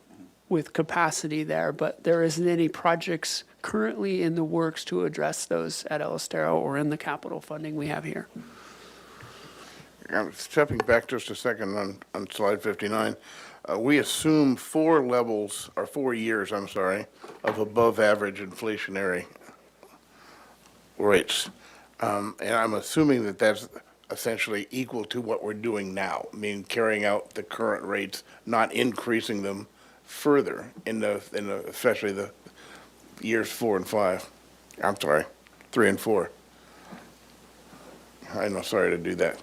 with capacity there, but there isn't any projects currently in the works to address those at El Estero or in the capital funding we have here. Stepping back just a second on slide 59, we assume 4 years, I'm sorry, of above average inflationary rates. And I'm assuming that that's essentially equal to what we're doing now, meaning carrying out the current rates, not increasing them further especially the years 4 and 5. I'm sorry, 3 and 4. I'm sorry to do that.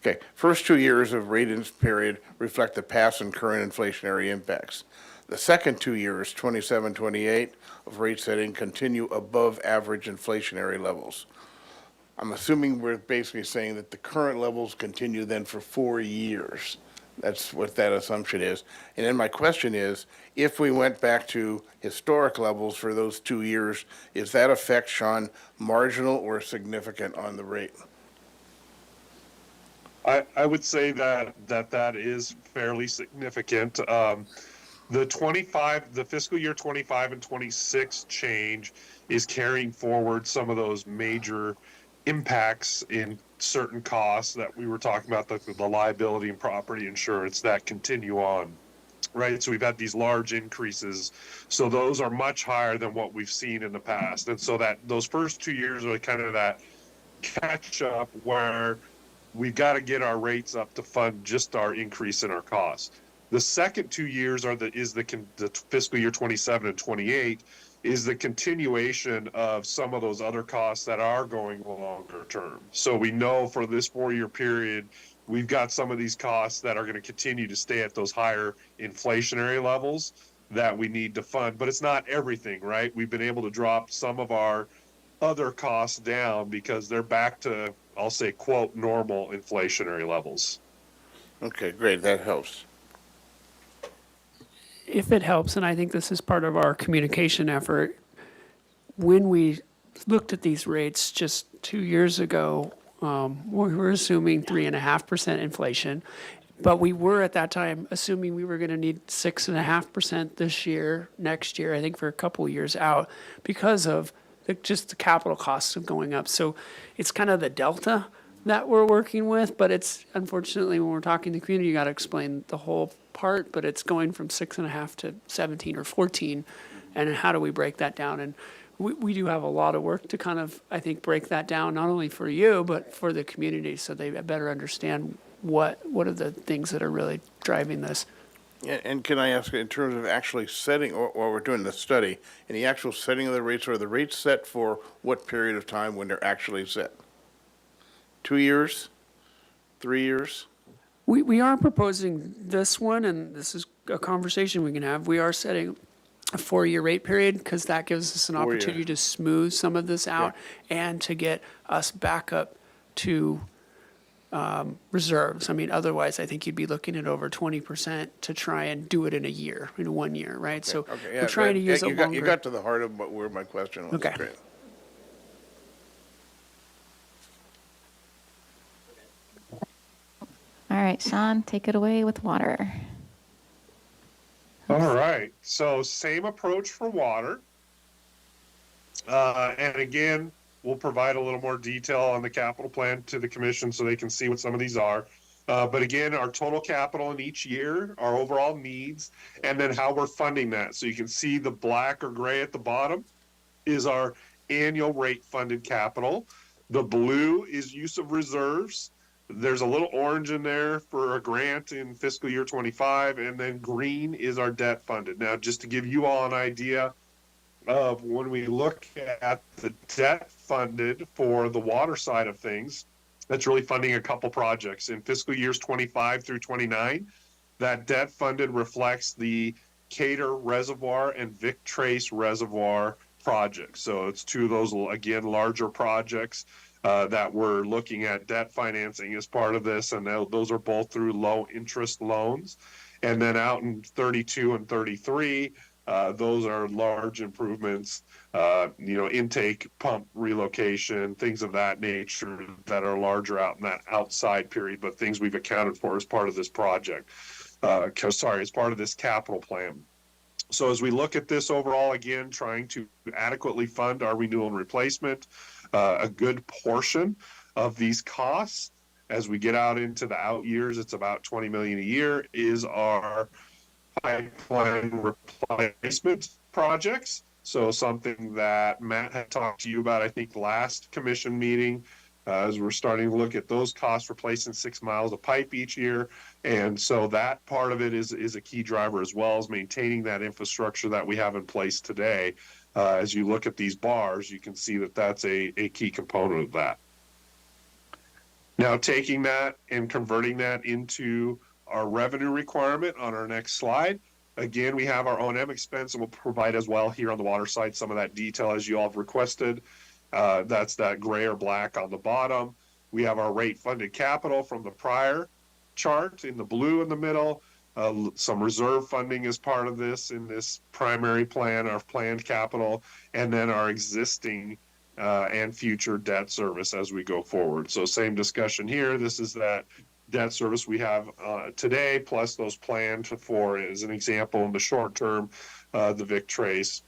Okay, first 2 years of rate period reflect the past and current inflationary impacts. The second 2 years, 27, 28, of rate setting continue above average inflationary levels. I'm assuming we're basically saying that the current levels continue then for 4 years. That's what that assumption is. And then my question is, if we went back to historic levels for those 2 years, is that effect, Sean, marginal or significant on the rate? I would say that is fairly significant. The fiscal year 25 and 26 change is carrying forward some of those major impacts in certain costs that we were talking about, the liability and property insurance that continue on, right? So we've had these large increases. So those are much higher than what we've seen in the past. And so that those first 2 years are kind of that catch up where we've got to get our rates up to fund just our increase in our costs. The second 2 years is the fiscal year 27 and 28 is the continuation of some of those other costs that are going longer term. So we know for this 4-year period, we've got some of these costs that are going to continue to stay at those higher inflationary levels that we need to fund. But it's not everything, right? We've been able to drop some of our other costs down because they're back to, I'll say, quote, normal inflationary levels. Okay, great, that helps. If it helps, and I think this is part of our communication effort, when we looked at these rates just 2 years ago, we were assuming 3.5% inflation, but we were at that time assuming we were going to need 6.5% this year, next year, I think for a couple of years out, because of just the capital costs of going up. So it's kind of the delta that we're working with, but it's unfortunately when we're talking to the community, you got to explain the whole part, but it's going from 6.5 to 17 or 14, and how do we break that down? And we do have a lot of work to kind of, I think, break that down, not only for you, but for the community, so they better understand what are the things that are really driving this. And can I ask, in terms of actually setting, or we're doing the study, in the actual setting of the rates, are the rates set for what period of time when they're actually set? 2 years? 3 years? We are proposing this one, and this is a conversation we can have. We are setting a 4-year rate period because that gives us an 4 year. opportunity to smooth some of this out and to get us back up to reserves. I mean, otherwise, I think you'd be looking at over 20% to try and do it in a year, in 1 year, right? So Okay, yeah, we're trying to use a you longer. got to the heart of where my question was. Okay. Great. All right, Sean, take it away with water. All right. So same approach for water. And again, we'll provide a little more detail on the capital plan to the commission so they can see what some of these are. But again, our total capital in each year, our overall needs, and then how we're funding that. So you can see the black or gray at the bottom is our annual rate funded capital. The blue is use of reserves. There's a little orange in there for a grant in fiscal year 25, and then green is our debt funded. Now, just to give you all an idea of when we look at the debt funded for the water side of things, that's really funding a couple projects. In fiscal years 25 through 29, that debt funded reflects the Cater Reservoir and Vic Trace Reservoir projects. So it's two of those, again, larger projects that we're looking at debt financing as part of this, and those are both through low interest loans. And then out in 32 and 33, those are large improvements, intake, pump relocation, things of that nature that are larger out in that outside period, but things we've accounted for as part of this project, as part of this capital plan. So as we look at this overall, again, trying to adequately fund our renewal and replacement, a good portion of these costs as we get out into the out years, it's about 20 million a year, is our pipeline replacement projects. So something that Matt had talked to you about, I think, last commission meeting, as we're starting to look at those costs, replacing 6 miles of pipe each year. And so that part of it is a key driver, as well as maintaining that infrastructure that we have in place today. As you look at these bars, you can see that that's a key component of that. Now, taking that and converting that into our revenue requirement on our next slide. Again, we have our O&M expense, and we'll provide as well here on the water side some of that detail as you all have requested. That's that gray or black on the bottom. We have our rate funded capital from the prior chart in the blue in the middle. Some reserve funding is part of this in this primary plan, our planned capital, and then our existing and future debt service as we go forward. So same discussion here. This is that debt service we have today, plus those planned for, as an example, in the short term, the Vic Trace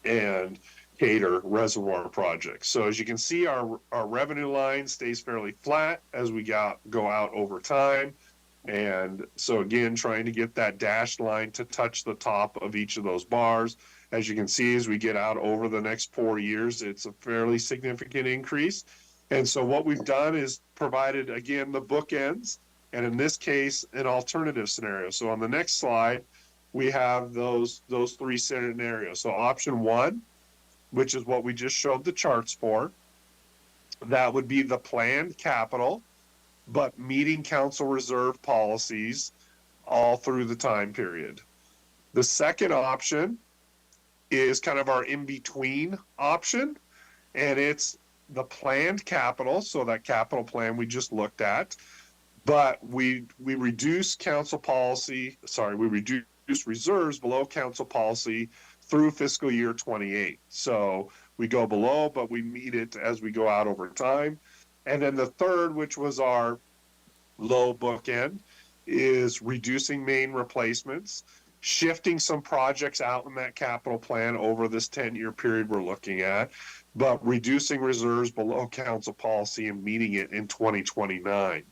and Cater reservoir projects. So as you can see, our revenue line stays fairly flat as we go out over time. And so again, trying to get that dashed line to touch the top of each of those bars. As you can see, as we get out over the next 4 years, it's a fairly significant increase. And so what we've done is provided, again, the bookends, and in this case, an alternative scenario. So on the next slide, we have those 3 scenarios. So option 1, which is what we just showed the charts for, that would be the planned capital, but meeting council reserve policies all through the time period. The second option is kind of our in-between option, and it's the planned capital, so that capital plan we just looked at, but we reduce we reduce reserves below council policy through fiscal year 28. So we go below, but we meet it as we go out over time. And then the third, which was our low bookend, is reducing main replacements, shifting some projects out in that capital plan over this 10-year period we're looking at, but reducing reserves below council policy and meeting it in 2029.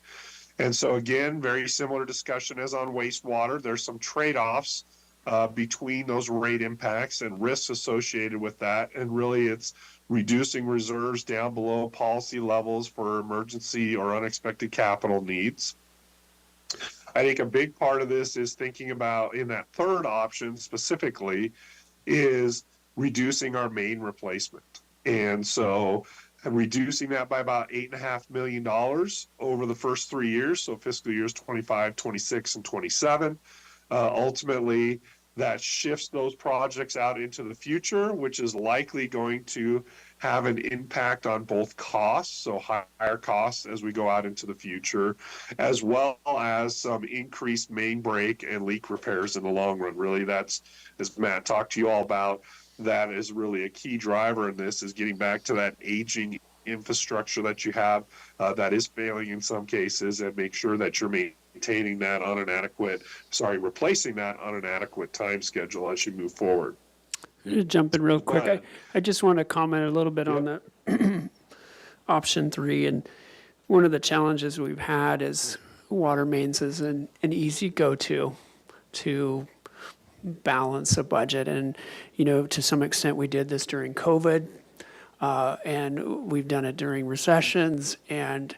And so again, very similar discussion as on wastewater. There's some trade-offs between those rate impacts and risks associated with that. And really it's reducing reserves down below policy levels for emergency or unexpected capital needs. I think a big part of this is thinking about, in that third option specifically, is reducing our main replacement. And so reducing that by about $8.5 million over the first 3 years, so fiscal years 25, 26, and 27. Ultimately, that shifts those projects out into the future, which is likely going to have an impact on both costs, so higher costs as we go out into the future, as well as some increased main break and leak repairs in the long run. Really, that's, as Matt talked to you all about, that is really a key driver in this, is getting back to that aging infrastructure that you have that is failing in some cases, and make sure that you're replacing that on an adequate time schedule as you move forward. Jump in real quick. I just want to comment a little bit on the option 3. And one of the challenges we've had is water mains is an easy go-to to balance a budget. And, to some extent, we did this during COVID, and we've done it during recessions, and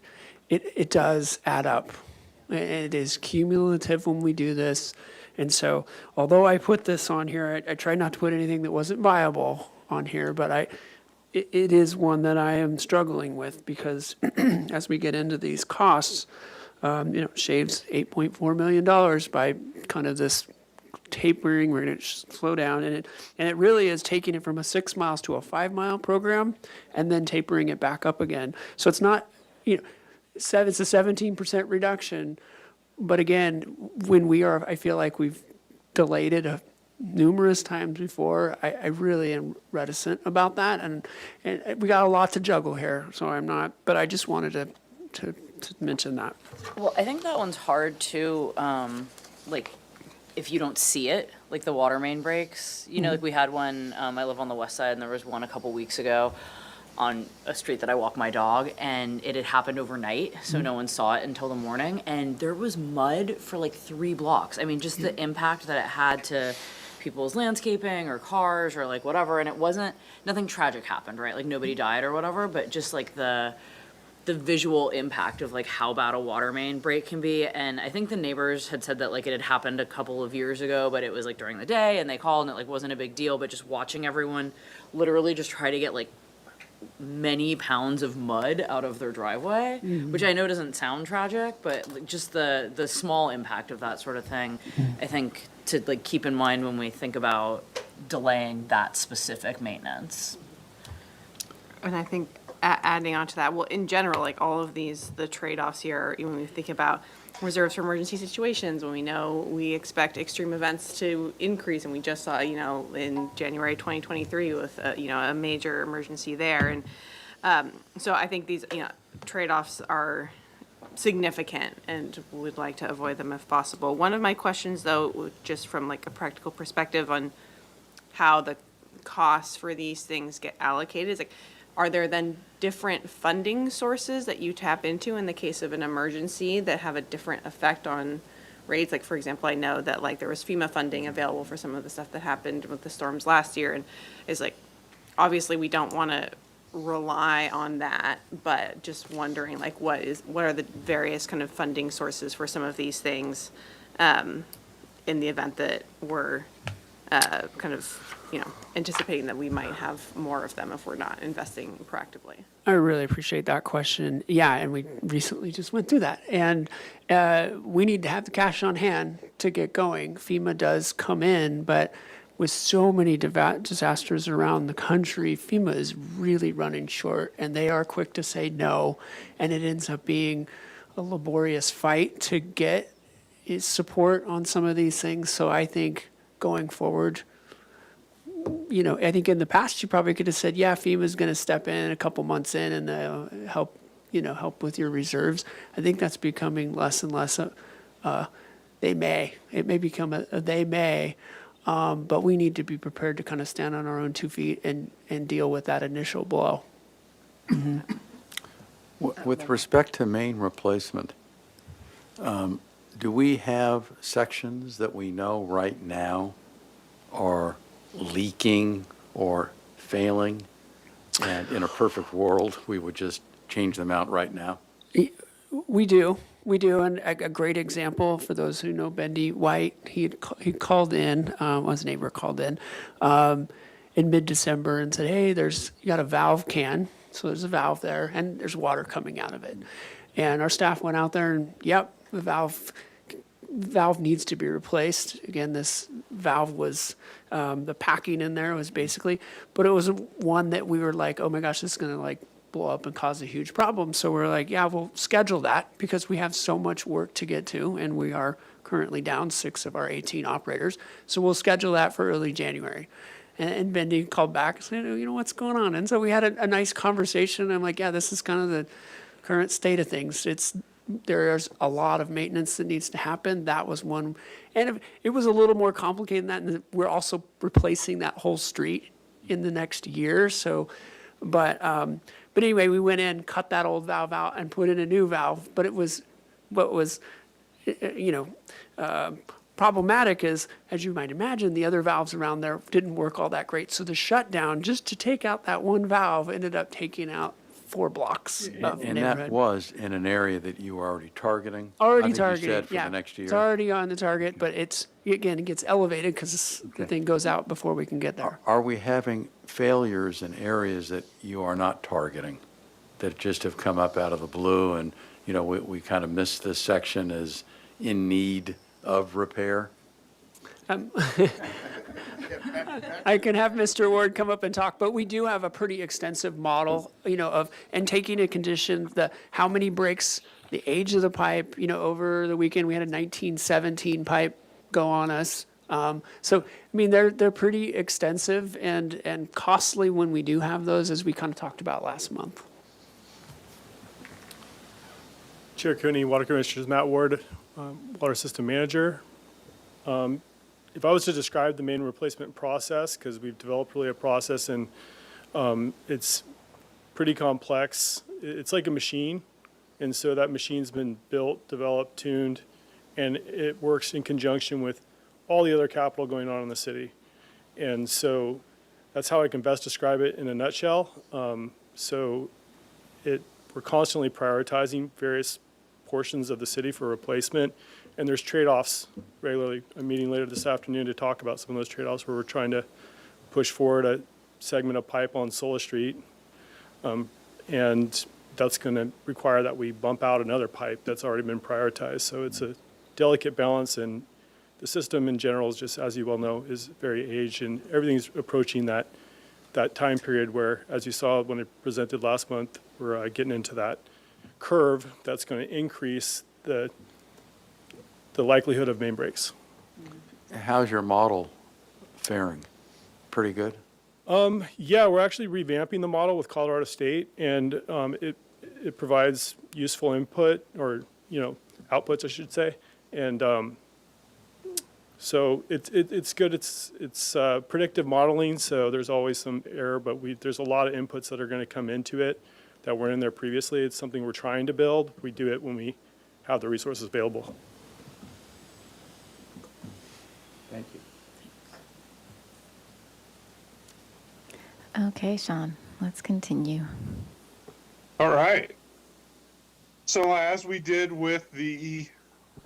it does add up. It is cumulative when we do this. And so, although I put this on here, I try not to put anything that wasn't viable on here, but it is one that I am struggling with, because as we get into these costs, shaves $8.4 million by kind of this tapering. We're going to slow down, and it really is taking it from a 6 miles to a 5 mile program, and then tapering it back up again. So it's not, it's a 17% reduction. But again, I feel like we've delayed it numerous times before. I really am reticent about that, and we got a lot to juggle here. So I'm not, but I just wanted to mention that. Well, I think that one's hard too, if you don't see it, like the water main breaks. Like we had one, I live on the west side, and there was one a couple weeks ago. on a street that I walk my dog, and it had happened overnight, so no one saw it until the morning, and there was mud for like 3 blocks. I mean, just the impact that it had to people's landscaping or cars or like whatever, and it wasn't, nothing tragic happened, right? Like nobody died or whatever, but just like the visual impact of like how bad a water main break can be. And I think the neighbors had said that like it had happened a couple of years ago, but it was like during the day and they called and it like wasn't a big deal, but just watching everyone literally just try to get like many pounds of mud out of their driveway, which I know doesn't sound tragic, but like, just the small impact of that sort of thing, I think to like keep in mind when we think about delaying that specific maintenance. And I think adding on to that, well, in general, like all of these, the trade-offs here, when we think about reserves for emergency situations, when we know we expect extreme events to increase, and we just saw, in January 2023 with, a major emergency there. And so I think these, trade-offs are significant and would like to avoid them if possible. One of my questions, though, just from like a practical perspective on how the costs for these things get allocated, is like, are there then different funding sources that you tap into in the case of an emergency that have a different effect on rates? Like, for example, I know that like there was FEMA funding available for some of the stuff that happened with the storms last year, and it's like, obviously we don't want to rely on that, but just wondering like what are the various kind of funding sources for some of these things in the event that we're kind of anticipating that we might have more of them if we're not investing proactively. I really appreciate that question. Yeah, and we recently just went through that. And we need to have the cash on hand to get going. FEMA does come in, but with so many disasters around the country, FEMA is really running short, and they are quick to say no. And it ends up being a laborious fight to get support on some of these things. So I think going forward, I think in the past you probably could have said, yeah, FEMA's going to step in a couple months in and they'll help with your reserves. I think that's becoming less and less. It may become a they may, but we need to be prepared to kind of stand on our own 2 feet and deal with that initial blow. With respect to main replacement, do we have sections that we know right now are leaking or failing? And in a perfect world, we would just change them out right now? We do. And a great example for those who know Bendy White, he called in, his neighbor called in mid-December and said, hey, you got a valve can. So there's a valve there and there's water coming out of it. And our staff went out there and, yep, the valve needs to be replaced. Again, this valve was, the packing in there was basically, but it was one that we were like, oh my gosh, this is going to like blow up and cause a huge problem. So we're like, yeah, we'll schedule that because we have so much work to get to, and we are currently down 6 of our 18 operators. So we'll schedule that for early January. And Bendy called back and said, what's going on? And so we had a nice conversation. I'm like, yeah, this is kind of the current state of things. There's a lot of maintenance that needs to happen. That was one. And it was a little more complicated than that. And we're also replacing that whole street in the next year. So, but anyway, we went in, cut that old valve out and put in a new valve. But what was problematic is, as you might imagine, the other valves around there didn't work all that great. So the shutdown, just to take out that one valve, ended up taking out 4 blocks of And neighborhood. that was in an area that you were already targeting? Already I think targeted, you said for yeah. the next year? It's already on the target, but it gets elevated because the thing goes out before we can get there. Are we having failures in areas that you are not targeting, that just have come up out of the blue and, we kind of missed this section as in need of repair? I can have Mr. Ward come up and talk, but we do have a pretty extensive model, and taking into condition how many breaks, the age of the pipe. Over the weekend we had a 1917 pipe go on us. So I mean they're pretty extensive and costly when we do have those, as we kind of talked about last month. Chair Cooney, Water Commissioners, Matt Ward, Water System Manager. If I was to describe the main replacement process, because we've developed really a process and it's pretty complex. It's like a machine. And so that machine's been built, developed, tuned, and it works in conjunction with all the other capital going on in the city. And so that's how I can best describe it in a nutshell. We're constantly prioritizing various portions of the city for replacement, and there's trade-offs regularly. I'm meeting later this afternoon to talk about some of those trade-offs where we're trying to push forward a segment of pipe on Sola Street. And that's going to require that we bump out another pipe that's already been prioritized. So it's a delicate balance, and the system in general is just, as you well know, is very aged, and everything's approaching that time period where, as you saw when it presented last month, we're getting into that curve that's going to increase the likelihood of main breaks. How's your model faring? Pretty good? Yeah, we're actually revamping the model with Colorado State, and it provides useful input, or outputs, I should say, and so it's good. It's predictive modeling, so there's always some error, but there's a lot of inputs that are going to come into it that weren't in there previously. It's something we're trying to build. We do it when we have the resources available. Thank you. Okay, Sean, let's continue. All right. So as we did with the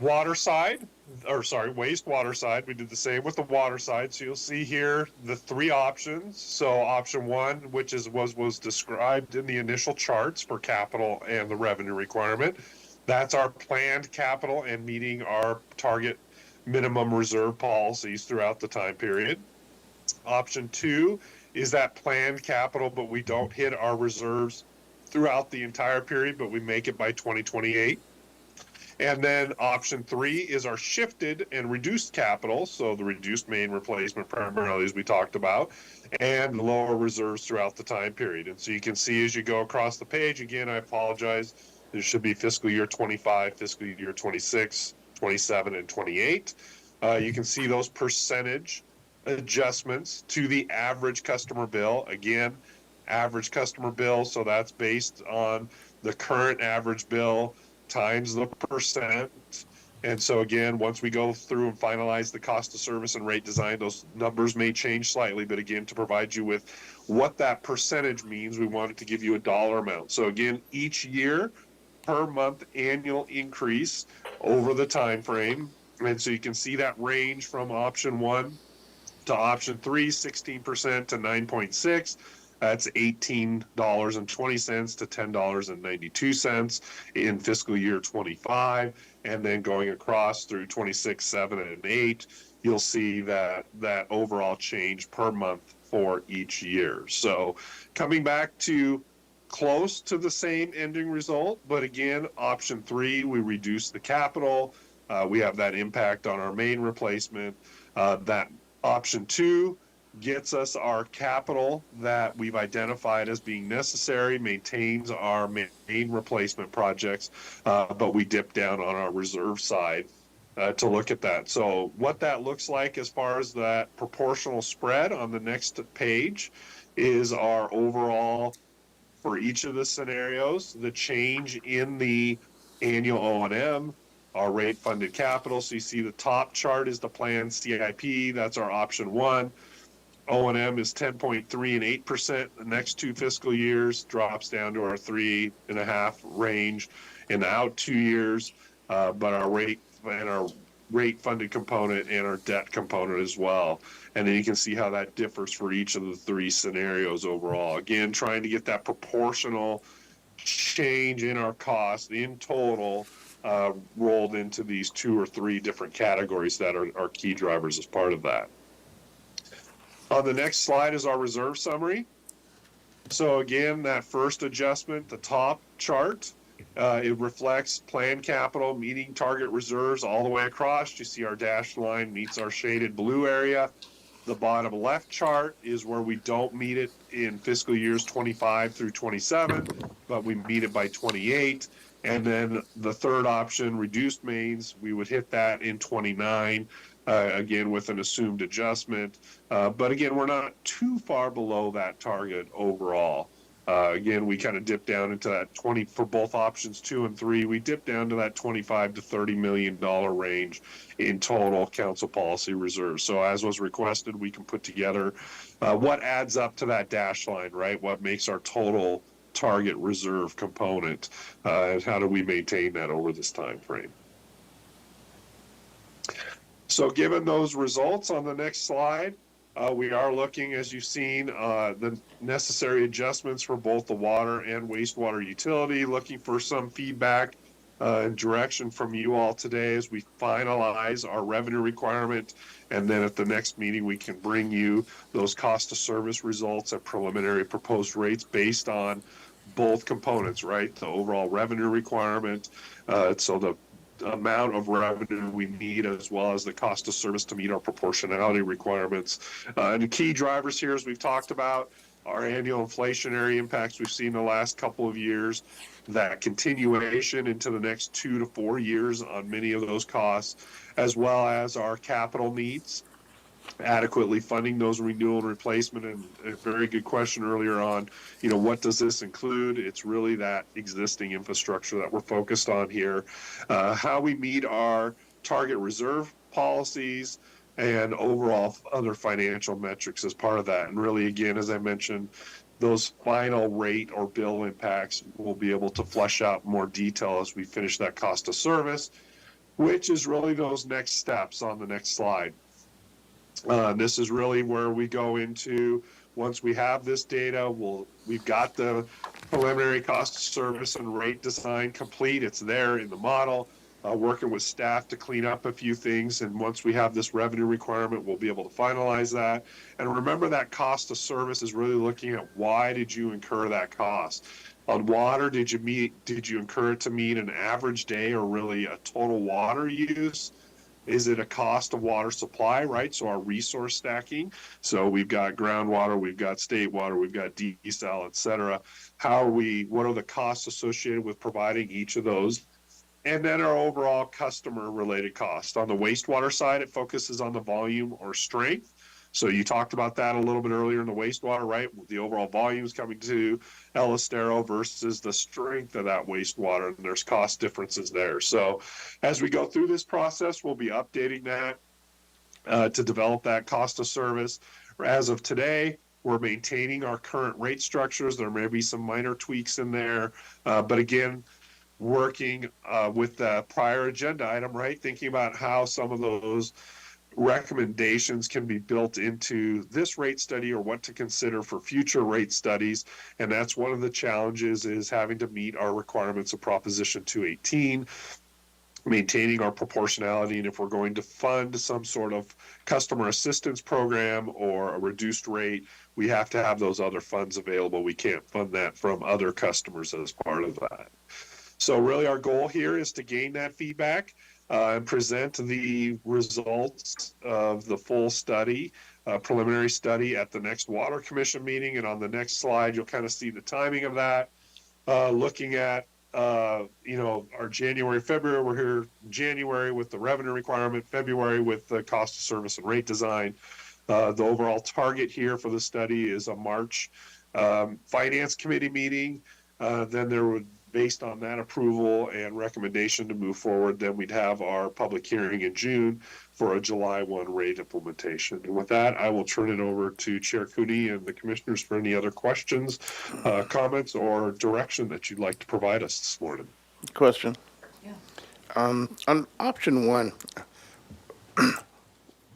wastewater side, we did the same with the water side. So you'll see here the three options. So option one, which was described in the initial charts for capital and the revenue requirement. That's our planned capital and meeting our target minimum reserve policies throughout the time period. Option two is that planned capital, but we don't hit our reserves throughout the entire period, but we make it by 2028. And then option three is our shifted and reduced capital, so the reduced main replacement primarily, as we talked about, and lower reserves throughout the time period. And so you can see as you go across the page, again, I apologize, there should be fiscal year 25, fiscal year 26, 27, and 28. You can see those percentage adjustments to the average customer bill. Again, average customer bill, so that's based on the current average bill times the percent. And so again, once we go through and finalize the cost of service and rate design, those numbers may change slightly, but again, to provide you with what that percentage means, we wanted to give you a dollar amount. So again, each year per month annual increase over the time frame. And so you can see that range from option one to option three, 16% to 9.6. That's $18.20 to $10.92 in fiscal year 25. And then going across through 26, 7, and 8, you'll see that overall change per month for each year. So coming back to close to the same ending result, but again, option three, we reduce the capital. We have that impact on our main replacement. That option two gets us our capital that we've identified as being necessary, maintains our main replacement projects, but we dip down on our reserve side to look at that. So what that looks like as far as that proportional spread on the next page is our overall, for each of the scenarios, the change in the annual O&M, our rate funded capital. So you see the top chart is the planned CIP. That's our option one. O&M is 10.3 and 8% the next two fiscal years, drops down to our 3.5 range in the out 2 years. But our rate funded component and our debt component as well. And then you can see how that differs for each of the three scenarios overall. Again, trying to get that proportional change in our cost in total rolled into these 2 or 3 different categories that are key drivers as part of that. On the next slide is our reserve summary. So again, that first adjustment, the top chart, it reflects planned capital meeting target reserves all the way across. You see our dashed line meets our shaded blue area. The bottom left chart is where we don't meet it in fiscal years 25 through 27, but we meet it by 28. And then the third option, reduced mains, we would hit that in 29, again with an assumed adjustment. But again, we're not too far below that target overall. Again, we kind of dipped down into that 20 for both options 2 and 3. We dipped down to that 25 to $30 million range in total council policy reserves. So as was requested, we can put together what adds up to that dash line, right? What makes our total target reserve component, and how do we maintain that over this time frame? So given those results on the next slide, we are looking, as you've seen, the necessary adjustments for both the water and wastewater utility, looking for some feedback and direction from you all today as we finalize our revenue requirement. And then at the next meeting, we can bring you those cost of service results at preliminary proposed rates based on both components, right? The overall revenue requirement, so the amount of revenue we need, as well as the cost of service to meet our proportionality requirements. And the key drivers here, as we've talked about, our annual inflationary impacts we've seen the last couple of years, that continuation into the next 2 to 4 years on many of those costs, as well as our capital needs, adequately funding those renewal and replacement. And a very good question earlier on, what does this include? It's really that existing infrastructure that we're focused on here. How we meet our target reserve policies and overall other financial metrics as part of that. And really, again, as I mentioned, those final rate or bill impacts we'll be able to flesh out more detail as we finish that cost of service, which is really those next steps on the next slide. This is really where we go into, once we have this data, we've got the preliminary cost of service and rate design complete. It's there in the model, working with staff to clean up a few things. And once we have this revenue requirement, we'll be able to finalize that. And remember, that cost of service is really looking at why did you incur that cost? On water, did you incur it to meet an average day or really a total water use? Is it a cost of water supply, right? So our resource stacking. So we've got groundwater, we've got state water, we've got desal, et cetera. What are the costs associated with providing each of those? And then our overall customer related cost. On the wastewater side, it focuses on the volume or strength. So you talked about that a little bit earlier in the wastewater, right? The overall volumes coming to El Estero versus the strength of that wastewater, and there's cost differences there. So as we go through this process, we'll be updating that to develop that cost of service. As of today, we're maintaining our current rate structures. There may be some minor tweaks in there, but again, working with the prior agenda item, right? Thinking about how some of those recommendations can be built into this rate study or what to consider for future rate studies. And that's one of the challenges, is having to meet our requirements of Proposition 218, maintaining our proportionality. And if we're going to fund some sort of customer assistance program or a reduced rate, we have to have those other funds available. We can't fund that from other customers as part of that. So really our goal here is to gain that feedback and present the results of the full study, preliminary study, at the next Water Commission meeting. And on the next slide, you'll kind of see the timing of that. Looking at, our January, February, we're here January with the revenue requirement, February with the cost of service and rate design. The overall target here for the study is a March Finance Committee meeting. Then there would, based on that approval and recommendation to move forward, then we'd have our public hearing in June for a July 1 rate implementation. And with that, I will turn it over to Chair Cooney and the commissioners for any other questions, comments, or direction that you'd like to provide us this morning. Question. Yeah. On option 1,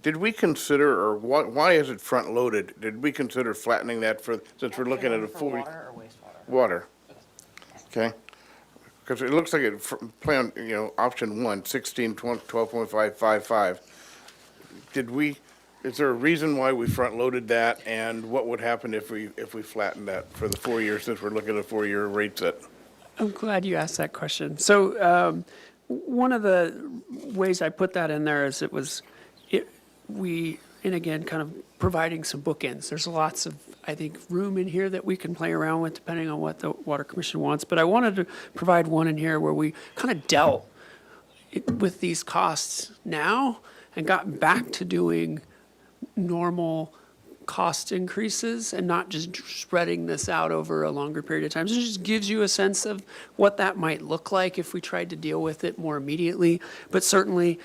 did we consider, or why is it front loaded? Did we consider flattening that since we're looking at a full Water or wastewater? water? Okay. Because it looks like it plan, option 1, 12.555. Is there a reason why we front loaded that, and what would happen if we flattened that for the 4 years, since we're looking at a 4-year rate set? I'm glad you asked that question. So one of the ways I put that in there is and again, kind of providing some bookends. There's lots of, I think, room in here that we can play around with depending on what the Water Commission wants. But I wanted to provide one in here where we kind of dealt with these costs now and got back to doing normal cost increases and not just spreading this out over a longer period of time. So it just gives you a sense of what that might look like if we tried to deal with it more immediately. But certainly,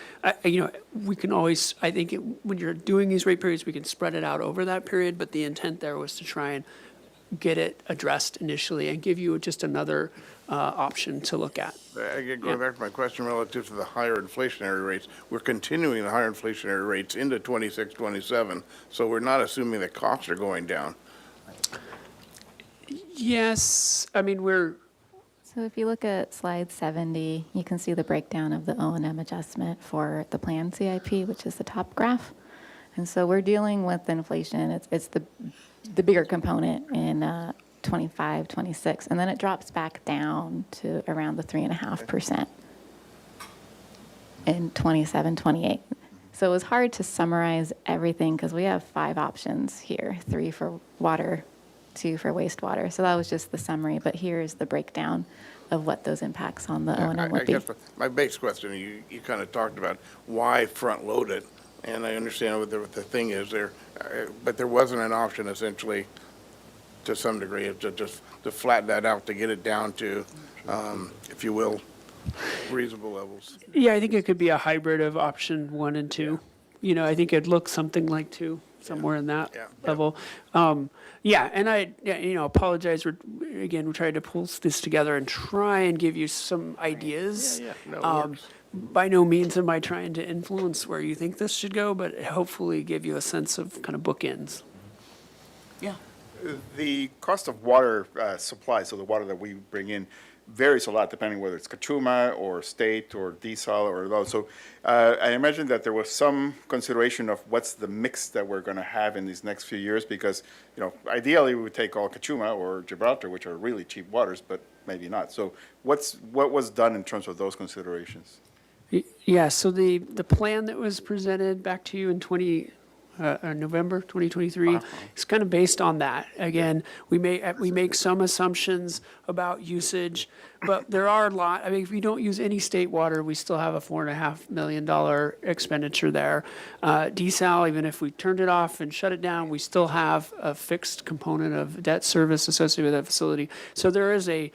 we can always, I think when you're doing these rate periods, we can spread it out over that period. But the intent there was to try and get it addressed initially and give you just another option to look at. Again, going back to my question relative to the higher inflationary rates, we're continuing the higher inflationary rates into 26, 27, so we're not assuming that costs are going down. Yes, I mean, So if you look at slide 70, you can see the breakdown of the O&M adjustment for the planned CIP, which is the top graph. And so we're dealing with inflation. It's the bigger component in 25, 26, and then it drops back down to around the 3.5% in 27, 28. So it was hard to summarize everything because we have 5 options here, 3 for water, 2 for wastewater. So that was just the summary, but here is the breakdown of what those impacts on the O&M would be. I guess my base question, you kind of talked about why front load it, and I understand what the thing is there, but there wasn't an option essentially to some degree of to flatten that out, to get it down to, if you will, reasonable levels. Yeah, I think it could be a hybrid of option 1 and 2. I think it'd look something like 2, somewhere in that level. And I apologize. We're trying to pull this together and try and give you some ideas. No, it works. By no means am I trying to influence where you think this should go, but hopefully give you a sense of kind of bookends. Yeah. The cost of water supply, so the water that we bring in, varies a lot depending whether it's Kachuma or state or desal or those. So I imagine that there was some consideration of what's the mix that we're going to have in these next few years, because ideally we would take all Kachuma or Gibraltar, which are really cheap waters, but maybe not. So what was done in terms of those considerations? Yeah, so the plan that was presented back to you in November 2023 is kind of based on that. Again, we make some assumptions about usage, but there are a lot. I mean, if we don't use any state water, we still have a $4.5 million expenditure there. Desal, even if we turned it off and shut it down, we still have a fixed component of debt service associated with that facility. So there is a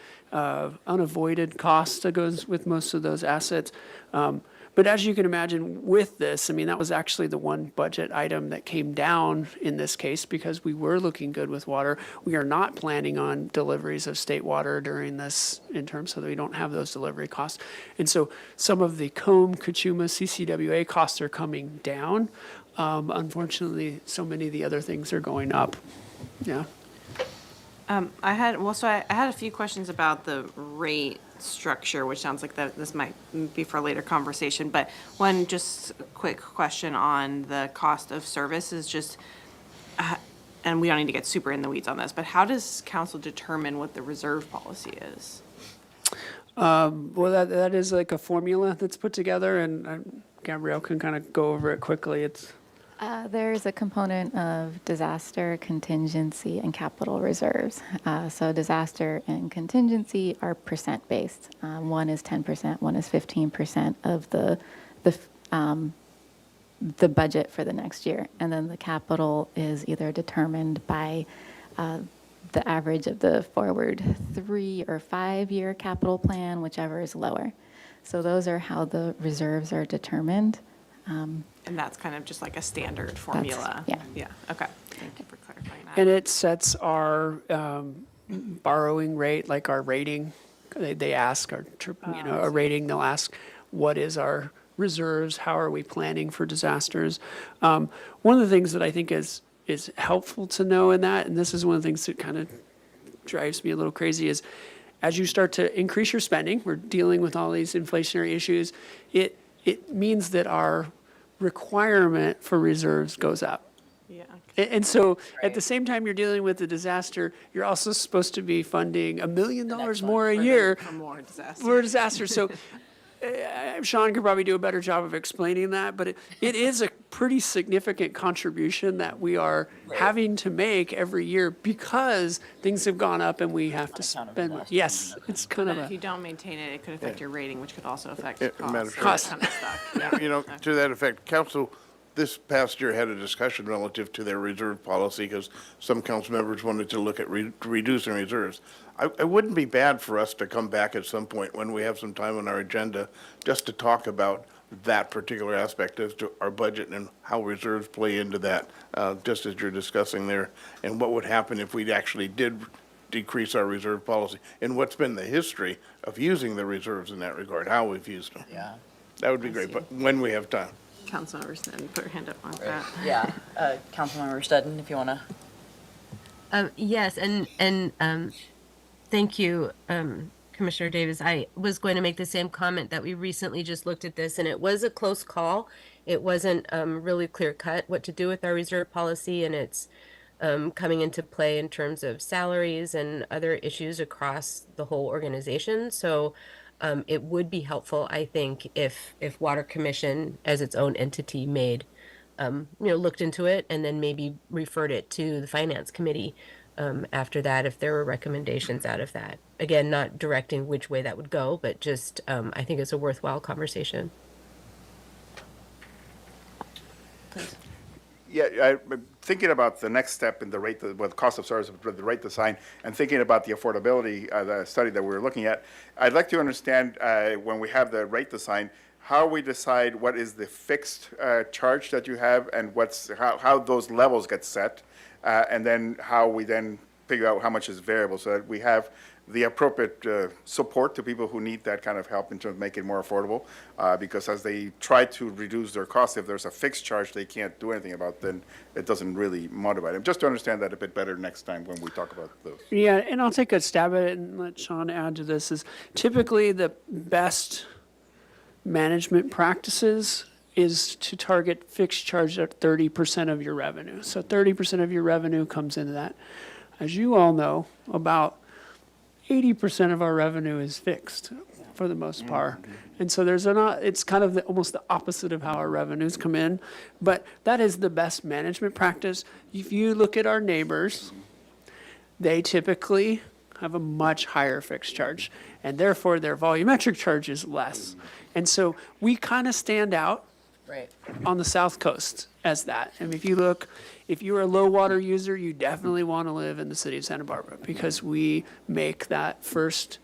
unavoided cost that goes with most of those assets. But as you can imagine with this, I mean, that was actually the one budget item that came down in this case because we were looking good with water. We are not planning on deliveries of state water during this interim so that we don't have those delivery costs. And so some of the COME, Kachuma, CCWA costs are coming down. Unfortunately, so many of the other things are going up. Yeah. I had a few questions about the rate structure, which sounds like this might be for a later conversation, but one just quick question on the cost of service is just, and we don't need to get super in the weeds on this, but how does council determine what the reserve policy is? Well, that is like a formula that's put together, and Gabrielle can kind of go over it quickly. There is a component of disaster, contingency, and capital reserves. So disaster and contingency are percent-based. One is 10%, one is 15% of the budget for the next year. And then the capital is either determined by the average of the forward 3 or 5 year capital plan, whichever is lower. So those are how the reserves are determined. And that's kind of just like a standard formula? Yeah. Yeah, okay. Thank you for clarifying that. And it sets our borrowing rate, like our rating. They ask a rating. They'll ask, what is our reserves? How are we planning for disasters? One of the things that I think is helpful to know in that, and this is one of the things that kind of drives me a little crazy, is as you start to increase your spending, we're dealing with all these inflationary issues, it means that our requirement for reserves goes up. Yeah. And so at the same time you're dealing with the disaster, you're also supposed to be funding $1 million more a year For more disaster. for disaster. So Sean could probably do a better job of explaining that, but it is a pretty significant contribution that we are having to make every year because things have gone up and we have to spend more. Yes, it's kind of If you a, don't maintain it, it could affect your rating, which could also affect It matters. costs. Kind of stuff. Yeah. To that effect, council this past year had a discussion relative to their reserve policy because some council members wanted to look at reducing reserves. I wouldn't be bad for us to come back at some point when we have some time on our agenda just to talk about that particular aspect as to our budget and how reserves play into that, just as you're discussing there, and what would happen if we actually did decrease our reserve policy, and what's been the history of using the reserves in that regard, how we've used them. Yeah. That would be great, but when we have time. Councilmember Snedden put her hand up on that. Yeah, Councilmember Studden, if you want to. Yes, and thank you, Commissioner Davis. I was going to make the same comment that we recently just looked at this, and it was a close call. It wasn't really clear cut what to do with our reserve policy, and it's coming into play in terms of salaries and other issues across the whole organization. So it would be helpful, I think, if Water Commission as its own entity made, looked into it and then maybe referred it to the Finance Committee after that, if there were recommendations out of that. Again, not directing which way that would go, but just I think it's a worthwhile conversation. Yeah, I'm thinking about the next step in the rate, the cost of service, the rate design, and thinking about the affordability, the study that we're looking at. I'd like to understand when we have the rate design, how we decide what is the fixed charge that you have and how those levels get set, and then how we then figure out how much is variable so that we have the appropriate support to people who need that kind of help in terms of making it more affordable. Because as they try to reduce their costs, if there's a fixed charge they can't do anything about, then it doesn't really motivate them. Just to understand that a bit better next time when we talk about those. Yeah, and I'll take a stab at it and let Sean add to this. Is typically the best management practices is to target fixed charge at 30% of your revenue. So 30% of your revenue comes into that. As you all know, about 80% of our revenue is fixed for the most part. And so it's kind of almost the opposite of how our revenues come in. But that is the best management practice. If you look at our neighbors, they typically have a much higher fixed charge, and therefore their volumetric charge is less. And so we kind of stand out Right. on the South Coast as that. And if you're a low water user, you definitely want to live in the city of Santa Barbara because we make that first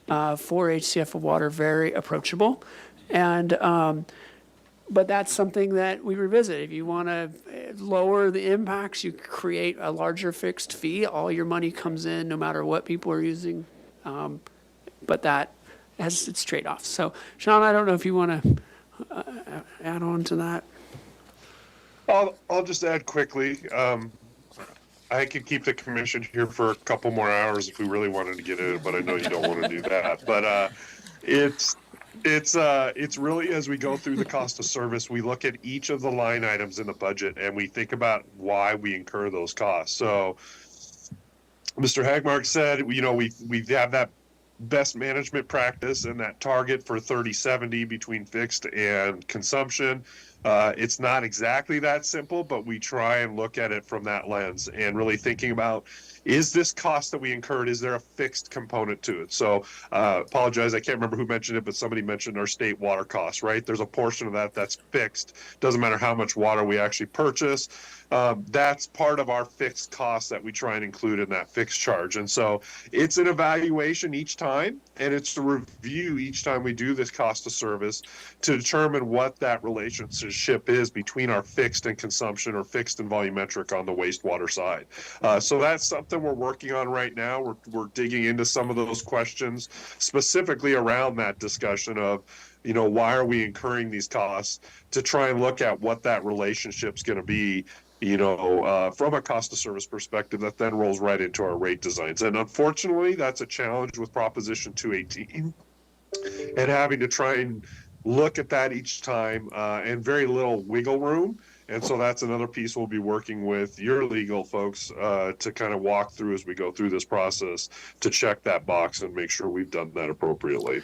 4 HCF of water very approachable. And, but that's something that we revisit. If you want to lower the impacts, you create a larger fixed fee. All your money comes in no matter what people are using. But that has its trade-offs. So Sean, I don't know if you want to add on to that. I'll just add quickly. I could keep the commission here for a couple more hours if we really wanted to get in it, but I know you don't want to do that. But it's really, as we go through the cost of service, we look at each of the line items in the budget and we think about why we incur those costs. So Mr. Hagmark said, we have that best management practice and that target for 30/70 between fixed and consumption. It's not exactly that simple, but we try and look at it from that lens and really thinking about, is this cost that we incurred, is there a fixed component to it? So apologize, I can't remember who mentioned it, but somebody mentioned our state water costs, right? There's a portion of that that's fixed. Doesn't matter how much water we actually purchase. That's part of our fixed costs that we try and include in that fixed charge. And so it's an evaluation each time, and it's a review each time we do this cost of service to determine what that relationship is between our fixed and consumption or fixed and volumetric on the wastewater side. So that's something we're working on right now. We're digging into some of those questions specifically around that discussion of, why are we incurring these costs, to try and look at what that relationship's going to be, from a cost of service perspective that then rolls right into our rate designs. And unfortunately, that's a challenge with Proposition 218 and having to try and look at that each time and very little wiggle room. And so that's another piece we'll be working with your legal folks to kind of walk through as we go through this process to check that box and make sure we've done that appropriately.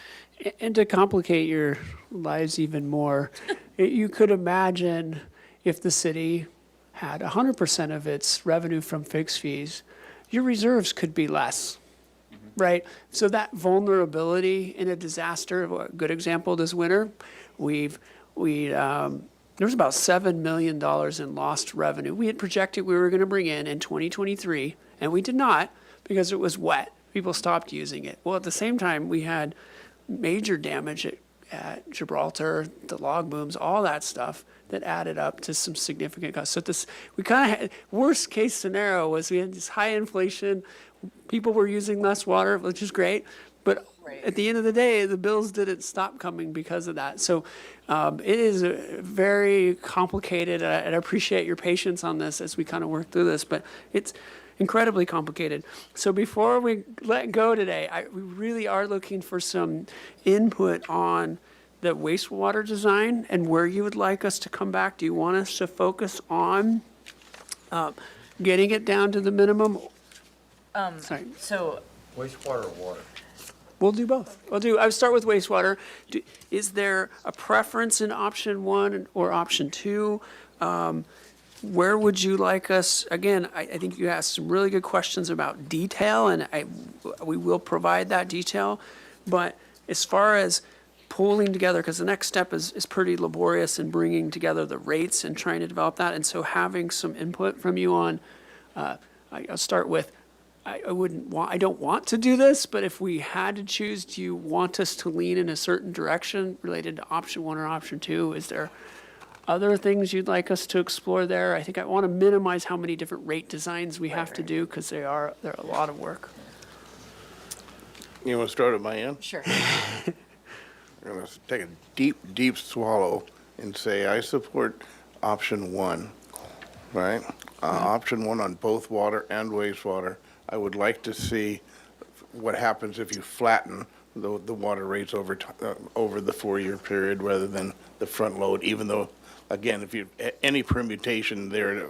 And to complicate your lives even more, you could imagine if the city had 100% of its revenue from fixed fees, your reserves could be less, right? So that vulnerability in a disaster, a good example this winter, we there was about $7 million in lost revenue. We had projected we were going to bring in 2023, and we did not because it was wet. People stopped using it. Well, at the same time, we had major damage at Gibraltar, the log booms, all that stuff that added up to some significant costs. So we kind of had, worst case scenario was we had this high inflation, people were using less water, which is great, but at the end of the day, the bills didn't stop coming because of that. So it is very complicated, and I appreciate your patience on this as we kind of work through this, but it's incredibly complicated. So before we let go today, we really are looking for some input on the wastewater design and where you would like us to come back. Do you want us to focus on getting it down to the minimum? Sorry. So Wastewater or water? We'll do both. I'll start with wastewater. Is there a preference in option 1 or option 2? Where would you like us, again, I think you asked some really good questions about detail, and we will provide that detail. But as far as pulling together, because the next step is pretty laborious in bringing together the rates and trying to develop that, and so having some input from you on, I'll start with, I don't want to do this, but if we had to choose, do you want us to lean in a certain direction related to option 1 or option 2? Is there other things you'd like us to explore there? I think I want to minimize how many different rate designs we have to do because they're a lot of work. You want to start at my end? Sure. I'm going to take a deep, deep swallow and say I support option 1, right? Option 1 on both water and wastewater. I would like to see what happens if you flatten the water rates over the 4-year period rather than the front load, even though, again, if you, any permutation there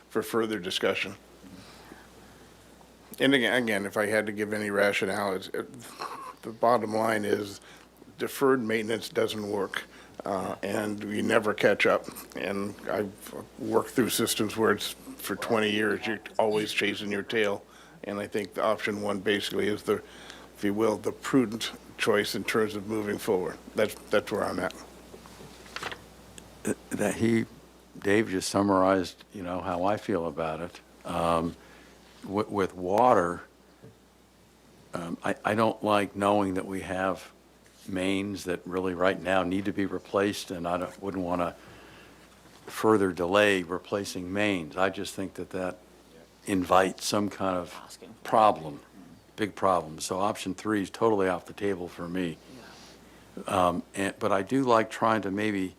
for further discussion. And again, if I had to give any rationale, the bottom line is deferred maintenance doesn't work, and you never catch up. And I've worked through systems where it's for 20 years, you're always chasing your tail. And I think the option 1 basically is the, if you will, the prudent choice in terms of moving forward. That's where I'm at. Dave just summarized, how I feel about it. With water, I don't like knowing that we have mains that really right now need to be replaced, and I wouldn't want to further delay replacing mains. I just think that invites some kind of problem, big problem. So option 3 is totally off the table for me. But I do like trying to maybe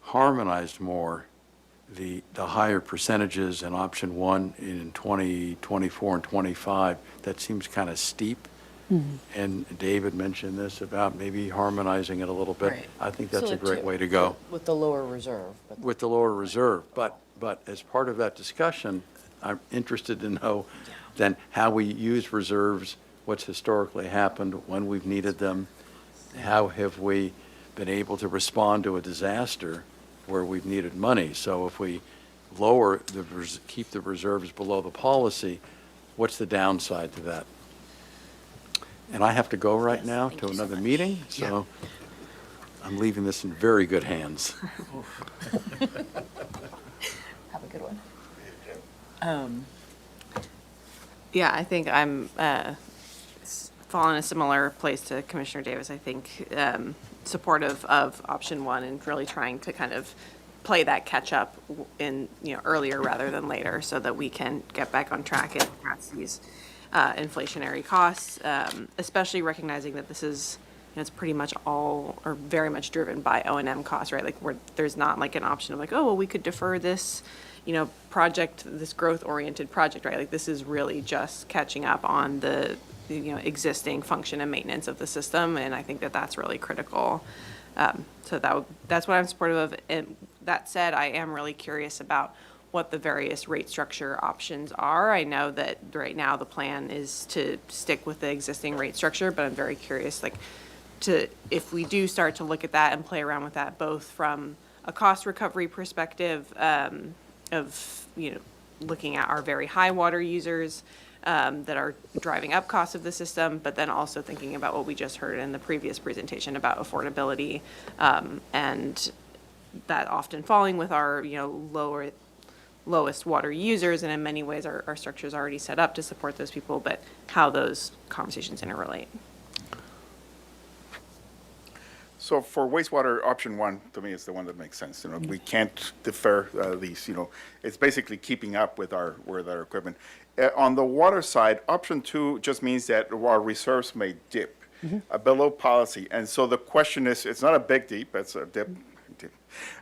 harmonize more the higher percentages in option 1 in 2024 and 25. That seems kind of steep. Mm-hmm. And David mentioned this about maybe harmonizing it a little bit. Right. I think that's a great way to go. With the lower reserve. With the lower reserve. But as part of that discussion, I'm interested to know then how we use reserves, what's historically happened, when we've needed them, how have we been able to respond to a disaster where we've needed money. So if we keep the reserves below the policy, what's the downside to that? And I have to go right now to another meeting, so I'm leaving this in very good hands. Have a good one. Yeah, I think I'm falling in a similar place to Commissioner Davis. I think supportive of option 1 and really trying to kind of play that catch up in earlier rather than later, so that we can get back on track and address these inflationary costs, especially recognizing that this is it's pretty much all or very much driven by O&M costs, right? Like there's not like an option of like, oh, well, we could defer this, project, this growth-oriented project, right? Like this is really just catching up on the existing function and maintenance of the system, and I think that that's really critical. So that's what I'm supportive of. And that said, I am really curious about what the various rate structure options are. I know that right now the plan is to stick with the existing rate structure, but I'm very curious, if we do start to look at that and play around with that, both from a cost recovery perspective, of looking at our very high water users that are driving up costs of the system, but then also thinking about what we just heard in the previous presentation about affordability, and that often falling with our, lowest water users, and in many ways our structure is already set up to support those people, but how those conversations interrelate. So for wastewater, option one, to me, is the one that makes sense. You know, we can't defer these, it's basically keeping up with our equipment. On the water side, option two just means that our reserves may dip below policy. And so the question is, it's not a big dip, it's a dip.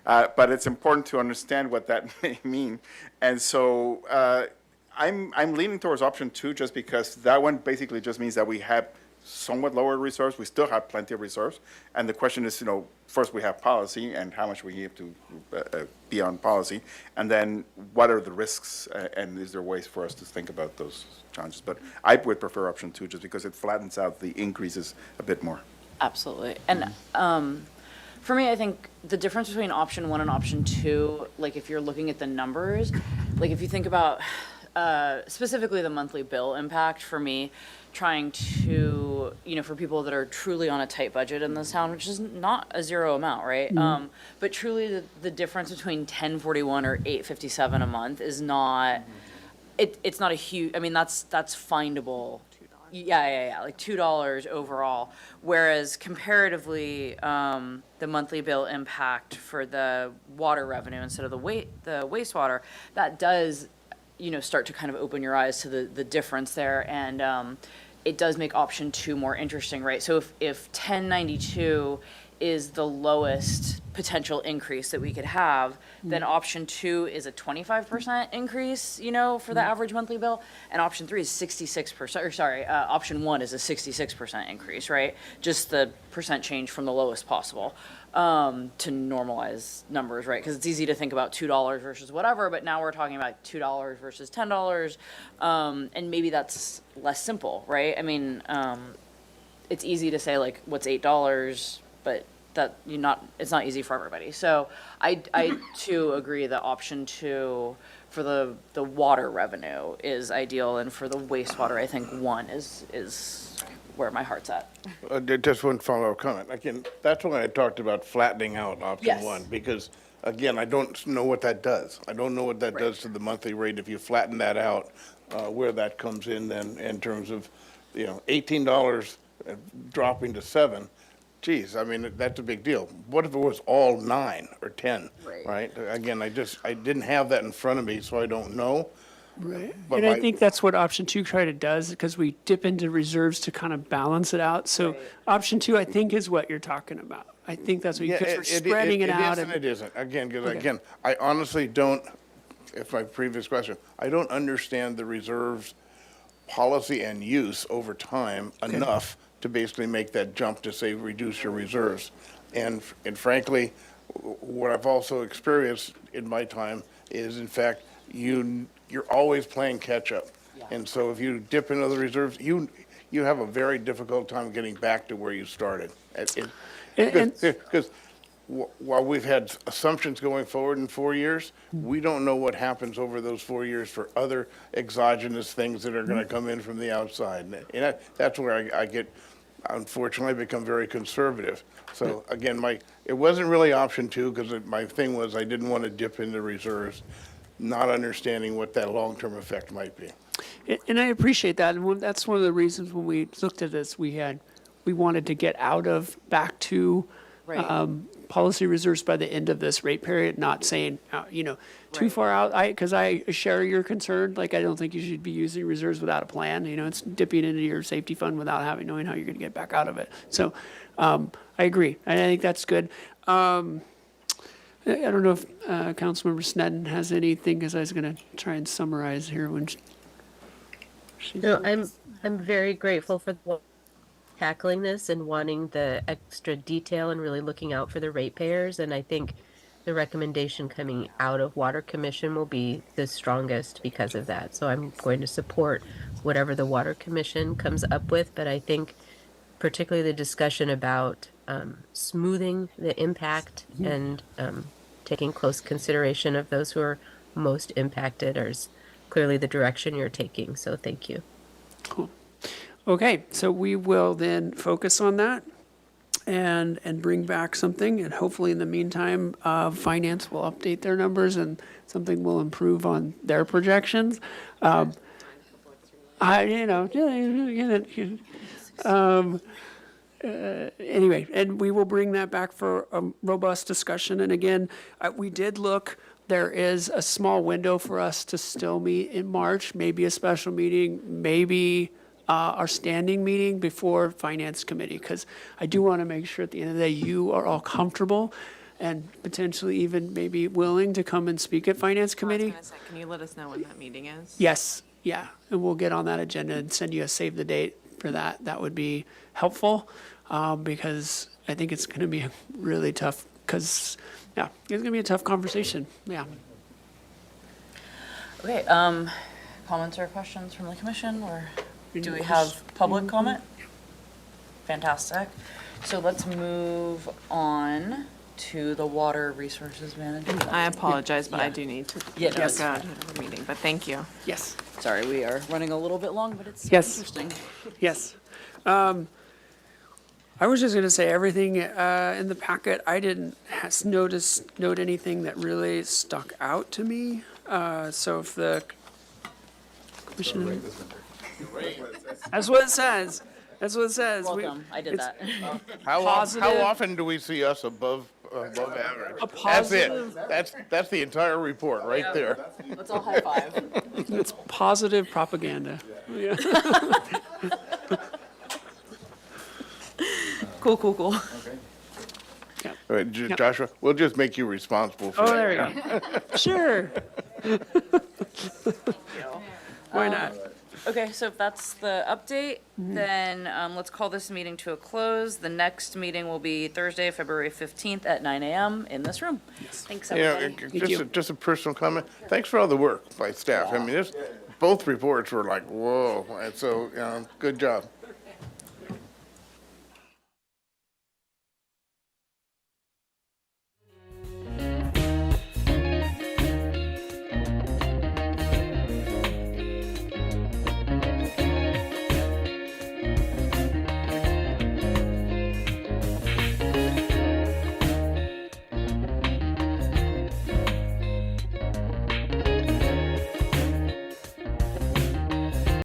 But it's important to understand what that may mean. And so I'm leaning towards option two just because that one basically just means that we have somewhat lower reserves. We still have plenty of reserves. And the question is, first we have policy and how much we have to be on policy. And then what are the risks and is there ways for us to think about those challenges? But I would prefer option two just because it flattens out the increases a bit more. Absolutely. And for me, I think the difference between option one and option two, like if you're looking at the numbers, like if you think about specifically the monthly bill impact for me, trying to, for people that are truly on a tight budget in this town, which is not a zero amount, right? But truly the difference between 1041 or 857 a month is not, it's not a huge, I mean, that's findable. Yeah, like $2 overall. Whereas comparatively, the monthly bill impact for the water revenue instead of the wastewater, that does, start to kind of open your eyes to the difference there. And it does make option two more interesting, right? So if 1092 is the lowest potential increase that we could have, then option two is a 25% increase, for the average monthly bill, and option three is 66%, or sorry, option one is a 66% increase, right? Just the percent change from the lowest possible, to normalize numbers, right? Because it's easy to think about $2 versus whatever, but now we're talking about $2 versus $10, and maybe that's less simple, right? I mean, it's easy to say like, what's $8, but that it's not easy for everybody. So I too agree that option two for the water revenue is ideal, and for the wastewater, I think one is where my heart's at. Just one follow-up comment. Again, that's why I talked about flattening out option Yes. one, because, again, I don't know what that does. I don't know what that does to the monthly rate if you flatten that out, where that comes in then in terms of, $18 dropping to $7. Geez, I mean, that's a big deal. What if it was all 9 or 10, right? Again, I didn't have that in front of me, so I don't know. Right. But And I think that's what option two kind of does, because we dip into reserves to kind of balance it out. So option two, I think, is what you're talking about. I think that's what, because we're spreading it out. It is and it isn't. Again, because again, I honestly don't, if my previous question, I don't understand the reserves policy and use over time enough to basically make that jump to say reduce your reserves. And frankly, what I've also experienced in my time is, in fact, you're always playing catch up. And so if you dip into the reserves, you have a very difficult time getting back to where you started. Because while we've had assumptions going forward in 4 years, we don't know what happens over those 4 years for other exogenous things that are going to come in from the outside. And that's where I get, unfortunately, become very conservative. So again, it wasn't really option two, because my thing was I didn't want to dip into reserves, not understanding what that long-term effect might be. And I appreciate that. And that's one of the reasons when we looked at this, we wanted to get back to policy reserves by the end of this rate period, not saying, too far out. Because I share your concern. Like, I don't think you should be using reserves without a plan. It's dipping into your safety fund without knowing how you're going to get back out of it. So I agree. I think that's good. I don't know if Councilmember Sneddon has anything, because I was going to try and summarize here when No, I'm very grateful for tackling this and wanting the extra detail and really looking out for the ratepayers. And I think the recommendation coming out of Water Commission will be the strongest because of that. So I'm going to support whatever the Water Commission comes up with. But I think particularly the discussion about smoothing the impact and taking close consideration of those who are most impacted is clearly the direction you're taking. So thank you. Cool. Okay, so we will then focus on that. and bring back something. And hopefully in the meantime, finance will update their numbers and something will improve on their projections. Anyway, and we will bring that back for a robust discussion. And again, we did look, there is a small window for us to still meet in March, maybe a special meeting, maybe our standing meeting before Finance Committee, because I do want to make sure at the end of the day, you are all comfortable and potentially even maybe willing to come and speak at Finance Committee. Can you let us know when that meeting is? Yes, yeah, and we'll get on that agenda and send you a save the date for that. That would be helpful, because I think it's going to be really tough, because, yeah, it's going to be a tough conversation, yeah. Okay, comments or questions from the commission, or do we have public comment? Fantastic. So let's move on to the Water Resources Manager. I apologize, but I do need to Yeah, no, go it's to fine. another meeting, but thank you. Yes, Sorry, we are running a little bit long, but it's so Yes. interesting. yes. I was just going to say, everything in the packet, I didn't note anything that really stuck out to me. So if the commission, that's what it says. That's what it says. Welcome, I did that. How Positive- often do we see us above average? A That's it. positive- That's the entire report right there. Let's all high five. It's positive propaganda. Yeah. Cool, cool, cool. All right, Joshua, we'll just make you responsible for Oh, that. there we go. Sure. Why not? Okay, so if that's the update, then let's call this meeting to a close. The next meeting will be Thursday, February 15th at 9 a.m. in this room. Thanks, Yeah, everybody. just a personal comment. Thanks for all the work by staff. I mean, both reports were like, whoa, and so, good job.